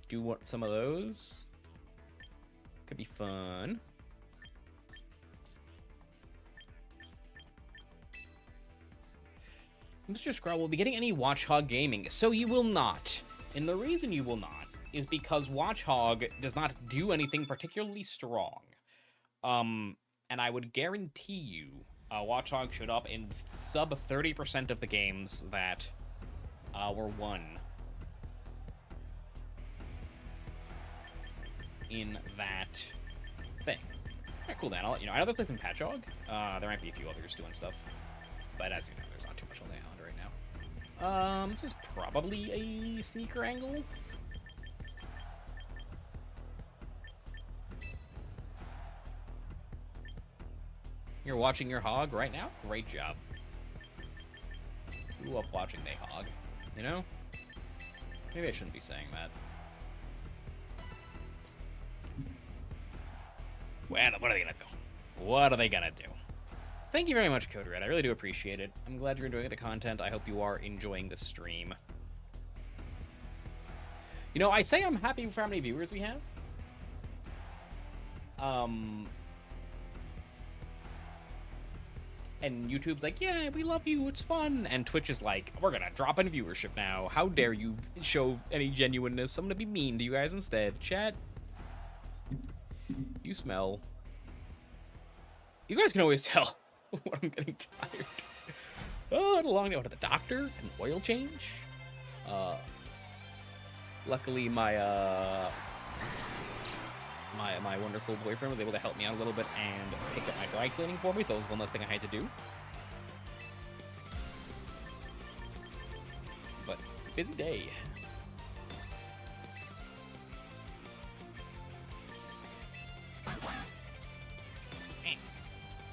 do some of those, could be fun. Mr. Scroll will be getting any Watchhog gaming, so you will not. And the reason you will not is because Watchhog does not do anything particularly strong. And I would guarantee you Watchhog showed up in sub 30% of the games that were won in that thing. Alright, cool, Dan. I know there's play some Patchhog. There might be a few others doing stuff. But as you know, there's not too much on the island right now. This is probably a sneaker angle. You're watching your hog right now? Great job. Grew up watching they hog. You know? Maybe I shouldn't be saying that. Well, what are they gonna do? What are they gonna do? Thank you very much, Code Red. I really do appreciate it. I'm glad you're enjoying the content. I hope you are enjoying the stream. You know, I say I'm happy for how many viewers we have. And YouTube's like, yeah, we love you, it's fun. And Twitch is like, we're gonna drop in viewership now. How dare you show any genuineness? I'm gonna be mean to you guys instead. Chat, you smell. You guys can always tell when I'm getting tired. Oh, long to the doctor, an oil change. Luckily, my my wonderful boyfriend was able to help me out a little bit and pick up my dry cleaning for me, so that was one less thing I had to do. But busy day.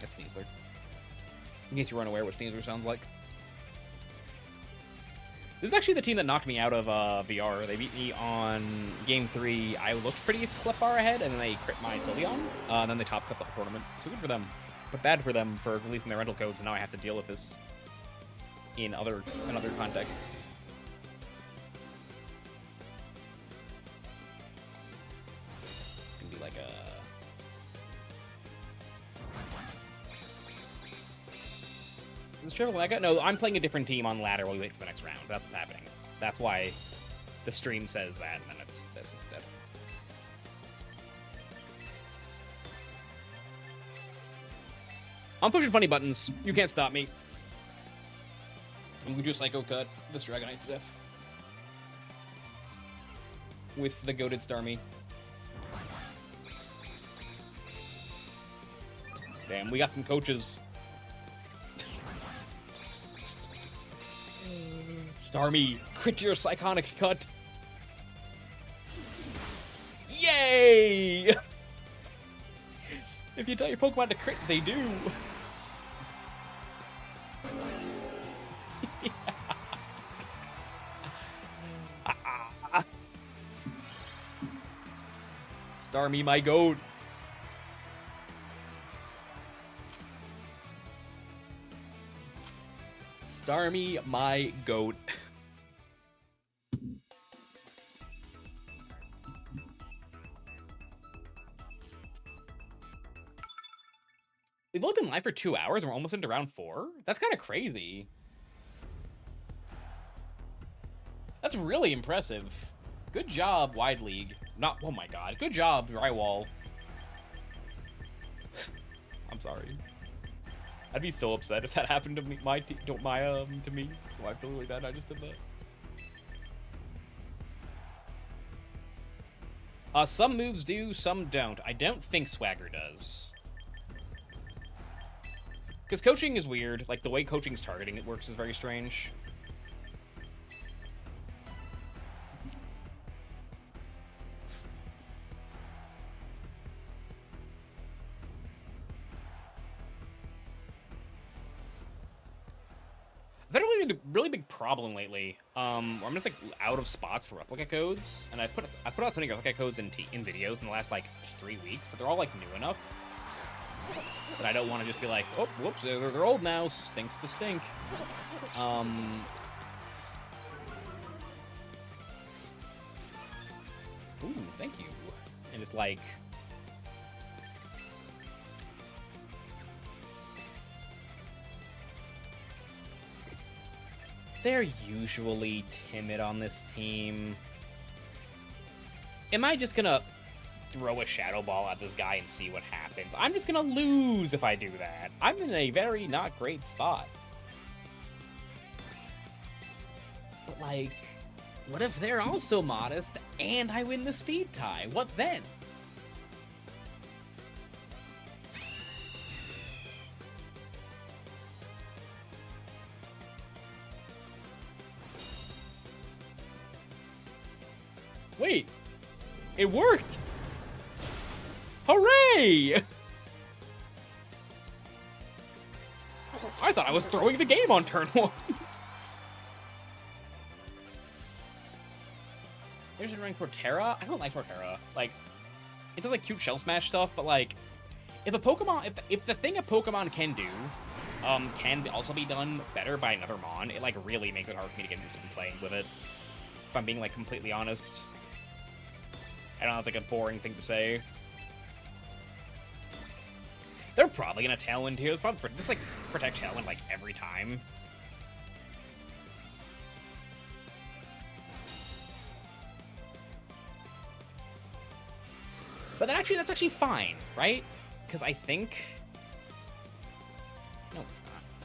That's Sneasler. In case you weren't aware what Sneasler sounds like. This is actually the team that knocked me out of VR. They beat me on Game 3. I looked pretty far ahead, and then they crit my Soleon. And then they top cut the tournament. So good for them. But bad for them for releasing their rental codes, and now I have to deal with this in other contexts. It's going to be like a... Is Triple Mega? No, I'm playing a different team on ladder while we wait for the next round. That's what's happening. That's why the stream says that, and then it's this instead. I'm pushing funny buttons. You can't stop me. I'm going to do a Psycho Cut this Dragonite to death. With the goated Starmie. Damn, we got some coaches. Starmie, crit your Psychonic Cut. Yay! If you tell your Pokemon to crit, they do. Starmie, my goat. Starmie, my goat. We've only been live for 2 hours and we're almost into round 4? That's kind of crazy. That's really impressive. Good job, Wide League. Not, oh my god. Good job, Drywall. I'm sorry. I'd be so upset if that happened to me, to me. So I feel really bad I just did that. Some moves do, some don't. I don't think Swagger does. Because coaching is weird. Like, the way coaching's targeting it works is very strange. I've had a really big problem lately, where I'm just, like, out of spots for replica codes, and I put out so many replica codes in videos in the last, like, 3 weeks that they're all, like, new enough. But I don't want to just be like, oh, whoops, they're old now, stinks to stink. Ooh, thank you. And just like... They're usually timid on this team. Am I just gonna throw a Shadow Ball at this guy and see what happens? I'm just gonna lose if I do that. I'm in a very not great spot. But like, what if they're also modest and I win the speed tie? What then? Wait, it worked! Hooray! I thought I was throwing the game on turn 1. There's a running Torterra. I don't like Torterra. Like, it does like cute shell smash stuff, but like, if a Pokemon, if the thing a Pokemon can do, can also be done better by another Mon, it like really makes it hard for me to get interested in playing with it. If I'm being like completely honest. I don't know, it's like a boring thing to say. They're probably gonna Tailwind here. It's probably just like protect Tailwind like every time. But that's actually fine, right? Because I think... No, it's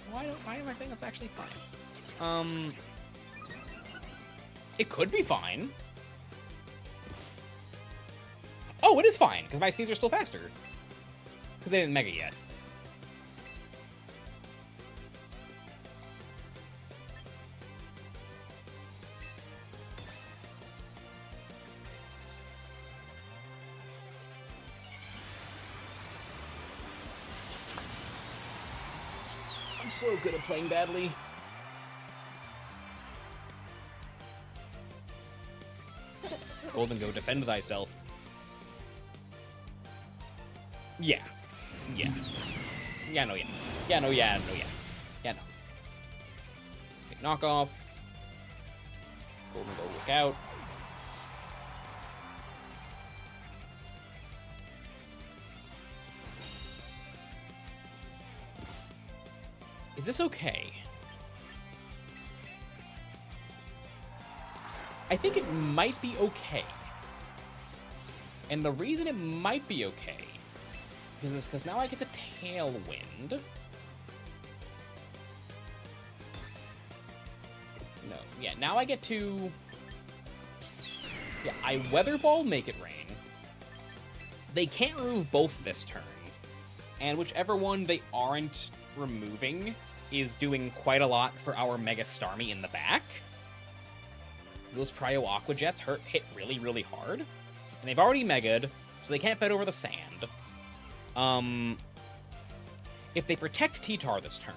not. Why am I saying that's actually fine? It could be fine. Oh, it is fine, because my Steeds are still faster. Because they didn't Mega yet. I'm so good at playing badly. Golden, go defend thyself. Yeah. Yeah. Yeah, no, yeah. Yeah, no, yeah, no, yeah. Yeah, no. Let's pick knockoff. Golden, go look out. Is this okay? I think it might be okay. And the reason it might be okay is because now I get the Tailwind. No, yeah, now I get to... Yeah, I Weather Ball, make it rain. They can't remove both this turn. And whichever one they aren't removing is doing quite a lot for our Mega Starmie in the back. Those Prio Aqua Jets hit really, really hard. And they've already Mega'd, so they can't fight over the sand. If they protect T-Tar this turn,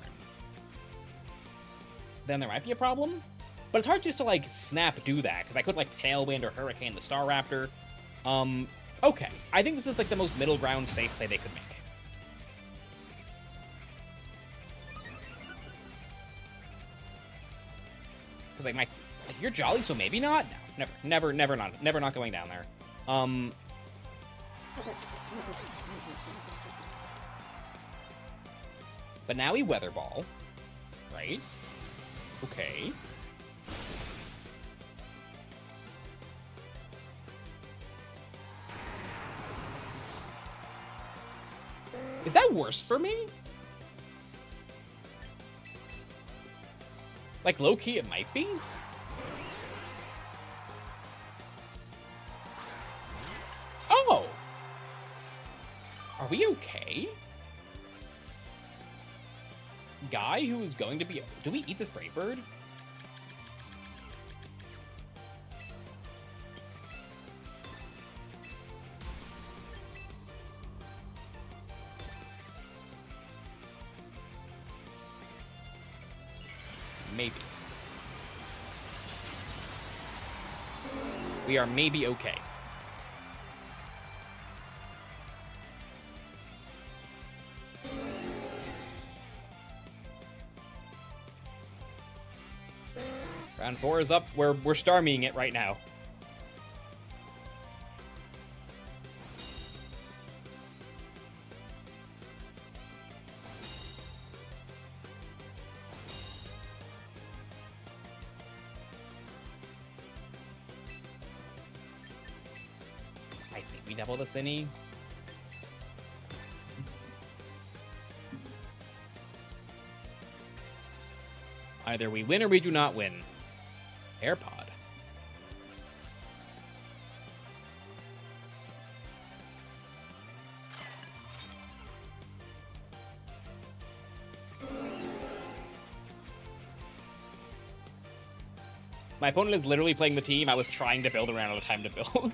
then there might be a problem. But it's hard just to, like, snap do that, because I could, like, Tailwind or Hurricane the Staraptor. Okay. I think this is, like, the most middle ground safe play they could make. Because, like, you're Jolly, so maybe not? No, never not going down there. But now we Weather Ball, right? Okay. Is that worse for me? Like, low-key, it might be? Oh! Are we okay? Guy who is going to be... Do we eat this Brave Bird? Maybe. We are maybe okay. Round 4 is up. We're Starmieing it right now. I think we double the Cine. Either we win or we do not win. AirPod. My opponent is literally playing the team I was trying to build around out of time to build.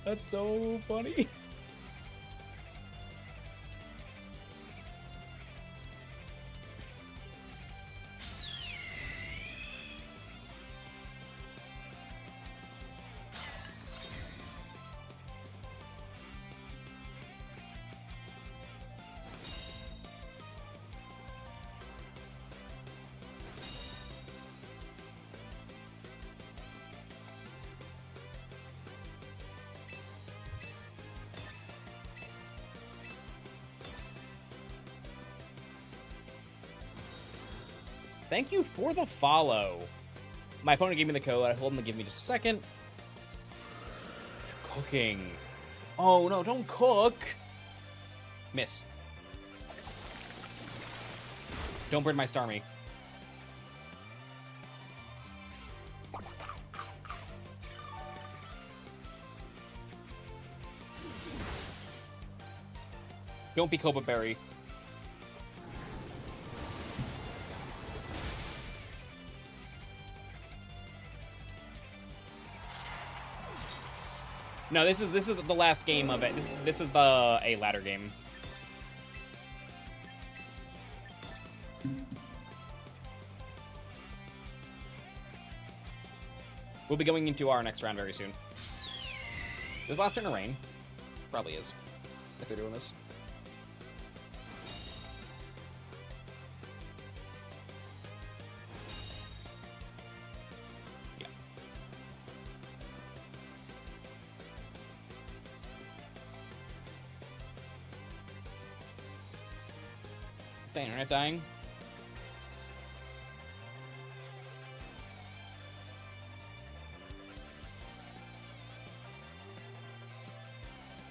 That's so funny. Thank you for the follow. My opponent gave me the code. I told him to give me just a second. They're cooking. Oh, no, don't cook. Miss. Don't burn my Starmie. Don't be Koba Berry. No, this is the last game of it. This is a ladder game. We'll be going into our next round very soon. This last turn of rain? Probably is. If they're doing this. Yeah. The internet dying.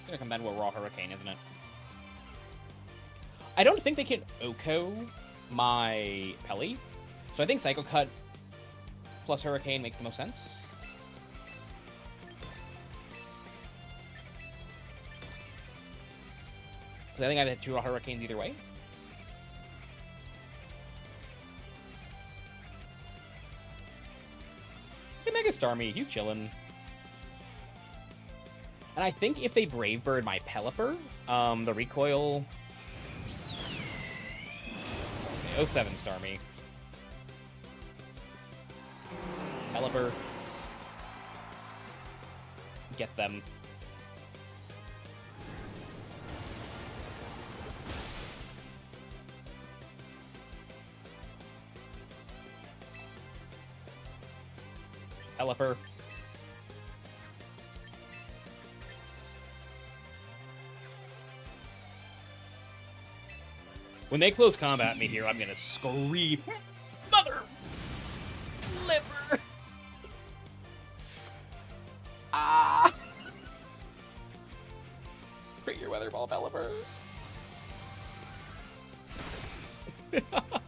Gonna come down to a raw hurricane, isn't it? I don't think they can Oko my Pelly, so I think Psycho Cut plus Hurricane makes the most sense. So I think I'd hit 2 raw Hurricanes either way. Hey, Mega Starmie, he's chilling. And I think if they Brave Bird my Pelipper, the recoil... Okay, 07 Starmie. Pelipper. Get them. Pelipper. When they close combat me here, I'm gonna scream, Mother! Liver! Ah! Bring your weather ball, Pelipper.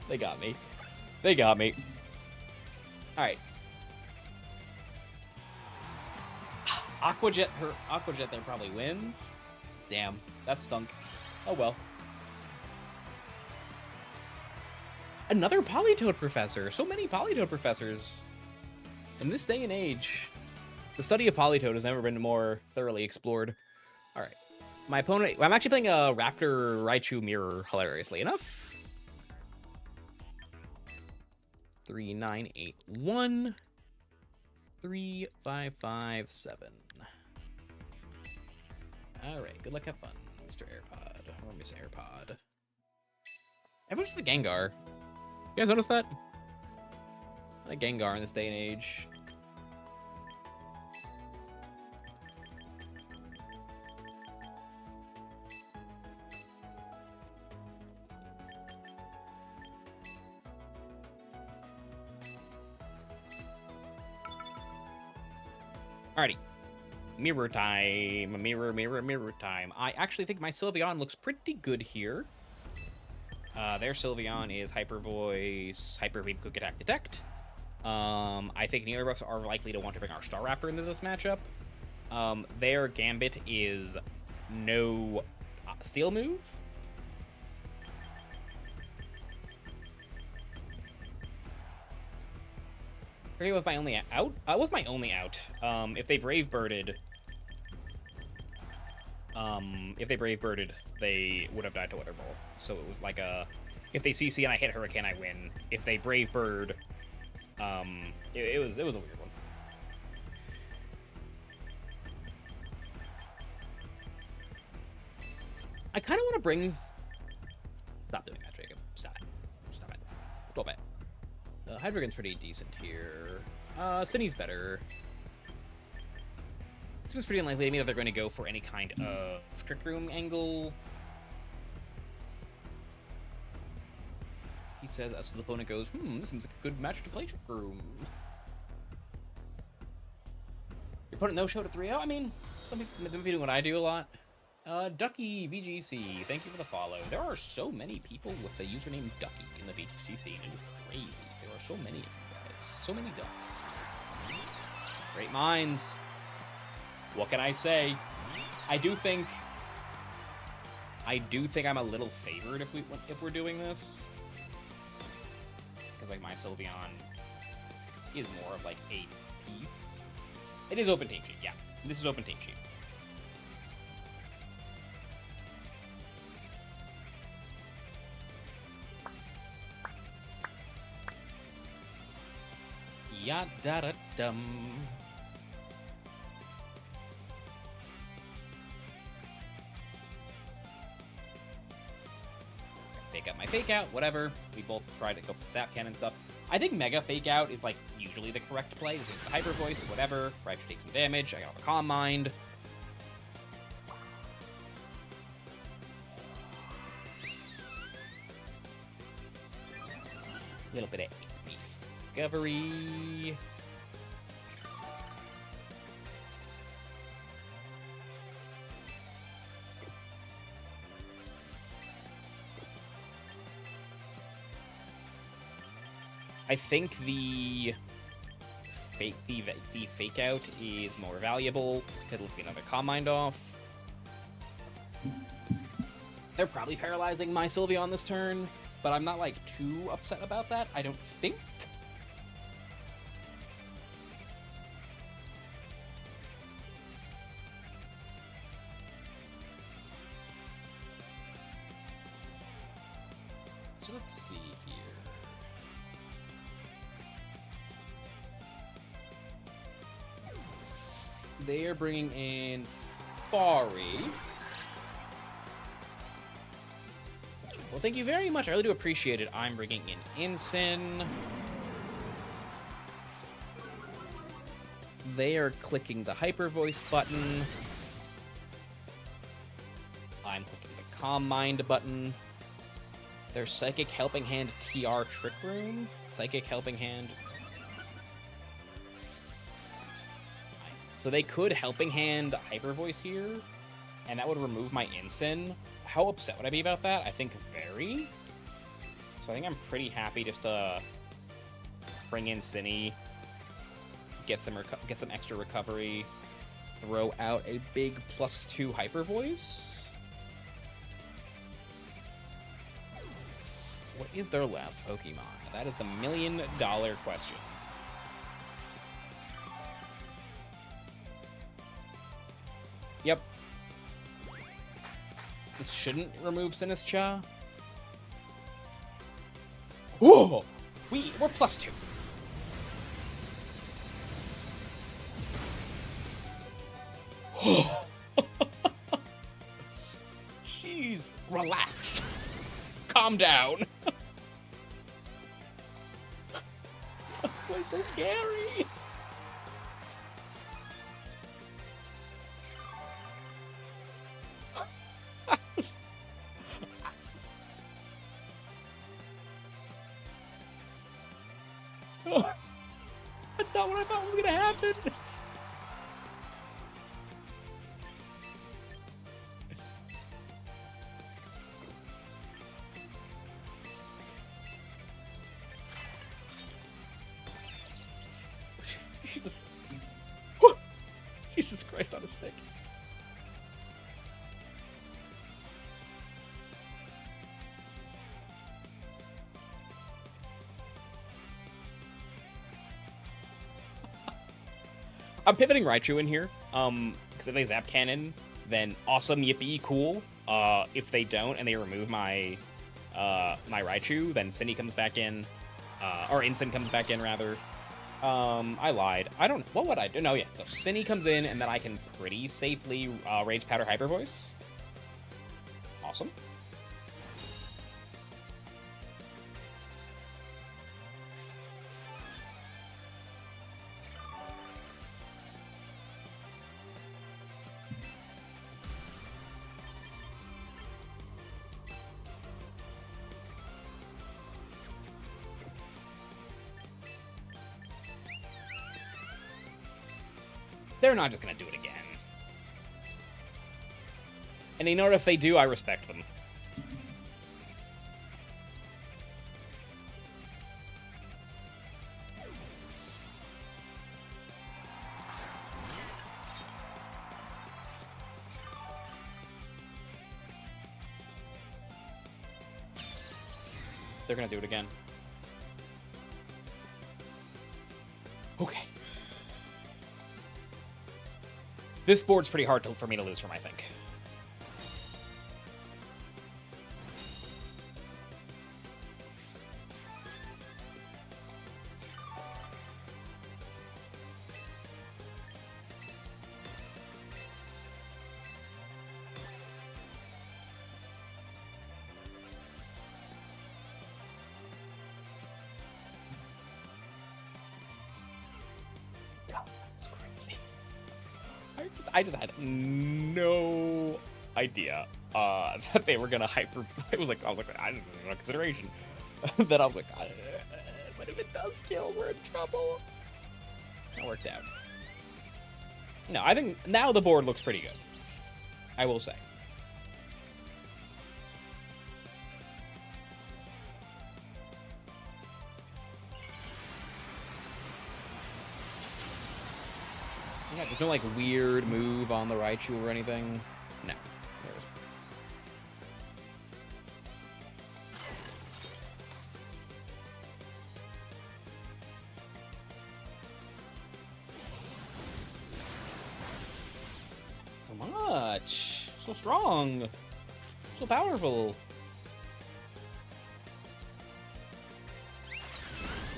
They got me. They got me. Alright. Aquajet there probably wins. Damn, that stunk. Oh well. Another Politoed professor. So many Politoed professors. In this day and age, the study of Politoed has never been more thoroughly explored. All right. My opponent... I'm actually playing a Raptor Raichu Mirror, hilariously enough. 3981. 3557. All right. Good luck. Have fun, Mr. AirPod. Or Miss AirPod. Everyone's the Gengar. You guys notice that? Like Gengar in this day and age. Alrighty. Mirror time. Mirror time. I actually think my Sylveon looks pretty good here. Their Sylveon is Hyper Voice, Hyper Beam, Quick Attack, Detect. I think neither of us are likely to want to bring our Staraptor into this matchup. Their Gambit is no Steel move. I forget what my only out? Was my only out. If they Brave Birded... they would have died to Weather Ball. So it was like a... If they CC and I hit Hurricane, I win. If they Brave Bird... it was a weird one. I kind of want to bring... Stop doing that, Jacob. Stop it. Stop it. Stop it. Hydreigon's pretty decent here. Cinny's better. Seems pretty unlikely to me that they're going to go for any kind of Trick Room angle. He says, as his opponent goes, this seems like a good match to play Trick Room. Your opponent no-show to 3-0? I mean, let me be doing what I do a lot. Ducky VGC, thank you for the follow. There are so many people with the username Ducky in the VGC scene. It is crazy. There are so many of you guys. So many ducks. Great minds. What can I say? I do think I'm a little favored if we're doing this. Because like my Sylveon is more of like a piece. It is open team sheet, yeah. This is open team sheet. Ya-da-da-dum. Fake out my fake out, whatever. We both tried to go for the Sap Cannon stuff. I think Mega Fake Out is like usually the correct play. Just the Hyper Voice, whatever. Raichu takes some damage. I got a Calm Mind. A little bit of Discovery. I think the fake out is more valuable because let's get another Calm Mind off. They're probably paralyzing my Sylveon this turn, but I'm not like too upset about that. I don't think. So let's see here. They are bringing in Fari. Well, thank you very much. I really do appreciate it. I'm bringing in Ensign. They are clicking the Hyper Voice button. I'm clicking the Calm Mind button. Their Psychic Helping Hand TR Trick Room. Psychic Helping Hand. So they could Helping Hand Hyper Voice here, and that would remove my Ensign. How upset would I be about that? I think very. So I think I'm pretty happy just to bring in Cinny, get some extra recovery, throw out a big +2 Hyper Voice. What is their last Pokemon? That is the million-dollar question. Yep. This shouldn't remove Sinistcha. Whoa! We're +2. Jeez, relax. Calm down. That's so scary. That's not what I thought was gonna happen. Jesus. Jesus Christ on a stick. I'm pivoting Raichu in here, because if they Zap Cannon, then awesome, yippee, cool. If they don't and they remove my my Raichu, then Cindy comes back in, or Ensign comes back in rather. I lied. What would I do? No, yeah. So Cindy comes in, and then I can pretty safely Rage Powder Hyper Voice. Awesome. They're not just going to do it again. And you know what? If they do, I respect them. They're gonna do it again. Okay. This board's pretty hard for me to lose from, I think. I just had no idea that they were gonna hyper. I was like, I didn't even know consideration. Then I was like, but if it does kill, we're in trouble. That worked out. No, I think now the board looks pretty good. I will say. Yeah, there's no, like, weird move on the Raichu or anything. No. There isn't. So much! So strong! So powerful!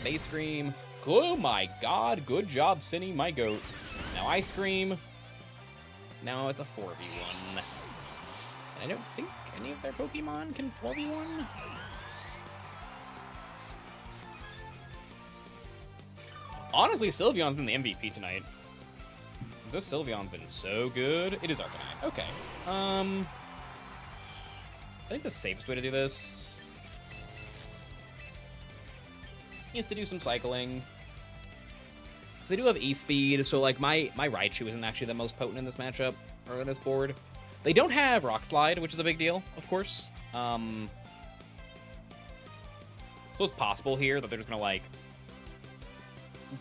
Base Scream. Oh my god, good job, Cinny, my goat. Now Ice Cream. Now it's a 4v1. I don't think any of their Pokemon can 4v1. Honestly, Sylveon's been the MVP tonight. This Sylveon's been so good. It is Arcanine. Okay. I think the safest way to do this is to do some cycling. They do have E-Speed, so like my Raichu isn't actually the most potent in this matchup, or in this board. They don't have Rock Slide, which is a big deal, of course. So it's possible here that they're just gonna like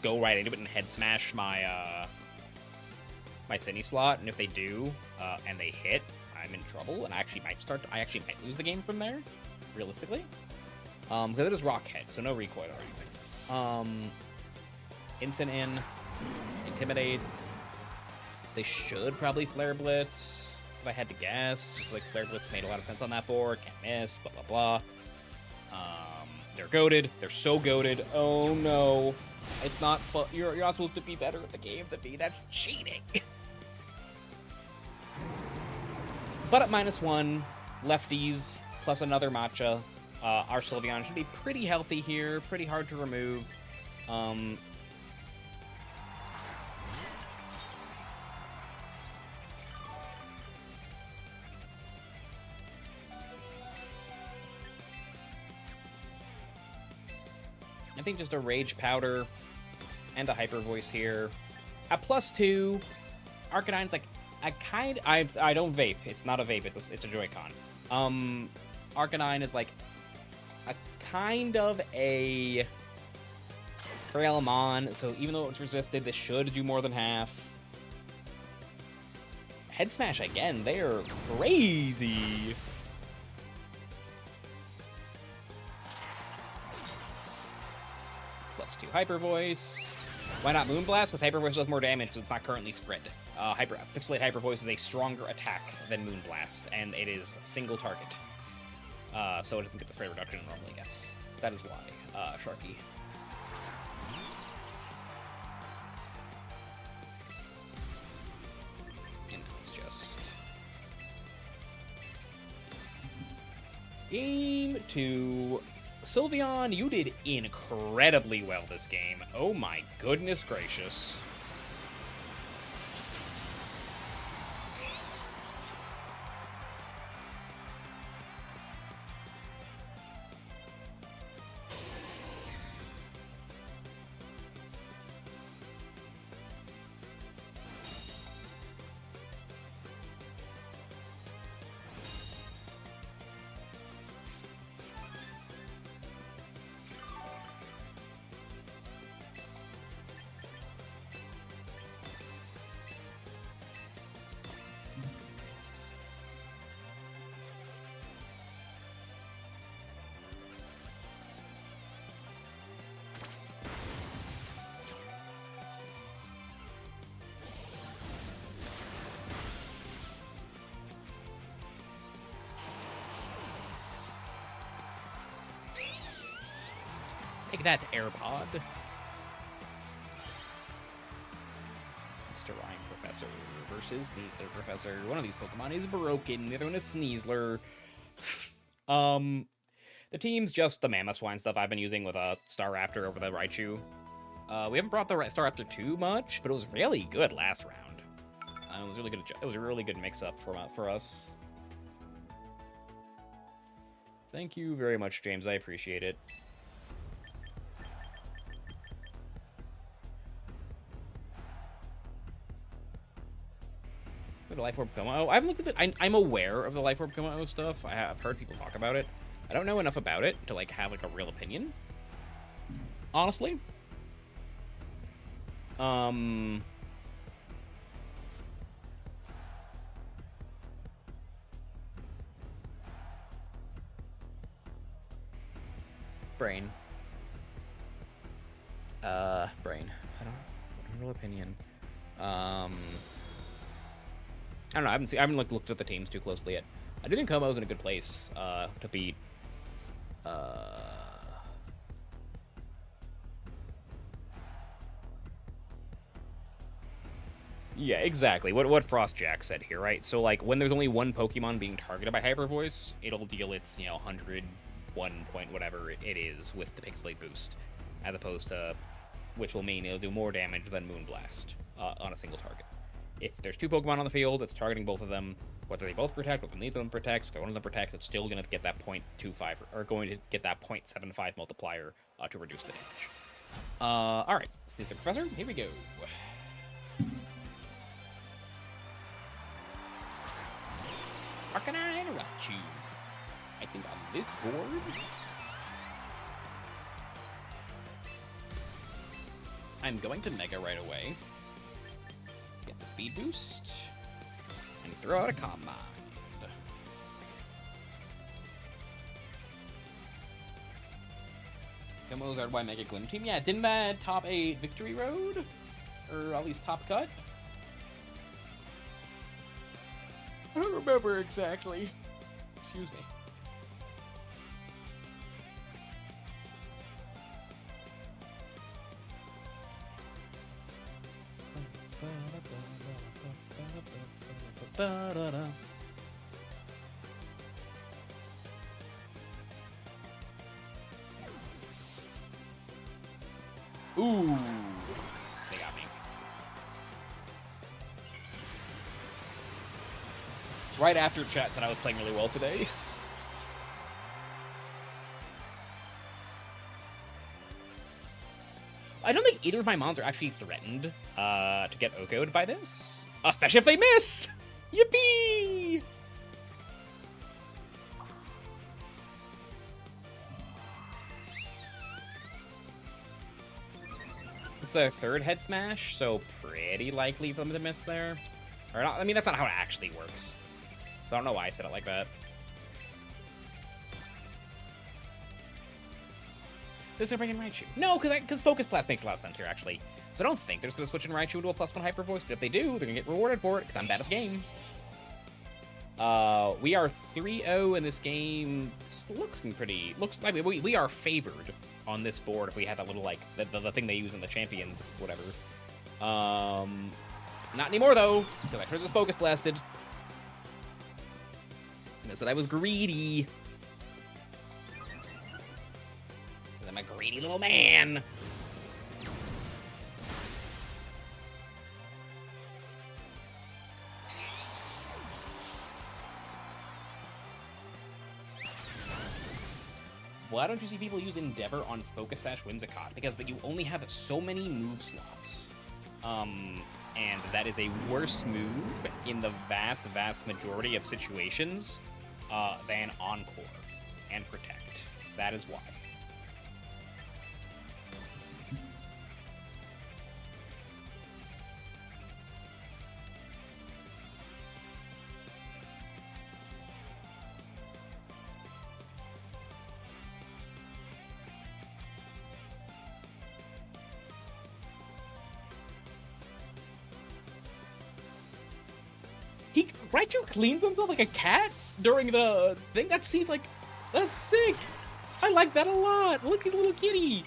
go right into it and head smash my my Cindy slot, and if they do, and they hit, I'm in trouble, and I actually might lose the game from there, realistically. Because it is Rock Head, so no recoil or anything. Instant in, Intimidate. They should probably Flare Blitz, if I had to guess. Just like Flare Blitz made a lot of sense on that board. Can't miss, blah, blah, blah. They're goated. They're so goated. Oh, no. It's not fun. You're not supposed to be better at the game than me. That's cheating. But at -1, lefties, plus another matcha. Our Sylveon should be pretty healthy here. Pretty hard to remove. I think just a Rage Powder and a Hyper Voice here. At +2, Arcanine's like I don't vape. It's not a vape. It's a Joy-Con. Arcanine is like a kind of a Trailmon, so even though it's resisted, this should do more than half. Head Smash again. They are crazy. +2 Hyper Voice. Why not Moonblast? Because Hyper Voice does more damage because it's not currently spread. Pixelate Hyper Voice is a stronger attack than Moonblast, and it is single target. So it doesn't get the spread reduction it normally gets. That is why, Sharky. And it's just... Game 2. Sylveon, you did incredibly well this game. Oh my goodness gracious. Take that, AirPod. Mr. Rhyme Professor versus Sneasler Professor. One of these Pokemon is broken. The other one is Sneasler. The team's just the Mamoswine stuff I've been using with a Staraptor over the Raichu. We haven't brought the Staraptor too much, but it was really good last round. It was really good. It was a really good mix-up for us. Thank you very much, James. I appreciate it. The Life Orb Como. I've looked at it. I'm aware of the Life Orb Como stuff. I've heard people talk about it. I don't know enough about it to like have like a real opinion. Honestly. Brain. Brain. I don't have a real opinion. I don't know. I haven't looked at the teams too closely yet. I do think Como's in a good place to beat. Yeah, exactly. What Frostjack said here, right? So like when there's only one Pokemon being targeted by Hyper Voice, it'll deal its 101 point whatever it is with the Pixelate boost, as opposed to, which will mean it'll do more damage than Moonblast on a single target. If there's two Pokemon on the field, it's targeting both of them. Whether they both protect, whether neither of them protects, whether one of them protects, it's still going to get that 0.25 or going to get that 0.75 multiplier to reduce the damage. All right, Sneasler Professor, here we go. How can I interrupt you? I think on this board, I'm going to Mega right away. Get the speed boost. And throw out a Calm Mind. Como's are by Mega Glim Team. Yeah, didn't that top a victory road? Or at least top cut? I don't remember exactly. Excuse me. Ooh, they got me. Right after chat said I was playing really well today. I don't think either of my mons are actually threatened to get OHKO'd by this. Especially if they miss! Yippee! It's their third head smash, so pretty likely for them to miss there. Or not, I mean, that's not how it actually works. So I don't know why I said it like that. They're gonna bring in Raichu. No, because Focus Blast makes a lot of sense here, actually. So I don't think they're just gonna switch in Raichu into a +1 Hyper Voice, but if they do, they're gonna get rewarded for it, because I'm bad at the game. We are 3-0 in this game. I mean, we are favored on this board if we had that little, like, the thing they use in the Champions, whatever. Not anymore, though, because I heard this Focus Blasted. And I said I was greedy. I'm a greedy little man. Why don't you see people use Endeavor on Focus Sash Whimsicott? Because you only have so many move slots. And that is a worse move in the vast, vast majority of situations than Encore and Protect. That is why. Raichu cleans himself like a cat during the thing. That's sick. I like that a lot. Look, he's a little kitty.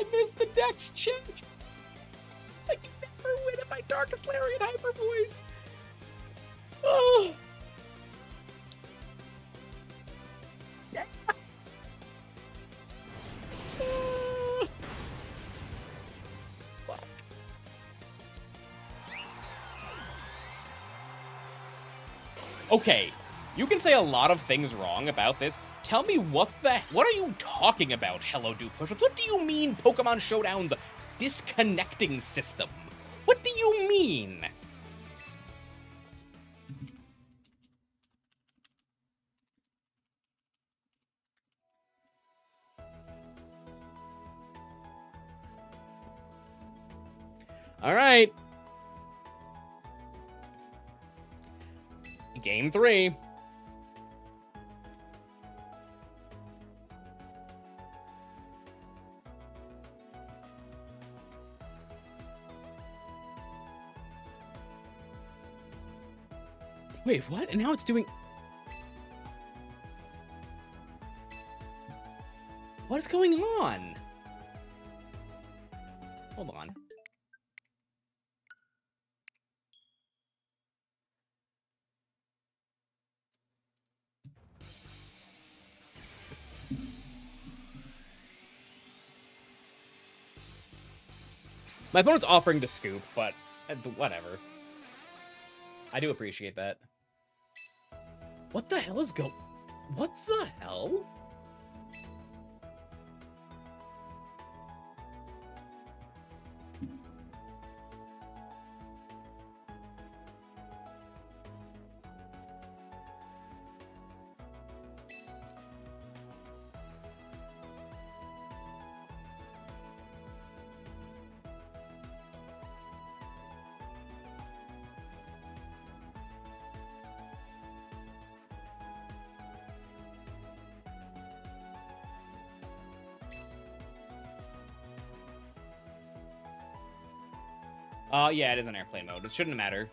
I missed the dex check. I can never win at my Darkest Lariat Hyper Voice. Oh. Okay, you can say a lot of things wrong about this. Tell me what are you talking about, Hello Do Push-Ups? What do you mean Pokemon Showdown's disconnecting system? What do you mean? All right. Game 3. Wait, what? And now it's doing... What is going on? Hold on. My opponent's offering to scoop, but whatever. I do appreciate that. What the hell is What the hell? Yeah, it is in airplane mode. It shouldn't matter.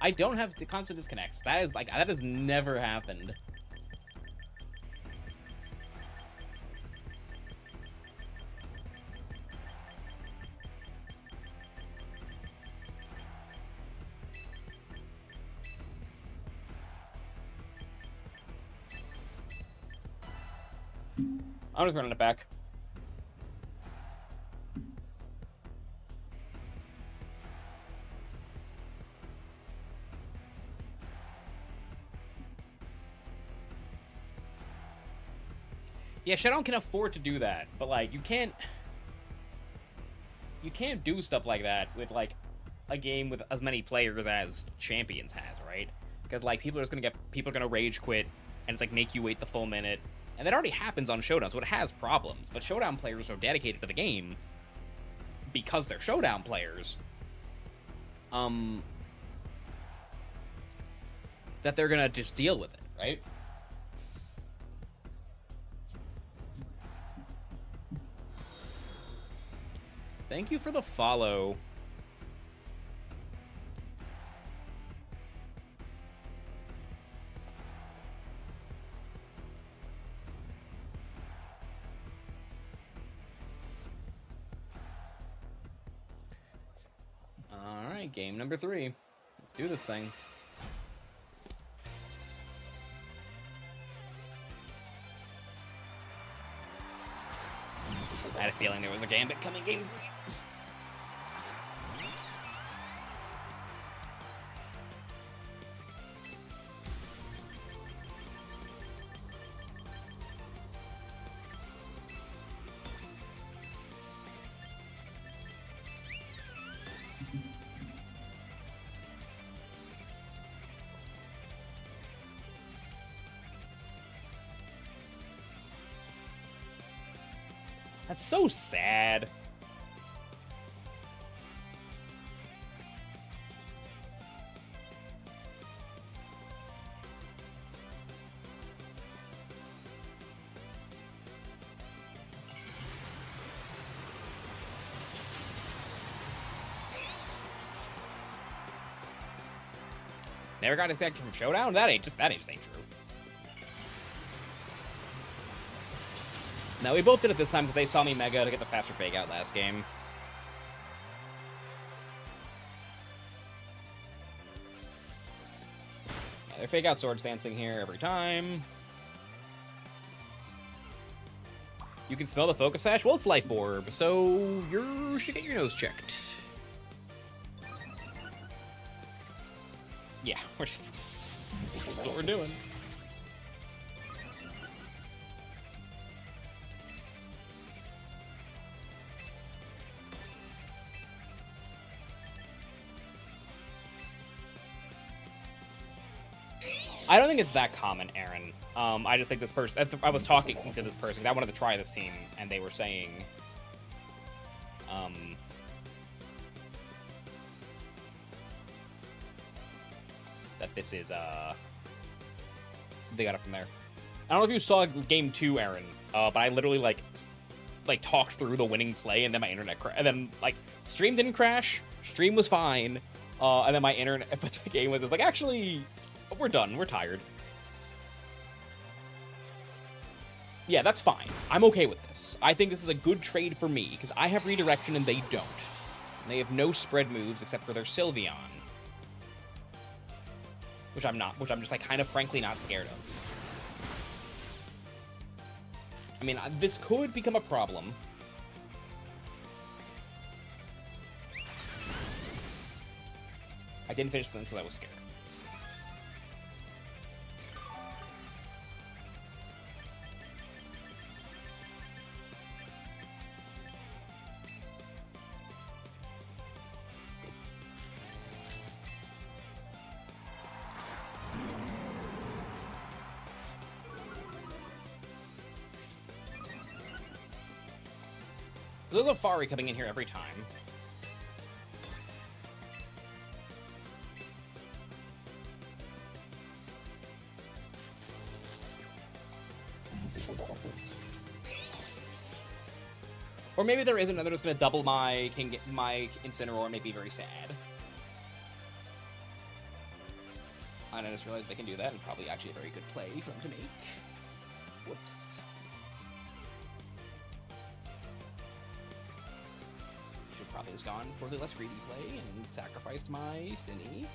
I don't have constant disconnects. That has never happened. I'm just running it back. Yeah, Showdown can afford to do that, but like you can't do stuff like that with like a game with as many players as Champions has, right? Because like people are gonna rage quit, and it's like make you wait the full minute. And that already happens on Showdown, so it has problems. But Showdown players are dedicated to the game because they're Showdown players. That they're gonna just deal with it, right? Thank you for the follow. Alright, game number 3. Let's do this thing. I had a feeling there was a Gambit coming game 3. That's so sad. Never got attacked from Showdown? That just ain't true. No, we both did it this time because they saw me Mega to get the faster fake out last game. Yeah, they're fake out swords dancing here every time. You can smell the focus sash? Well, it's Life Orb, so you should get your nose checked. Yeah, that's what we're doing. I don't think it's that common, Aaron. I just think this person... I was talking to this person because I wanted to try this team, and they were saying... that this is, they got it from there. I don't know if you saw game 2, Aaron, but I literally, like talked through the winning play, and then my internet crashed. And then, like, stream didn't crash, stream was fine, and then my internet... But the game was just like, actually... We're done. We're tired. Yeah, that's fine. I'm okay with this. I think this is a good trade for me, because I have redirection and they don't. And they have no spread moves except for their Sylveon. Which I'm just, like, kind of frankly not scared of. I mean, this could become a problem. I didn't finish this because I was scared. There's a Fari coming in here every time. Or maybe there isn't, and they're just going to double my Incineroar and make me very sad. And I just realized they can do that, and probably actually a very good play for them to make. Whoops. Should probably have gone for the less greedy play and sacrificed my Cinny.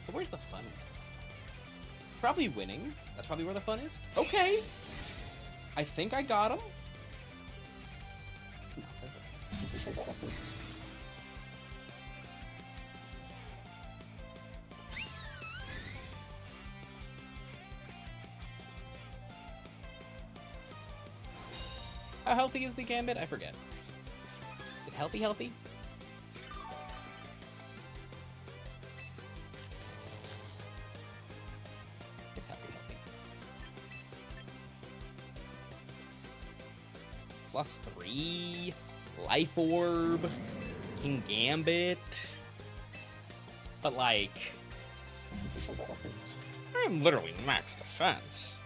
But where's the fun? Probably winning. That's probably where the fun is. Okay. I think I got him. No, how healthy is the Gambit? I forget. Is it healthy? It's healthy. +3, Life Orb, King Gambit. But, like, I'm literally max defense.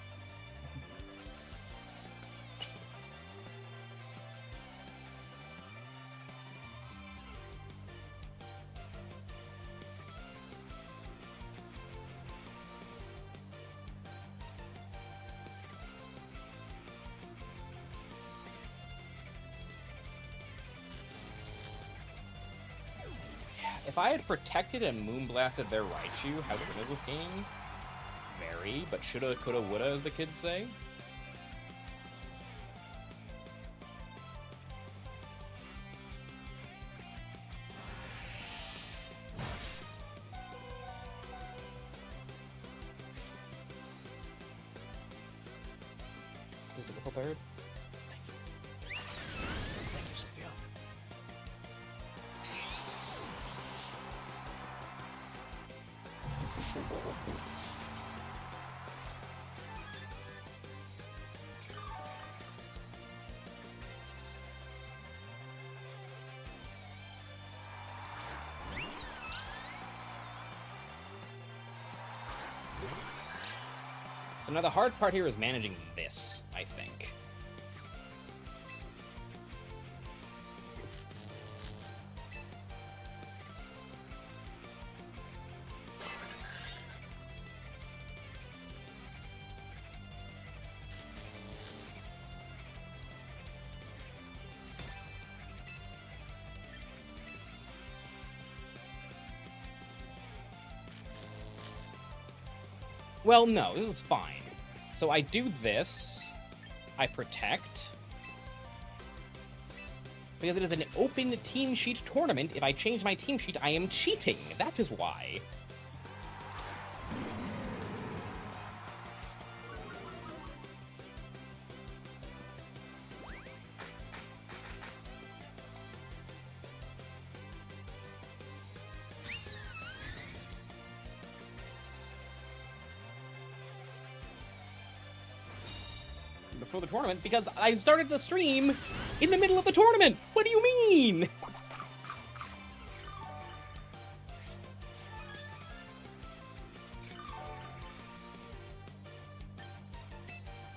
If I had protected and moonblasted their Raichu, how would I win this game? Very, but shoulda, coulda, woulda, as the kids say. Is it the third? Thank you, Sophia. So now the hard part here is managing this, I think. Well, no, this is fine. So I do this. I protect. Because it is an open team sheet tournament. If I change my team sheet, I am cheating. That is why. Before the tournament, because I started the stream in the middle of the tournament. What do you mean?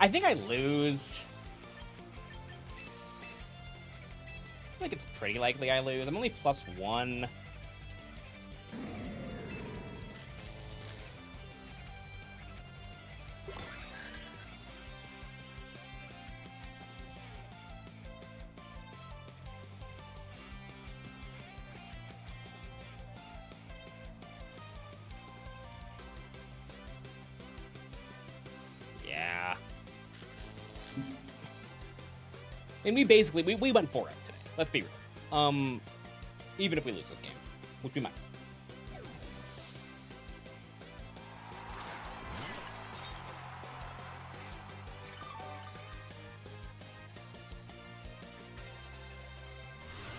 I think I lose. I feel like it's pretty likely I lose. I'm only +1. Yeah. And we basically, we went for it today. Let's be real. Even if we lose this game, which we might.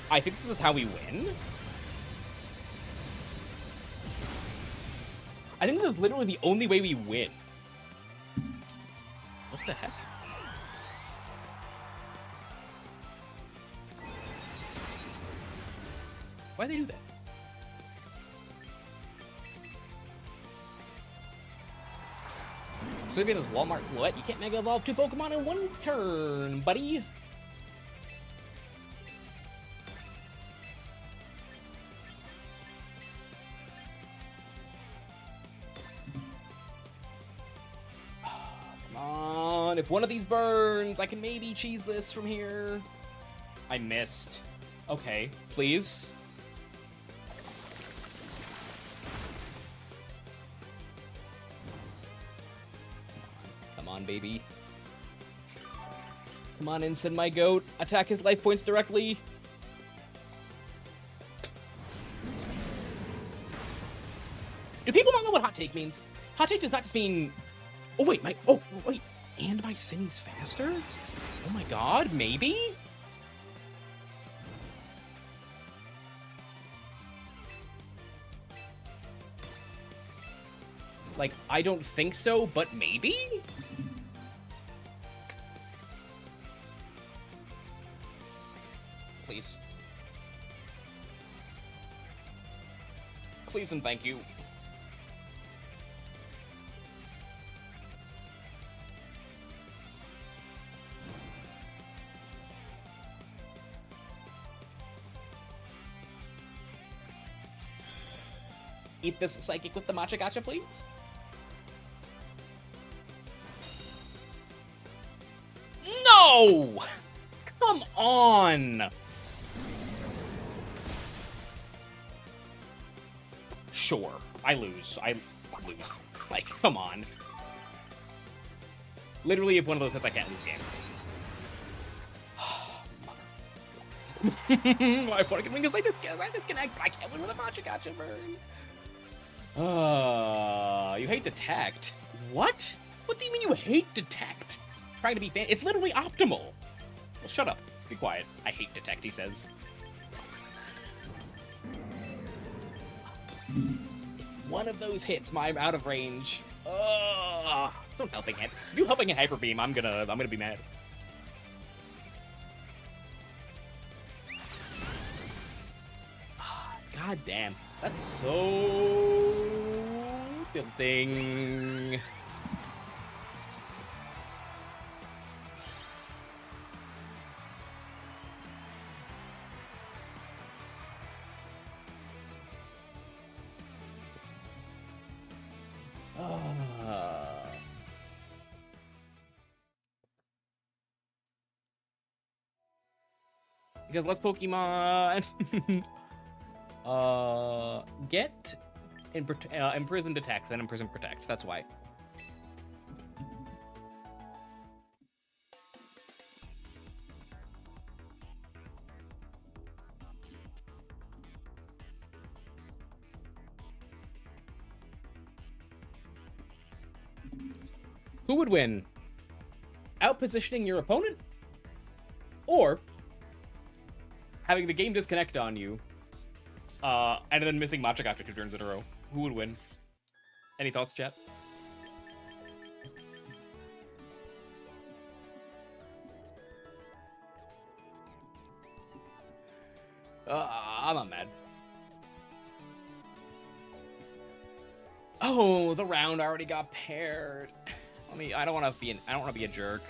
I think this is how we win. I think this is literally the only way we win. What the heck? Why'd they do that? So if it is Walmart Floette, you can't Mega Evolve 2 Pokemon in one turn, buddy. Come on, if one of these burns, I can maybe cheese this from here. I missed. Okay, please. Come on, baby. Come on in, send my goat. Attack his life points directly. Do people not know what hot take means? Hot take does not just mean... Oh, wait, wait. And my Cinny's faster? Oh my god, maybe? Like, I don't think so, but maybe? Please. Please and thank you. Eat this psychic with the matcha gacha, please. No! Come on! Sure, I lose. Like, come on. Literally, if one of those hits, I can't lose the game. My opponent can win because I disconnect, but I can't win with a matcha gacha burn. You hate detect. What? What do you mean you hate detect? Trying to be fan. It's literally optimal. Well, shut up. Be quiet. I hate detect, he says. One of those hits, I'm out of range. Don't helping hit. If you helping hit Hyper Beam, I'm gonna be mad. God damn. That's so tilting. Because let's Pokemon get imprison detect, then imprison protect. That's why. Who would win? Outpositioning your opponent? Or having the game disconnect on you, and then missing Machek after 2 turns in a row? Who would win? Any thoughts, chat? I'm not mad. Oh, the round already got paired. I don't want to be a jerk.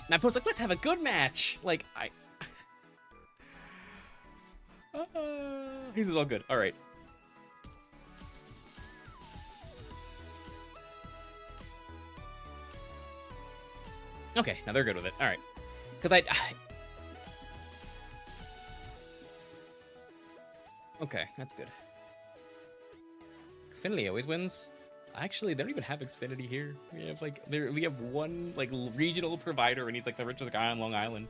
My opponent's like, let's have a good match. Like, he's all good. All right. Okay, now they're good with it. All right. Because okay, that's good. Xfinity always wins. Actually, they don't even have Xfinity here. We have we have one regional provider, and he's like the richest guy on Long Island.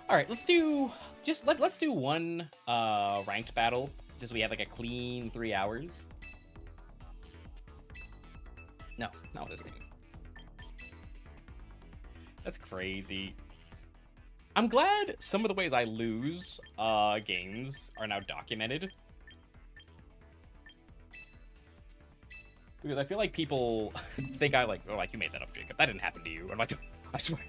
All right, let's do let's do one ranked battle, just so we have like a clean 3 hours. No, not with this game. That's crazy. I'm glad some of the ways I lose games are now documented. Because I feel like people think you made that up, Jacob. That didn't happen to you. I'm like, I swear. How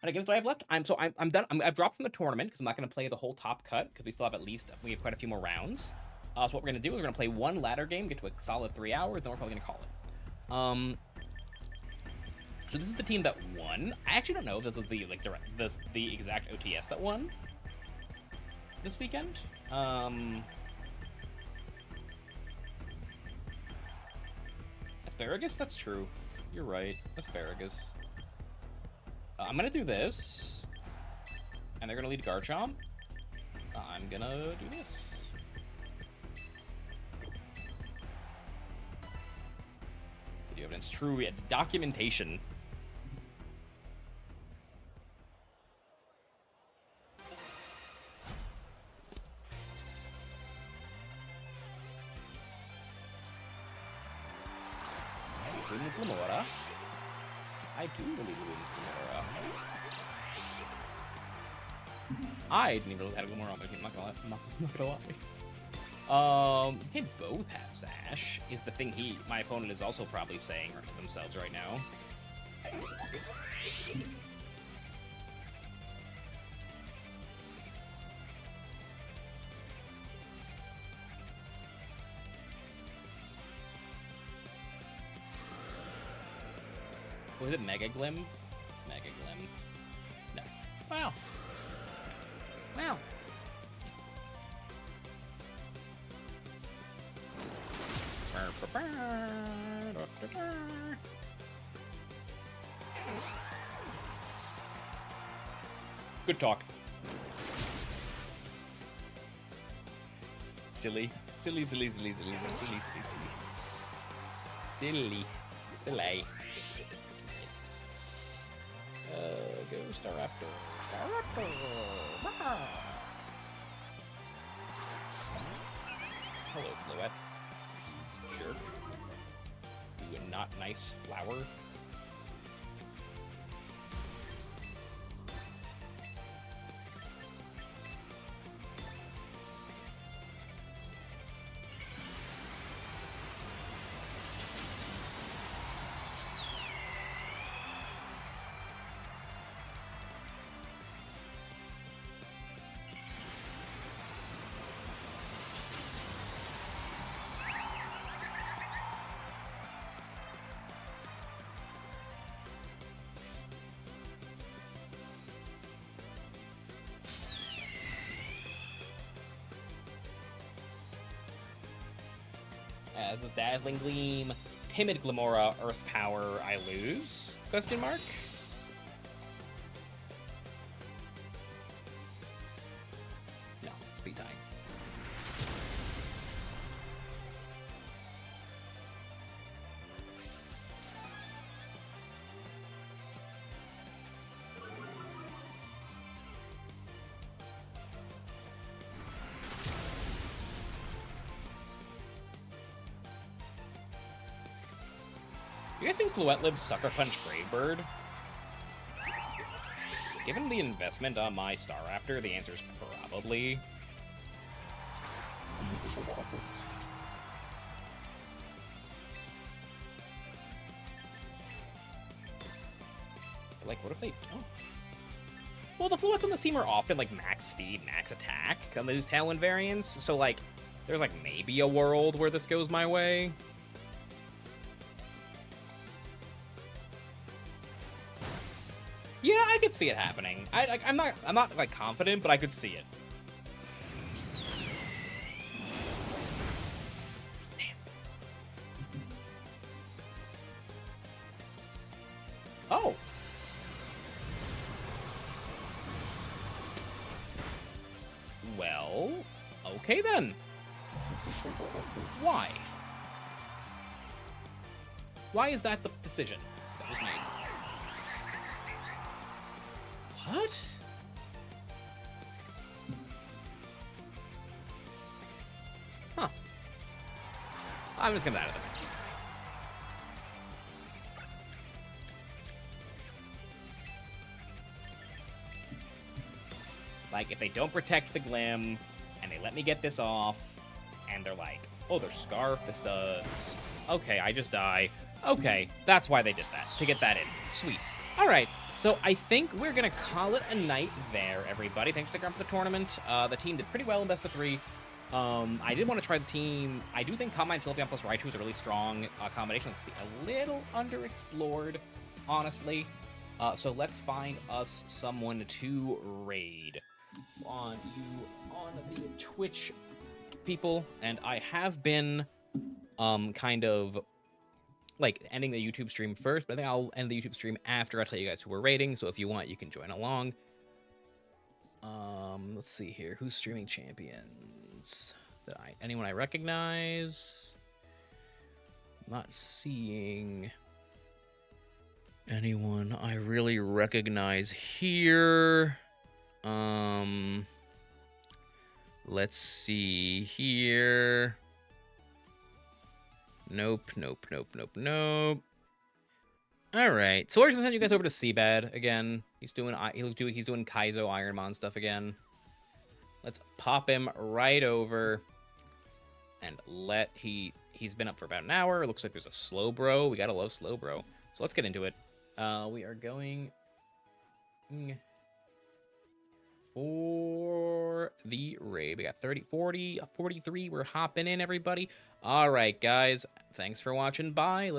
many games do I have left? I'm done. I've dropped from the tournament because I'm not going to play the whole top cut because we still have we have quite a few more rounds. So what we're going to do is we're going to play one ladder game, get to a solid 3 hours, then we're probably going to call it. So this is the team that won. I actually don't know if this is the exact OTS that won this weekend. Asparagus? That's true. You're right. Asparagus. I'm gonna do this. And they're gonna lead Garchomp. I'm gonna do this. Video evidence. True. It's documentation. Glimora. I do believe in Glimora. I didn't even add a Glimora on my team, I'm not gonna lie. They both have Sash, is the thing my opponent is also probably saying to themselves right now. Was it Mega Glim? It's Mega Glim. No. Wow. Wow. Good talk. Silly. Silly, silly, silly, silly, silly, silly, silly. Silly. Silly. Go Staraptor. Staraptor! Hello, Floette. Sure. You a not nice flower. As this Dazzling Gleam, Timid Glimora, Earth Power, I lose? Question mark? No, be dying. You guys think Fluette lives Sucker Punch Brave Bird? Given the investment on my Staraptor, the answer is probably. Like, what if they don't? Well, the Fluettes on this team are often, like, max speed, max attack on those Tailwind variants, so, like, there's, like, maybe a world where this goes my way. Yeah, I could see it happening. I'm not, like, confident, but I could see it. Damn. Oh. Well, okay then. Why? Why is that the decision that was made? What? Huh. I'm just gonna out of the fence. Like, if they don't protect the Glim, and they let me get this off, and they're like, oh, their Scarf, this does. Okay, I just die. Okay, that's why they did that, to get that in. Sweet. All right, so I think we're going to call it a night there, everybody. Thanks for sticking around for the tournament. The team did pretty well in best of 3. I did want to try the team. I do think Combine Sylveon plus Raichu is a really strong combination. Let's be a little underexplored, honestly. So let's find us someone to raid on the Twitch people. And I have been kind of like ending the YouTube stream first, but I think I'll end the YouTube stream after I tell you guys who we're raiding. So if you want, you can join along. Let's see here. Who's streaming champions? Anyone I recognize? Not seeing anyone I really recognize here. Let's see here. Nope. All right, so we're just sending you guys over to Seabed again. He's doing Kaizo Ironmon stuff again. Let's pop him right over and he's been up for about an hour. It looks like there's a Slowbro. We gotta love Slowbro. So let's get into it. We are going for the raid. We got 30, 40, 43. We're hopping in, everybody. All right, guys. Thanks for watching. Bye.